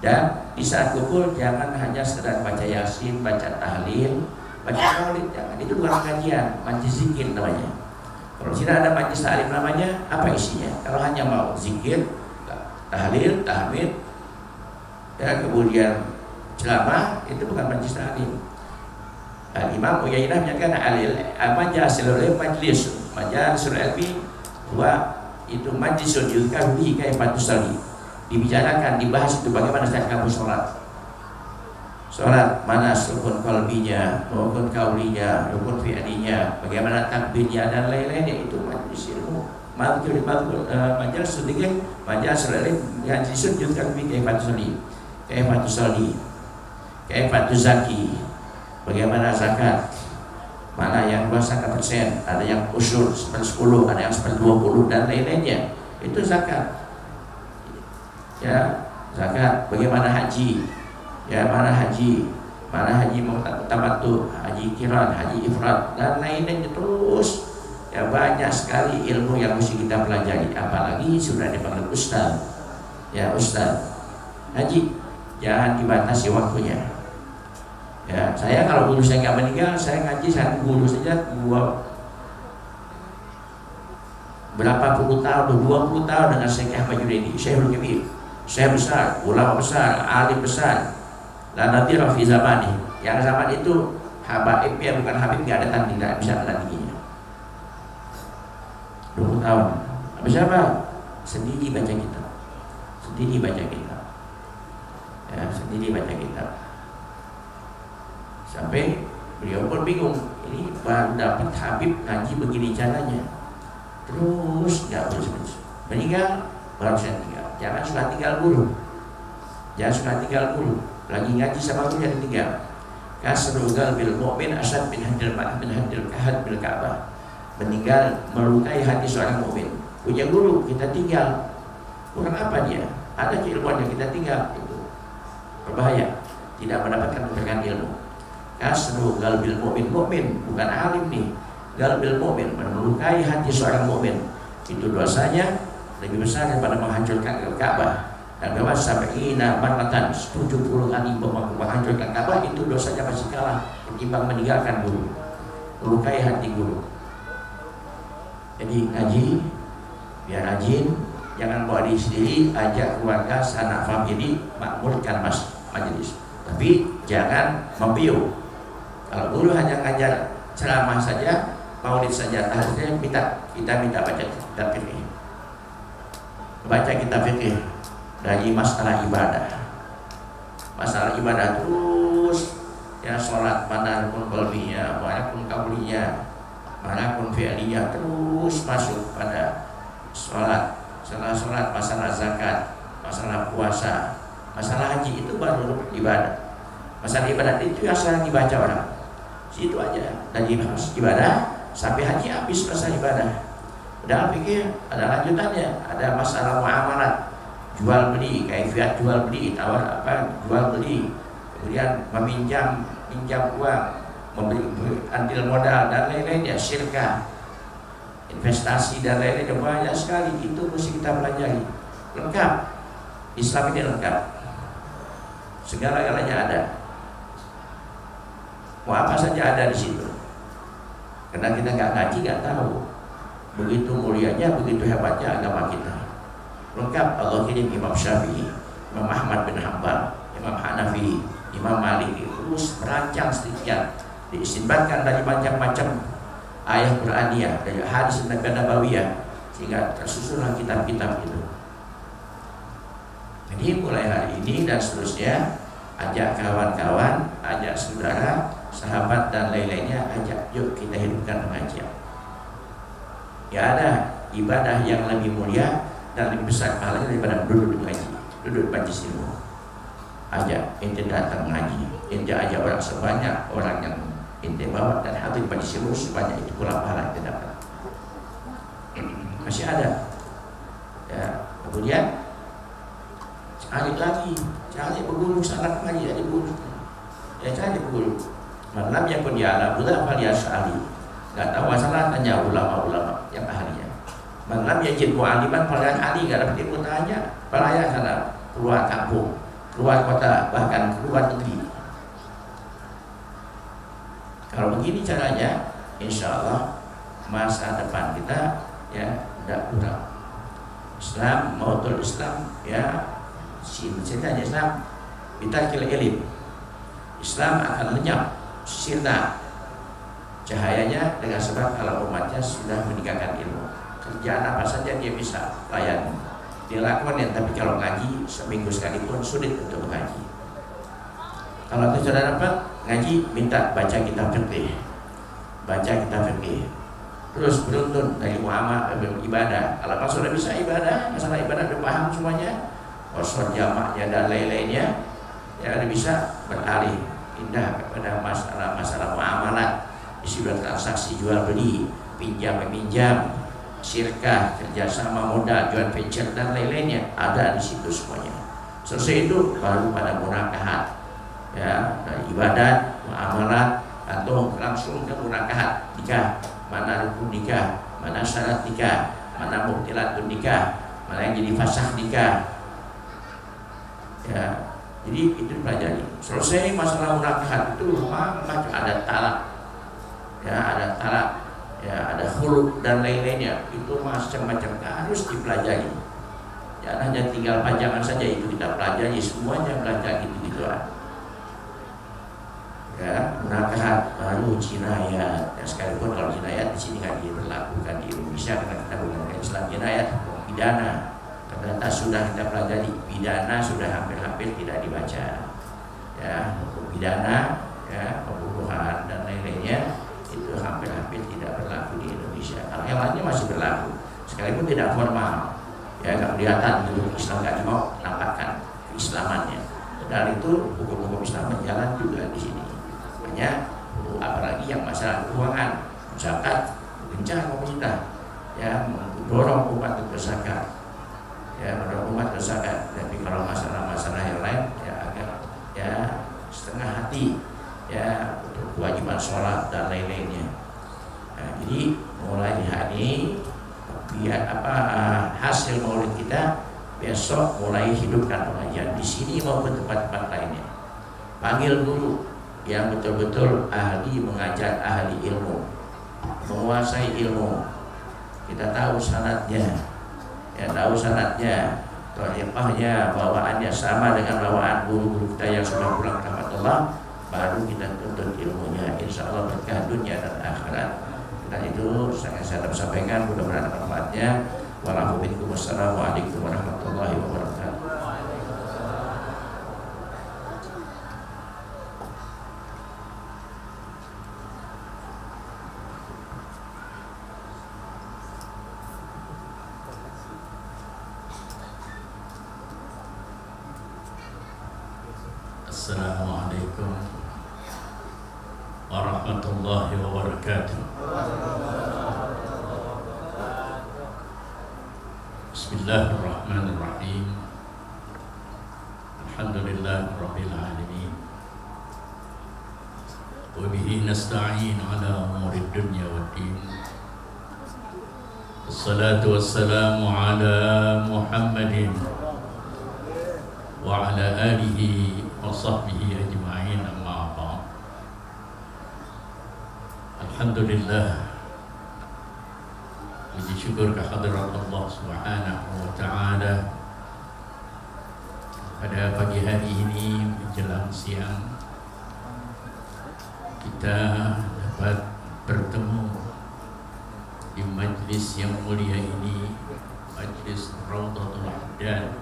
Dan di saat kumpul jangan hanya sekedar baca yasin, baca tahlil, baca maulid jangan, itu bukan kajian, majlis zikir namanya. Kalau tidak ada majlis ta'lim namanya, apa isinya? Kalau hanya mau zikir, tahlil, tahmid, ya kemudian ceramah, itu bukan majlis ta'lim. Imam Uyainah menyatakan majlisul ilmi itu majlisun yuzkaru fihi kaifa tusalli, dibicarakan, dibahas itu bagaimana cara kamu sholat, mana rukun qalbinya, rukun kaulinya, rukun fi'linya, bagaimana takbirnya dan lain-lainnya. Itu majlis ilmu. Majlis ilmu majlisun yuzkaru fihi kaifa tusalli, kaifa tuzaki, bagaimana zakat, mana yang 2,5%, ada yang usyur 1/10, ada yang 1/20 dan lain-lainnya. Itu zakat. Ya, zakat. Bagaimana haji? Ya, mana haji tamattu, haji kiran, haji ifrad dan lain-lainnya. Terus ya banyak sekali ilmu yang mesti kita pelajari, apalagi sudah dipanggil ustaz. Ya, ustaz. Haji jangan dibatasi waktunya. Ya, saya kalau guru saya nggak meninggal, saya ngaji saya guru saja berapa puluh tahun, 20 tahun dengan Syekh Ahmad Junaidi, Syekhul Kabir, Syekh besar, ulama besar, alim besar. La nadhira fi zamani, yang zaman itu habaib ya bukan habib, nggak ada tanding, nggak bisa tandinginya. 20 tahun. Habis apa? Sendiri baca kitab, sendiri baca kitab, ya sendiri baca kitab. Sampai beliau pun bingung, ini baru dapat habib ngaji begini caranya, terus nggak terus meninggal, baru saya tinggal. Jangan suka tinggal guru, jangan suka tinggal guru. Lagi ngaji sama guru yang tinggal. Kasrul qalbil mu'min asad bin hadil kahad bil Ka'bah. Meninggal melukai hati seorang mukmin. Punya guru kita tinggal, kurang apa dia? Ada keilmuan yang kita tinggal, itu berbahaya, tidak mendapatkan keberkahan ilmu. Kasru galbil mu'min bukan alim nih, galbil mu'min melukai hati seorang mukmin, itu dosanya lebih besar daripada menghancurkan Ka'bah. Dan bahwa sampai maratan 70 kali menghancurkan Ka'bah, itu dosanya masih kalah ketimbang meninggalkan guru, melukai hati guru. Jadi ngaji biar rajin, jangan bawa diri sendiri, ajak keluarga, sanak famili, makmurkan majelis, tapi jangan membiu. Kalau guru hanya ngajar ceramah saja, maulid saja, tahlil, kita minta baca kitab fikih. Baca kitab fikih dari masalah ibadah. Masalah ibadah terus ya, sholat mana rukun qalbinya, mana rukun kaulinya, mana rukun fi'linya, terus masuk pada sholat. Setelah sholat masalah zakat, masalah puasa, masalah haji, itu baru ibadah. Masalah ibadah itu yang sering dibaca orang. Situ aja, dari ibadah sampai haji habis masalah ibadah. Dalam fikih ada lanjutannya, ada masalah muamalat, jual beli, kaifiat jual beli, tawar apa, jual beli, kemudian pinjam uang, membeli andil modal dan lain-lainnya, syirkah, investasi dan lain-lainnya, banyak sekali. Itu mesti kita pelajari lengkap. Islam ini lengkap, segala-galanya ada. Mau apa saja ada di situ. Karena kita nggak ngaji, nggak tahu begitu mulianya, begitu hebatnya agama kita. Lengkap. Allah kirim Imam Syafi'i, Imam Ahmad bin Hanbal, Imam Hanafi, Imam Malik, terus merancang sedikit, diistinbatkan dari macam-macam ayat Qur'aniyah, dari hadis Nabawiyah, sehingga tersusunlah kitab-kitab itu. Jadi mulai hari ini dan seterusnya, ajak kawan-kawan, ajak saudara, sahabat dan lain-lainnya, ajak, yuk kita hidupkan pengajian. Ya, ada ibadah yang lebih mulia dan lebih besar pahalanya daripada duduk mengaji, duduk majlis ilmu. Ajak ente datang mengaji, ente ajak orang sebanyak orang yang ente bawa dan hadir majlis ilmu sebanyak itu pula pahala yang dapat. Masih ada. Ya, kemudian cari lagi, cari berguru sangat mengaji, cari berguru. Ya, cari berguru. Malam yang pun dialah bulan dia sehari, nggak tahu masalah, tanya ulama-ulama yang ahlinya. Malam yang jadi mu'aliman pelayan ahli, nggak dapat ilmu, tanya pelayan sana, keluar kampung, keluar kota, bahkan keluar negeri. Kalau begini caranya, insya Allah masa depan kita ya tidak kurang. Islam, mautul Islam ya, cintanya Islam kita kira ilim. Islam akan lenyap sirna cahayanya dengan sebab kalau umatnya sudah meninggalkan ilmu. Kerjaan apa saja dia bisa layani, dia lakukan ya, tapi kalau ngaji seminggu sekalipun sulit untuk mengaji. Kalau itu sudah dapat ngaji, minta baca kitab fikih, terus beruntun dari muamalah ibadah. Kalau pas sudah bisa ibadah, masalah ibadah udah paham semuanya, kosong jamaknya dan lain-lainnya, ya udah bisa beralih pindah kepada masalah muamalah, isi transaksi jual beli, pinjam meminjam, syirkah, kerjasama modal, joint venture dan lain-lainnya, ada di situ semuanya. Selesai itu baru pada munakahat, ya dari ibadat, muamalah, atau langsung ke munakahat, nikah, mana rukun nikah, mana syarat nikah, mana mubtilatun nikah, mana yang jadi fasakh nikah, ya. Jadi itu dipelajari. Selesai masalah munakahat itu macam ada talak, ya ada talak, ya ada khulud dan lain-lainnya, itu macam-macam harus dipelajari. Ya hanya tinggal pajangan saja itu kita pelajari, semuanya belajar gitu-gituan. Ya munakahat baru jinayat. Ya, sekalipun kalau jinayat di sini nggak diberlakukan di Indonesia karena kita menggunakan Islam. Jinayat pidana. Ternyata sudah kita pelajari, pidana sudah hampir-hampir tidak dibaca. Ya, pidana, ya, pembunuhan dan lain-lainnya itu hampir-hampir tidak berlaku di Indonesia. Kalau yang lainnya masih berlaku, sekalipun tidak formal. Ya, nggak kelihatan gitu, Islam nggak mau nampakkan keislamannya. Dan itu hukum-hukum Islam berjalan juga di sini. Makanya, apalagi yang masalah keuangan, zakat, gencar pemerintah, ya, mendorong umat untuk berzakat. Ya, mendorong umat berzakat. Tapi kalau masalah-masalah yang lain ya agak ya setengah hati, ya untuk kewajiban sholat dan lain-lainnya. Nah, jadi mulai hari ini biar hasil maulid kita besok mulai hidupkan pengajian di sini maupun tempat-tempat lainnya. Panggil guru yang betul-betul ahli mengajar, ahli ilmu, menguasai ilmu. Kita tahu syaratnya. Ya tahu syaratnya, tariqahnya, bawaannya sama dengan bawaan guru-guru kita yang sudah pulang ke rahmatullah, baru kita tuntut ilmunya, insya Allah berkah dunia dan akhirat. Dan itu saya sampaikan, mudah-mudahan manfaatnya. Wassalamualaikum warahmatullahi wabarakatuh. Assalamualaikum warahmatullahi wabarakatuh. Bismillahirrahmanirrahim. Alhamdulillah rabbil alamin. Wa bihi nasta'in ala umurid dunya waddin. Wassalatu wassalamu ala Muhammadin wa ala alihi wa sahbihi ajma'in, amma ba'd. Alhamdulillah, puji syukur kehadirat Allah Subhanahu wa ta'ala. Pada pagi hari ini menjelang siang kita dapat bertemu di majlis yang mulia ini, majlis Raudhatul Haddad,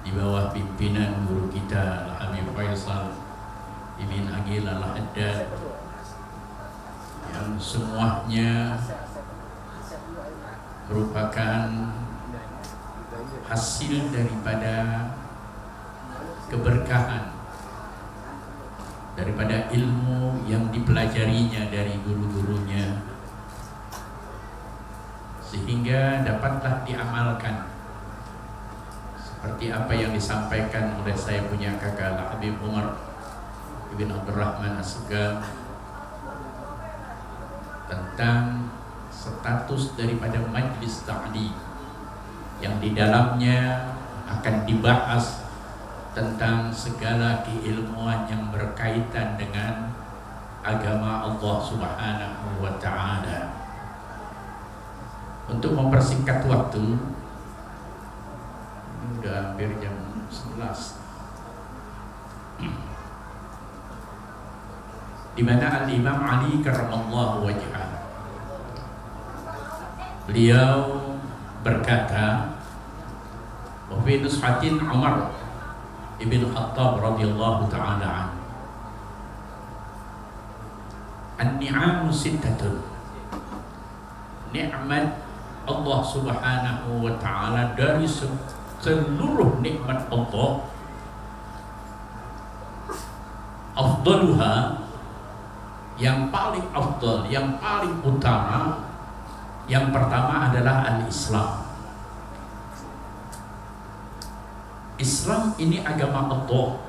di bawah pimpinan guru kita Al-Habib Faisal Ibn Aqil Al-Haddad, yang semuanya merupakan hasil daripada keberkahan, daripada ilmu yang dipelajarinya dari guru-gurunya, sehingga dapatlah diamalkan seperti apa yang disampaikan oleh saya punya kakak Habib Umar Ibn Abdurrahman As-Segaf tentang status daripada majlis ta'lim yang di dalamnya akan dibahas tentang segala keilmuan yang berkaitan dengan agama Allah Subhanahu wa ta'ala. Untuk mempersingkat waktu, ini udah hampir jam 11, di mana Al-Imam Ali karramallahu wajhah, beliau berkata, wa fi nushatin Umar ibn Khattab radhiyallahu ta'ala anhu, an-ni'amu sittatun, nikmat Allah Subhanahu wa ta'ala dari seluruh nikmat Allah, afdaluha, yang paling afdal, yang paling utama, yang pertama adalah al-Islam. Islam ini agama Allah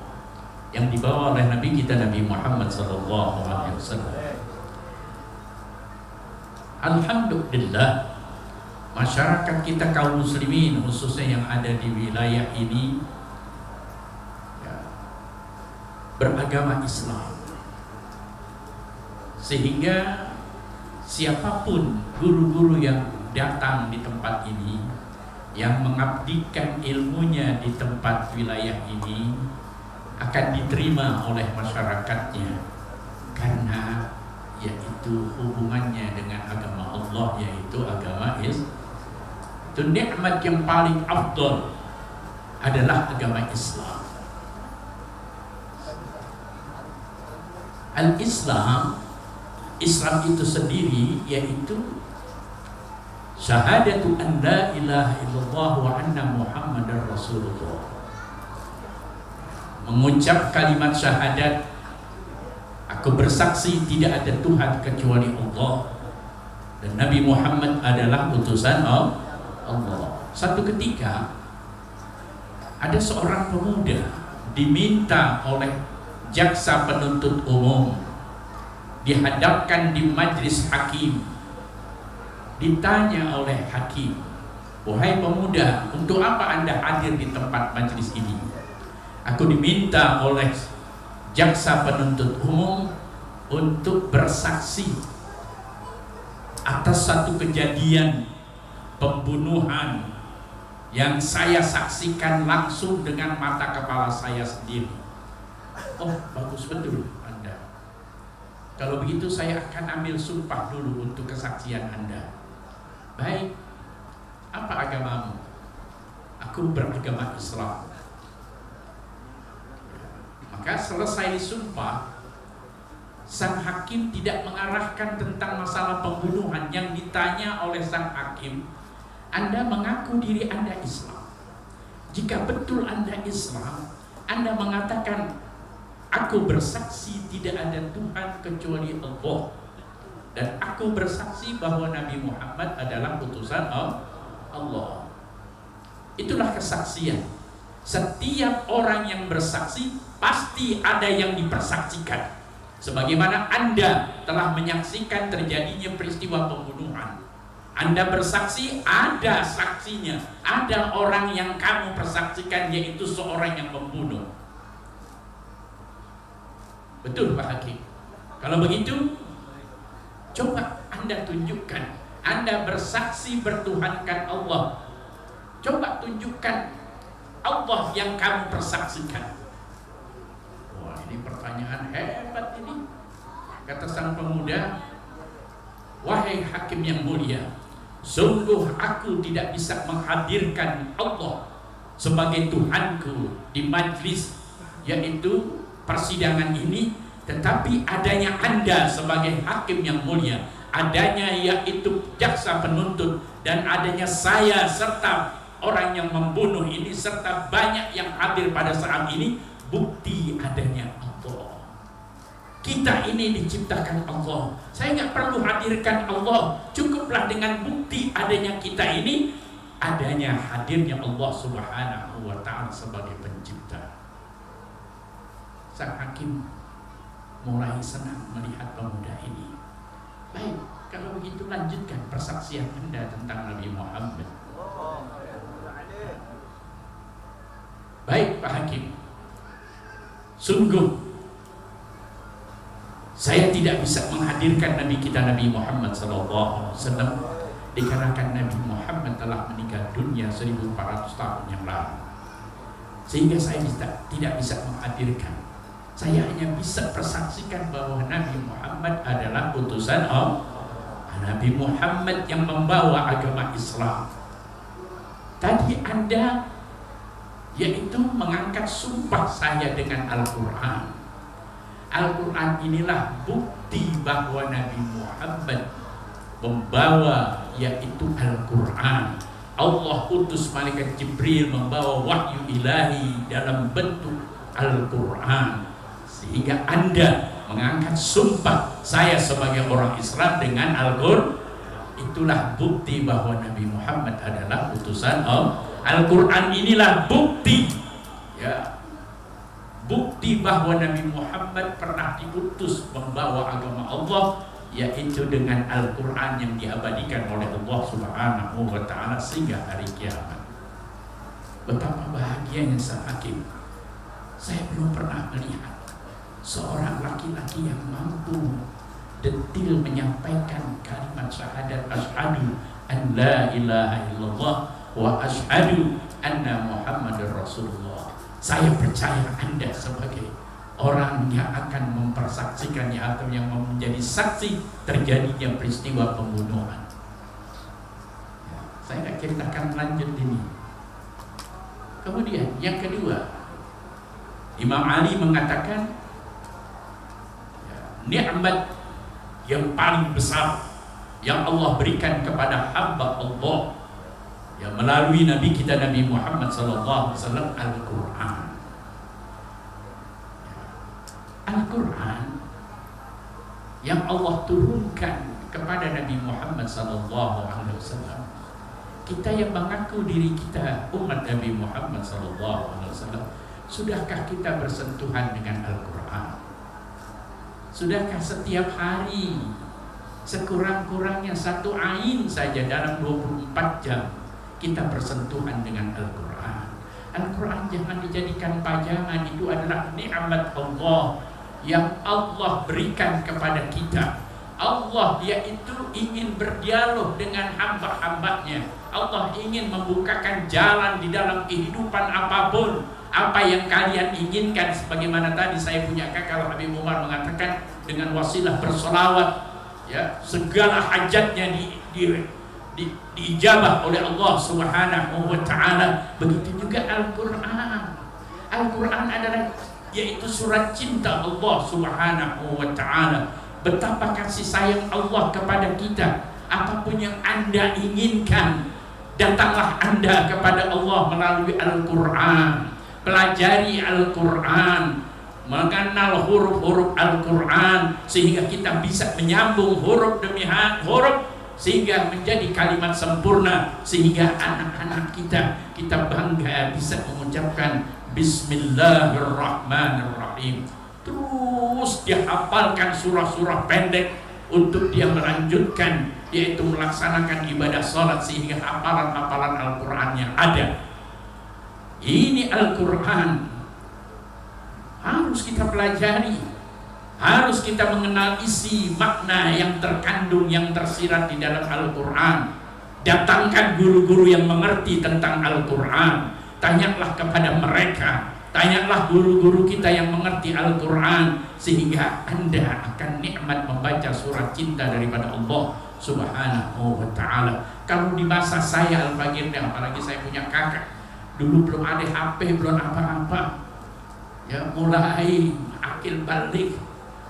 yang dibawa oleh Nabi kita Nabi Muhammad SAW. Alhamdulillah, masyarakat kita kaum muslimin khususnya yang ada di wilayah ini ya, beragama Islam, sehingga siapapun guru-guru yang datang di tempat ini, yang mengabdikan ilmunya di tempat wilayah ini, akan diterima oleh masyarakatnya, karena yaitu hubungannya dengan agama Allah, yaitu agama Islam. Itu nikmat yang paling afdal adalah agama Islam. Al-Islam, Islam itu sendiri yaitu syahadatu an la ilaha illallah wa anna Muhammadar Rasulullah. Mengucap kalimat syahadat, aku bersaksi tidak ada Tuhan kecuali Allah dan Nabi Muhammad adalah utusan Allah. Satu ketika ada seorang pemuda diminta oleh jaksa penuntut umum, dihadapkan di majlis hakim, ditanya oleh hakim, wahai pemuda, untuk apa Anda hadir di tempat majlis ini? Aku diminta oleh jaksa penuntut umum untuk bersaksi atas satu kejadian pembunuhan yang saya saksikan langsung dengan mata kepala saya sendiri. Oh, bagus betul Anda. Kalau begitu saya akan ambil sumpah dulu untuk kesaksian Anda. Baik, apa agamamu? Aku beragama Islam. Maka selesai sumpah, sang hakim tidak mengarahkan tentang masalah pembunuhan. Yang ditanya oleh sang hakim, Anda mengaku diri Anda Islam. Jika betul Anda Islam, Anda mengatakan, aku bersaksi tidak ada Tuhan kecuali Allah, dan aku bersaksi bahwa Nabi Muhammad adalah utusan Allah. Itulah kesaksian. Setiap orang yang bersaksi pasti ada yang dipersaksikan. Sebagaimana Anda telah menyaksikan terjadinya peristiwa pembunuhan, Anda bersaksi, ada saksinya, ada orang yang kamu persaksikan, yaitu seorang yang membunuh. Betul Pak Hakim? Kalau begitu, coba Anda tunjukkan, Anda bersaksi bertuhankan Allah, coba tunjukkan Allah yang kamu persaksikan. Wah, ini pertanyaan hebat ini. Kata sang pemuda, wahai hakim yang mulia, sungguh aku tidak bisa menghadirkan Allah sebagai Tuhanku di majlis, yaitu persidangan ini, tetapi adanya Anda sebagai hakim yang mulia, adanya yaitu jaksa penuntut, dan adanya saya serta orang yang membunuh ini, serta banyak yang hadir pada saat ini, bukti adanya Allah. Kita ini diciptakan Allah. Saya nggak perlu hadirkan Allah, cukuplah dengan bukti adanya kita ini, adanya hadirnya Allah Subhanahu wa ta'ala sebagai pencipta. Sang hakim mulai senang melihat pemuda ini. Baik, kalau begitu lanjutkan persaksian Anda tentang Nabi Muhammad. Baik Pak Hakim, sungguh saya tidak tidak bisa menghadirkan Nabi kita Nabi Muhammad SAW dikarenakan Nabi Muhammad telah meninggal dunia 1400 tahun yang lalu, sehingga saya tidak bisa menghadirkan. Saya hanya bisa persaksikan bahwa Nabi Muhammad adalah utusan Allah, Nabi Muhammad yang membawa agama Islam. Tadi Anda yaitu mengangkat sumpah saya dengan Al-Quran. Al-Quran inilah bukti bahwa Nabi Muhammad membawa yaitu Al-Quran. Allah utus malaikat Jibril membawa wahyu ilahi dalam bentuk Al-Quran, sehingga Anda mengangkat sumpah saya sebagai orang Islam dengan Al-Quran. Itulah bukti bahwa Nabi Muhammad adalah utusan Allah. Al-Quran inilah bukti, ya, bukti bahwa Nabi Muhammad pernah diutus membawa agama Allah, yaitu dengan Al-Quran yang diabadikan oleh Allah Subhanahu wa Ta'ala sehingga hari kiamat. Betapa bahagianya sang hakim. Saya belum pernah melihat seorang laki-laki yang mampu detil menyampaikan kalimat syahadat asyhadu an la ilaha illallah wa asyhadu anna Muhammadar Rasulullah. Saya percaya Anda sebagai orang yang akan mempersaksikannya atau yang menjadi saksi terjadinya peristiwa pembunuhan. Saya akan lanjut ini. Kemudian yang kedua, Imam Ali mengatakan nikmat yang paling besar yang Allah berikan kepada hamba Allah yang melalui Nabi kita Nabi Muhammad SAW, Al-Quran. Al-Quran yang Allah turunkan kepada Nabi Muhammad SAW. Kita yang mengaku diri kita umat Nabi Muhammad SAW, sudahkah kita bersentuhan dengan Al-Quran? Sudahkah setiap hari sekurang-kurangnya 1 ain saja dalam 24 jam kita bersentuhan dengan Al-Quran? Al-Quran jangan dijadikan pajangan, itu adalah nikmat Allah yang Allah berikan kepada kita. Allah yaitu ingin berdialog dengan hamba-hambanya. Allah ingin membukakan jalan di dalam kehidupan apapun. Apa yang kalian inginkan, sebagaimana tadi saya punya kakak Habib Umar mengatakan, dengan wasilah bersolawat, ya, segala hajatnya diijabah oleh Allah Subhanahu wa Ta'ala. Begitu juga Al-Quran. Al-Quran adalah yaitu surat cinta Allah Subhanahu wa Ta'ala. Betapa kasih sayang Allah kepada kita. Apapun yang Anda inginkan, datanglah Anda kepada Allah melalui Al-Quran. Pelajari Al-Quran, mengenal huruf-huruf Al-Quran, sehingga kita bisa menyambung huruf demi huruf sehingga menjadi kalimat sempurna, sehingga anak-anak kita bangga bisa mengucapkan Bismillahirrahmanirrahim. Terus dia hafalkan surah-surah pendek untuk dia melanjutkan, yaitu melaksanakan ibadah sholat, sehingga hafalan-hafalan Al-Quran yang ada. Ini Al-Quran harus kita pelajari, harus kita mengenal isi makna yang terkandung, yang tersirat di dalam Al-Quran. Datangkan guru-guru yang mengerti tentang Al-Quran, tanyalah kepada mereka, tanyalah guru-guru kita yang mengerti Al-Quran, sehingga Anda akan nikmat membaca surat cinta daripada Allah Subhanahu wa Ta'ala. Kalau di masa saya Al-Fagir, apalagi saya punya kakak, dulu belum ada HP, belum apa-apa, ya, mulai akil balik,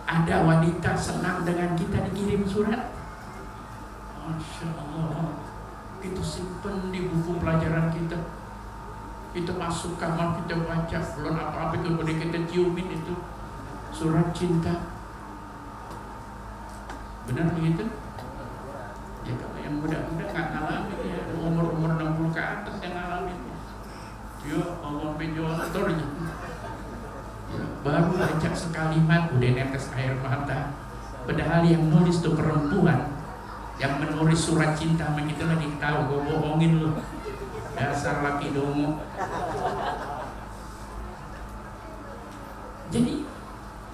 ada wanita senang dengan kita dikirim surat. Masya Allah, itu simpen di buku pelajaran kita, itu masuk kamar kita baca, belum apa-apa kemudian kita ciumin itu surat cinta. Benar begitu? Ya, kalau yang muda-muda nggak ngalamin, ya, umur 60 ke atas yang ngalamin. Ya Allah, penjual baru baca sekalimat udah netes air mata. Padahal yang nulis tuh perempuan, yang menulis surat cinta begitu lagi tahu gue bohongin lu, dasar laki dongo. Jadi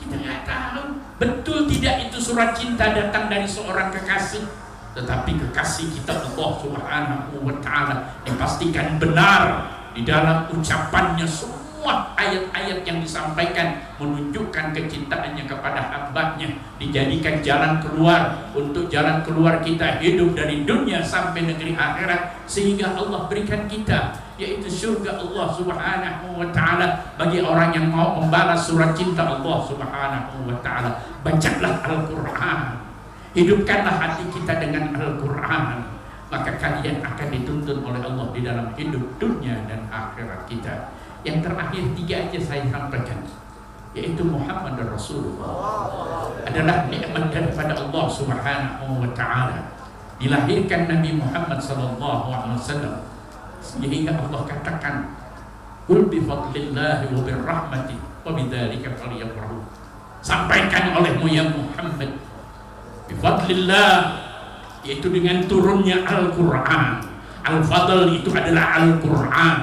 kita nggak tahu betul tidak itu surat cinta datang dari seorang kekasih, tetapi kekasih kita Allah Subhanahu wa Ta'ala dipastikan benar di dalam ucapannya. Semua ayat-ayat yang disampaikan menunjukkan kecintaannya kepada hambanya, dijadikan jalan keluar untuk jalan keluar kita hidup dari dunia sampai negeri akhirat, sehingga Allah berikan kita yaitu surga Allah Subhanahu wa Ta'ala bagi orang yang mau membalas surat cinta Allah Subhanahu wa Ta'ala. Bacalah Al-Quran, hidupkanlah hati kita dengan Al-Quran, maka kalian akan dituntun oleh Allah di dalam hidup dunia dan akhirat kita. Yang terakhir 3 aja saya sampaikan, yaitu Muhammad Rasulullah adalah nikmat daripada Allah Subhanahu wa Ta'ala. Dilahirkan Nabi Muhammad sallallahu alaihi wasallam sehingga Allah katakan qul bi fadlillahi wa bir rahmati wa bidzalika falyafrahu. Sampaikan olehmu ya Muhammad, bi fadlillah, yaitu dengan turunnya Al-Quran. Al-Fadl itu adalah Al-Quran.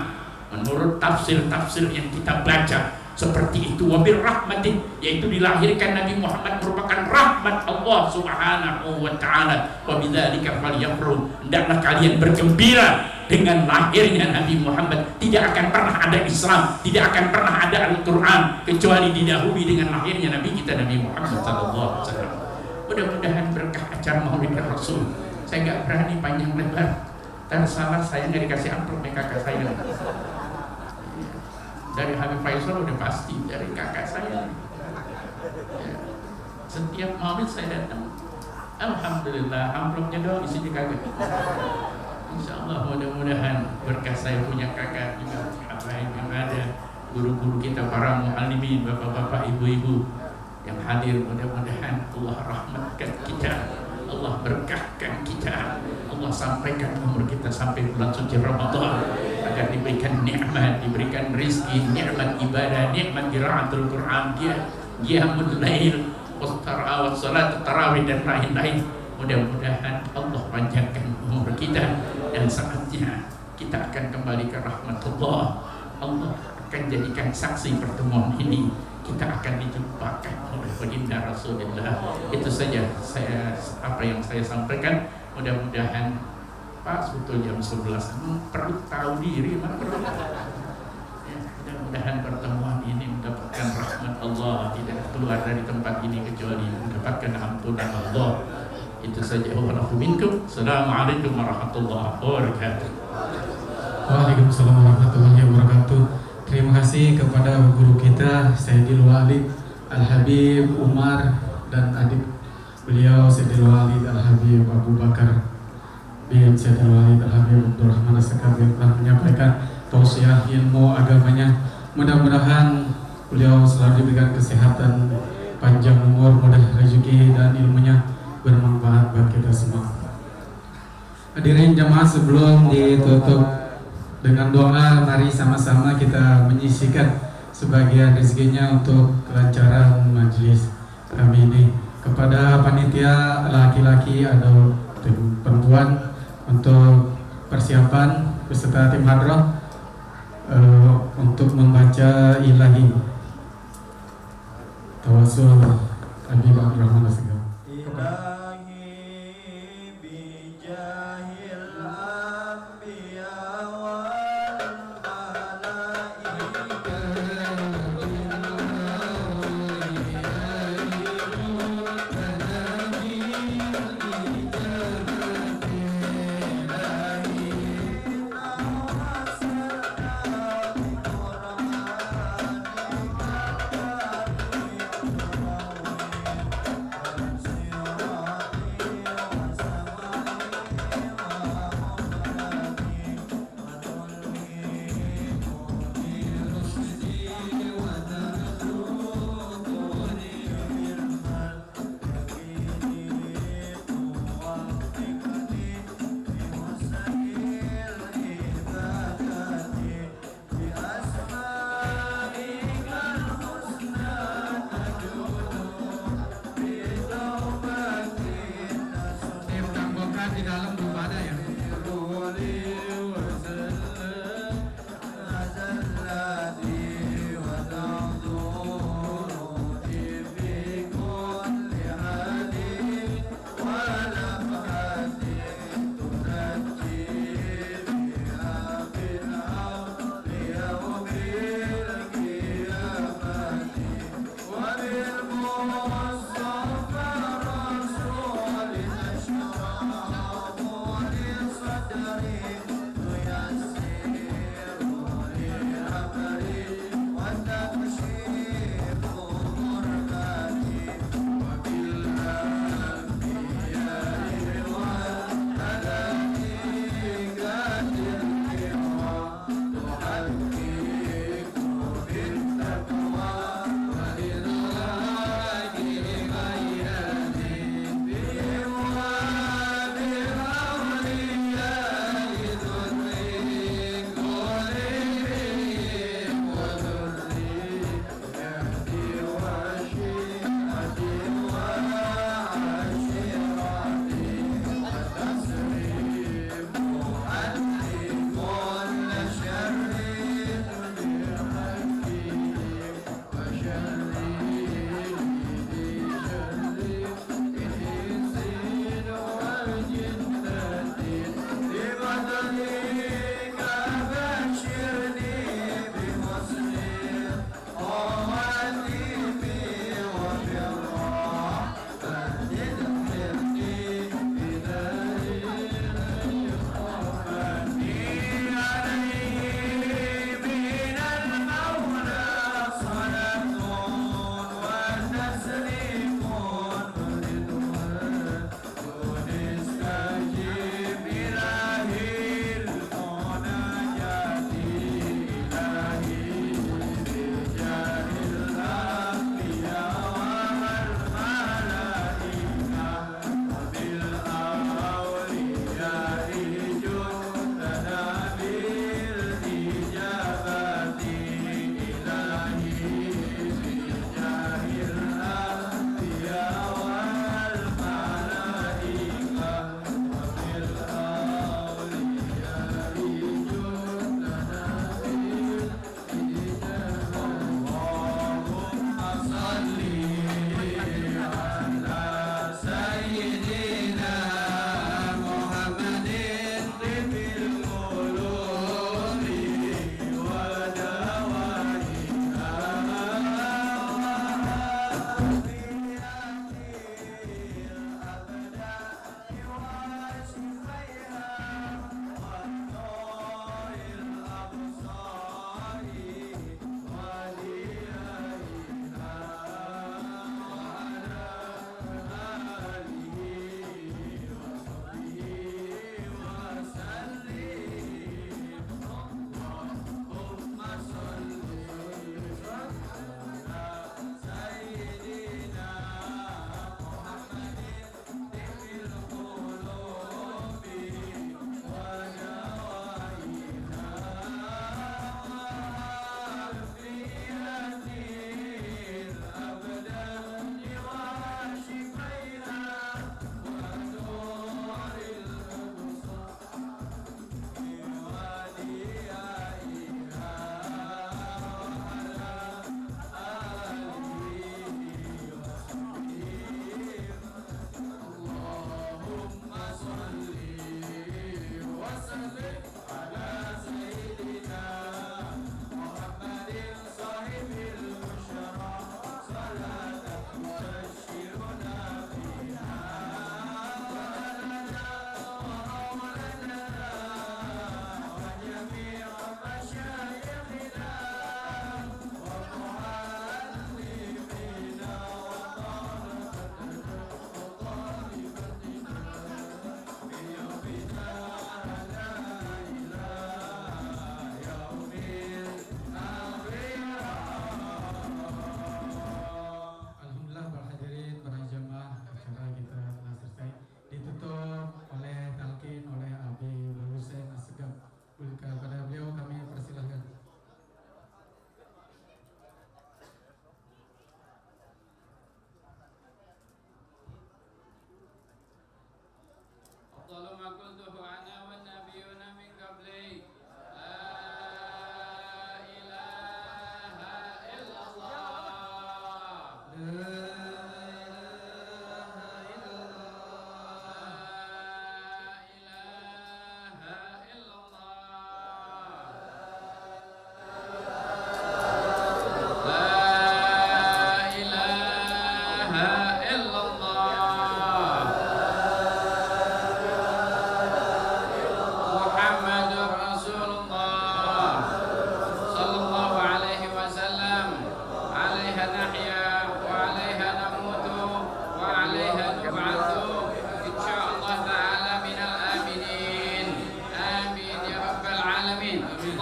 Menurut tafsir-tafsir yang kita baca seperti itu. Wabir rahmatin, yaitu dilahirkan Nabi Muhammad merupakan rahmat Allah Subhanahu wa Ta'ala. Wabidzalika falyafrahu, hendaklah kalian bergembira dengan lahirnya Nabi Muhammad. Tidak akan pernah ada Islam, tidak akan pernah ada Al-Quran kecuali didahului dengan lahirnya Nabi kita Nabi Muhammad sallallahu alaihi wasallam. Mudah-mudahan berkah acara Maulid Rasul. Saya nggak berani panjang lebar, dan salah saya nggak dikasih amplop kakak saya. Dari Habib Faisal udah pasti, dari kakak saya. Ya. Setiap Maulid saya datang, alhamdulillah amplopnya doang isinya kagak. Insya Allah mudah-mudahan berkah saya punya kakak juga, apa yang ada, guru-guru kita para muallimin, bapak-bapak, ibu-ibu yang hadir, mudah-mudahan Allah rahmatkan kita, Allah berkahkan kita, Allah sampaikan umur kita sampai bulan suci Ramadan agar diberikan nikmat, diberikan rezeki, nikmat ibadah, nikmat qiraatul Quran, qiyamul lail, wastara'at salat tarawih dan lain-lain. Mudah-mudahan Allah panjangkan umur kita dan saatnya kita akan kembali ke rahmatullah. Allah akan jadikan saksi pertemuan ini, kita akan dijumpakan oleh baginda Rasulullah. Itu saja apa yang saya sampaikan. Mudah-mudahan Pak betul jam 11 perlu tahu diri, mana perlu. Ya, mudah-mudahan pertemuan ini mendapatkan rahmat Allah, tidak keluar dari tempat ini kecuali mendapatkan ampunan Allah. Itu saja. Assalamualaikum warahmatullahi wabarakatuh. Waalaikumsalam warahmatullahi wabarakatuh. Terima kasih kepada guru kita Sayyidil Walid Al-Habib Umar dan adik beliau Sayyidil Walid Al-Habib Abu Bakar bin Sayyidil Walid Al-Habib Abdul Rahman As-Sakar yang telah menyampaikan tausiah ilmu agamanya. Mudah-mudahan beliau selalu diberikan kesehatan, panjang umur, mudah rezeki, dan ilmunya bermanfaat buat kita semua. Hadirin jamaah, sebelum ditutup dengan doa, mari sama-sama kita menyisihkan sebagian rezekinya untuk kelancaran majelis kami ini. Kepada panitia laki-laki atau tim perempuan untuk persiapan beserta tim hadrah untuk membaca ilahi tawassul Habib Abdul Rahman As-Sakar. Oh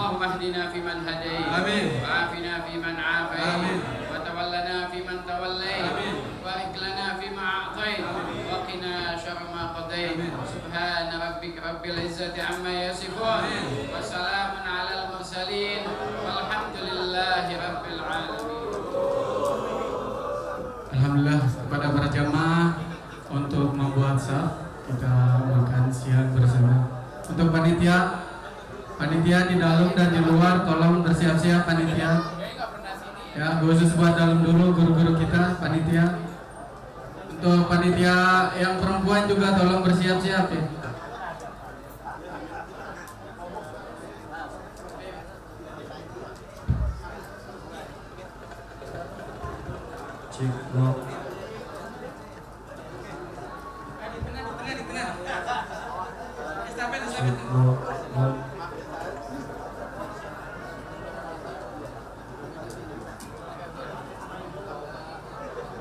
اللهم اهدنا فيمن هديت آمين. وعافنا فيمن عافيت آمين. وتولنا فيمن توليت آمين. وبارك لنا فيما أعطيت وقنا شر ما قضيت سبحان ربك رب العزة عما يصفون وسلام على المرسلين والحمد لله رب العالمين. Alhamdulillah kepada para jamaah untuk membuat saf kita makan siang bersama. Untuk panitia di dalam dan di luar tolong bersiap-siap panitia. Ya, khusus buat dalam dulu guru-guru kita panitia. Untuk panitia yang perempuan juga tolong bersiap-siap ya.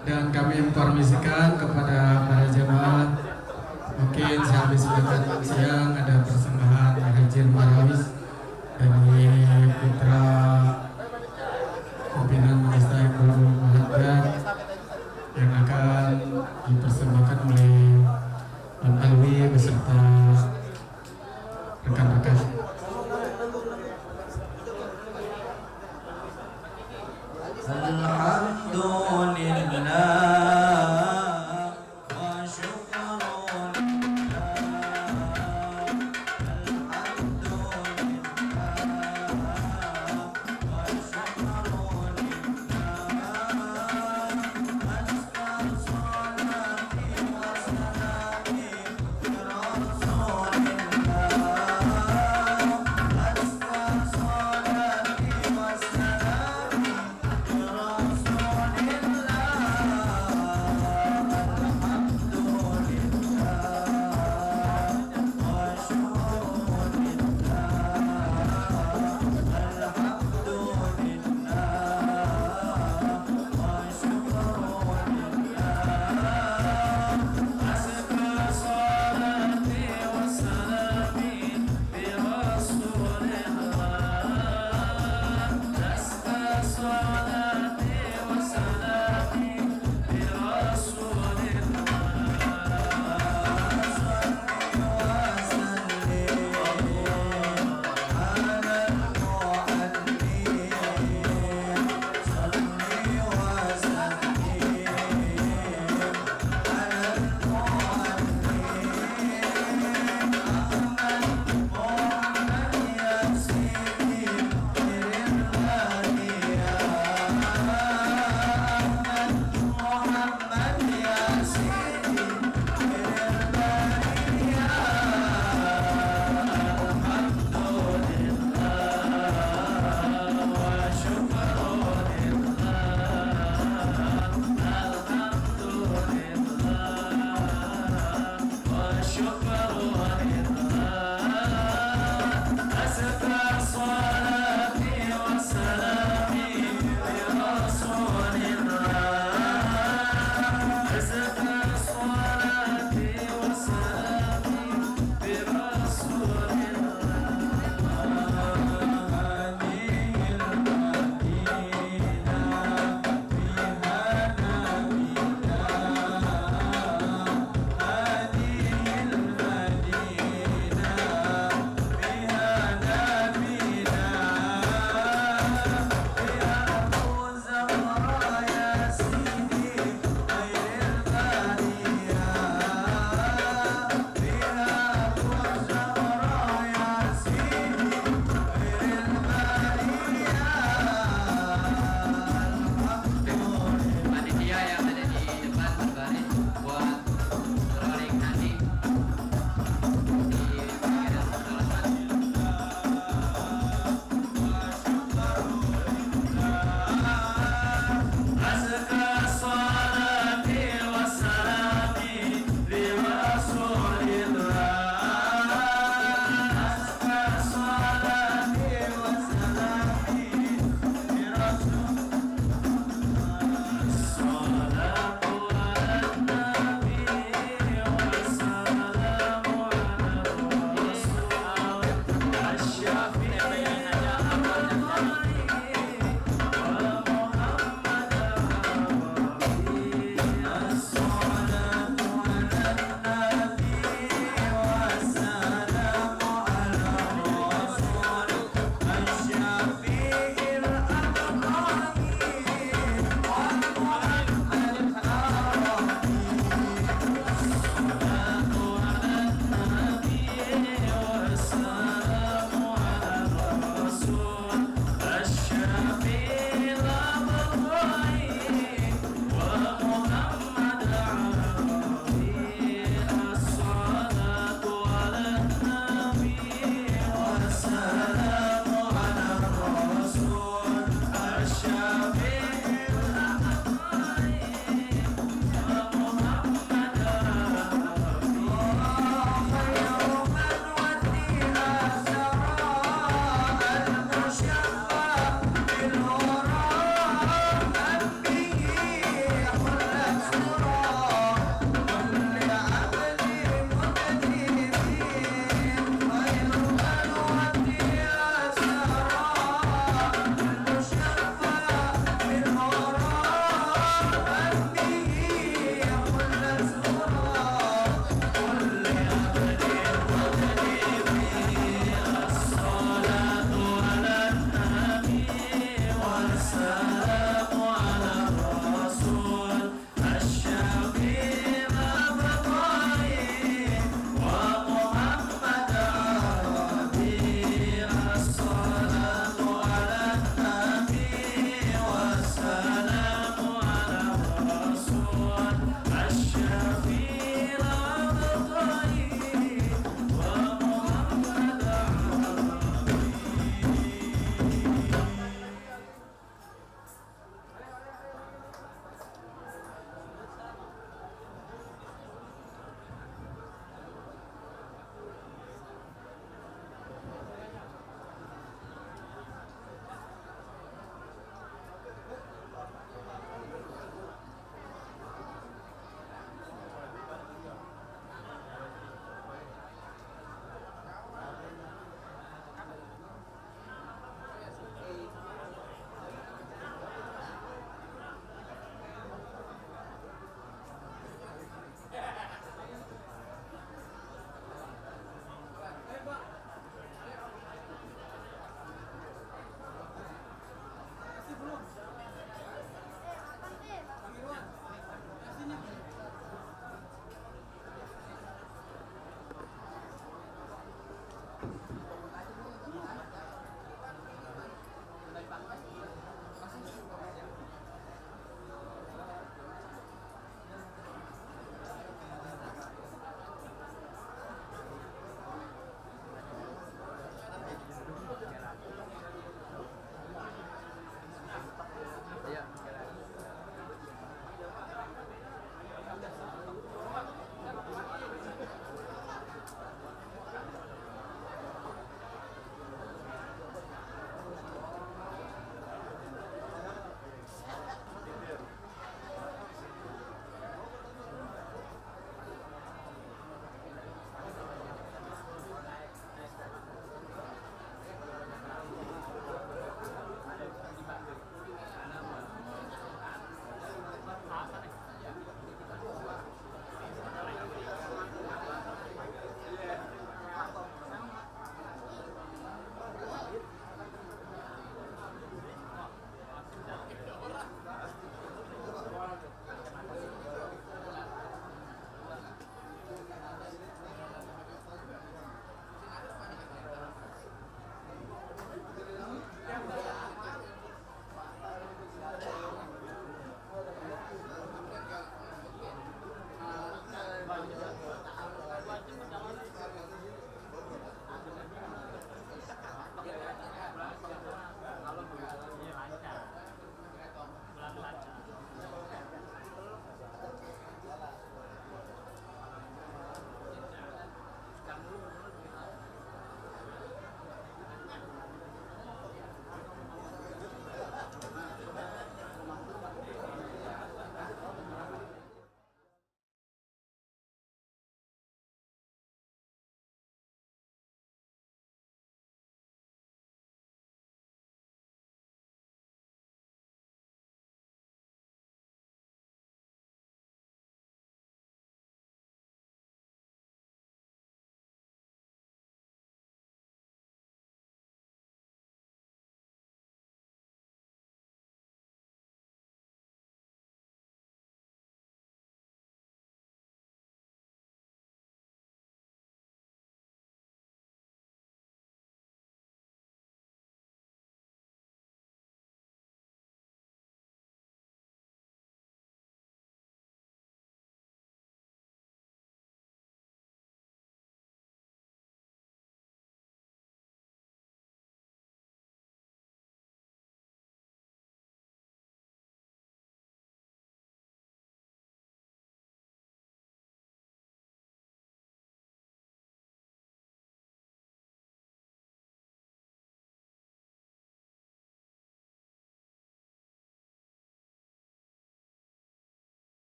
Dan kami informasikan kepada para jemaah, mungkin sehabis makan siang ada persembahan hajir marawis dari putra pimpinan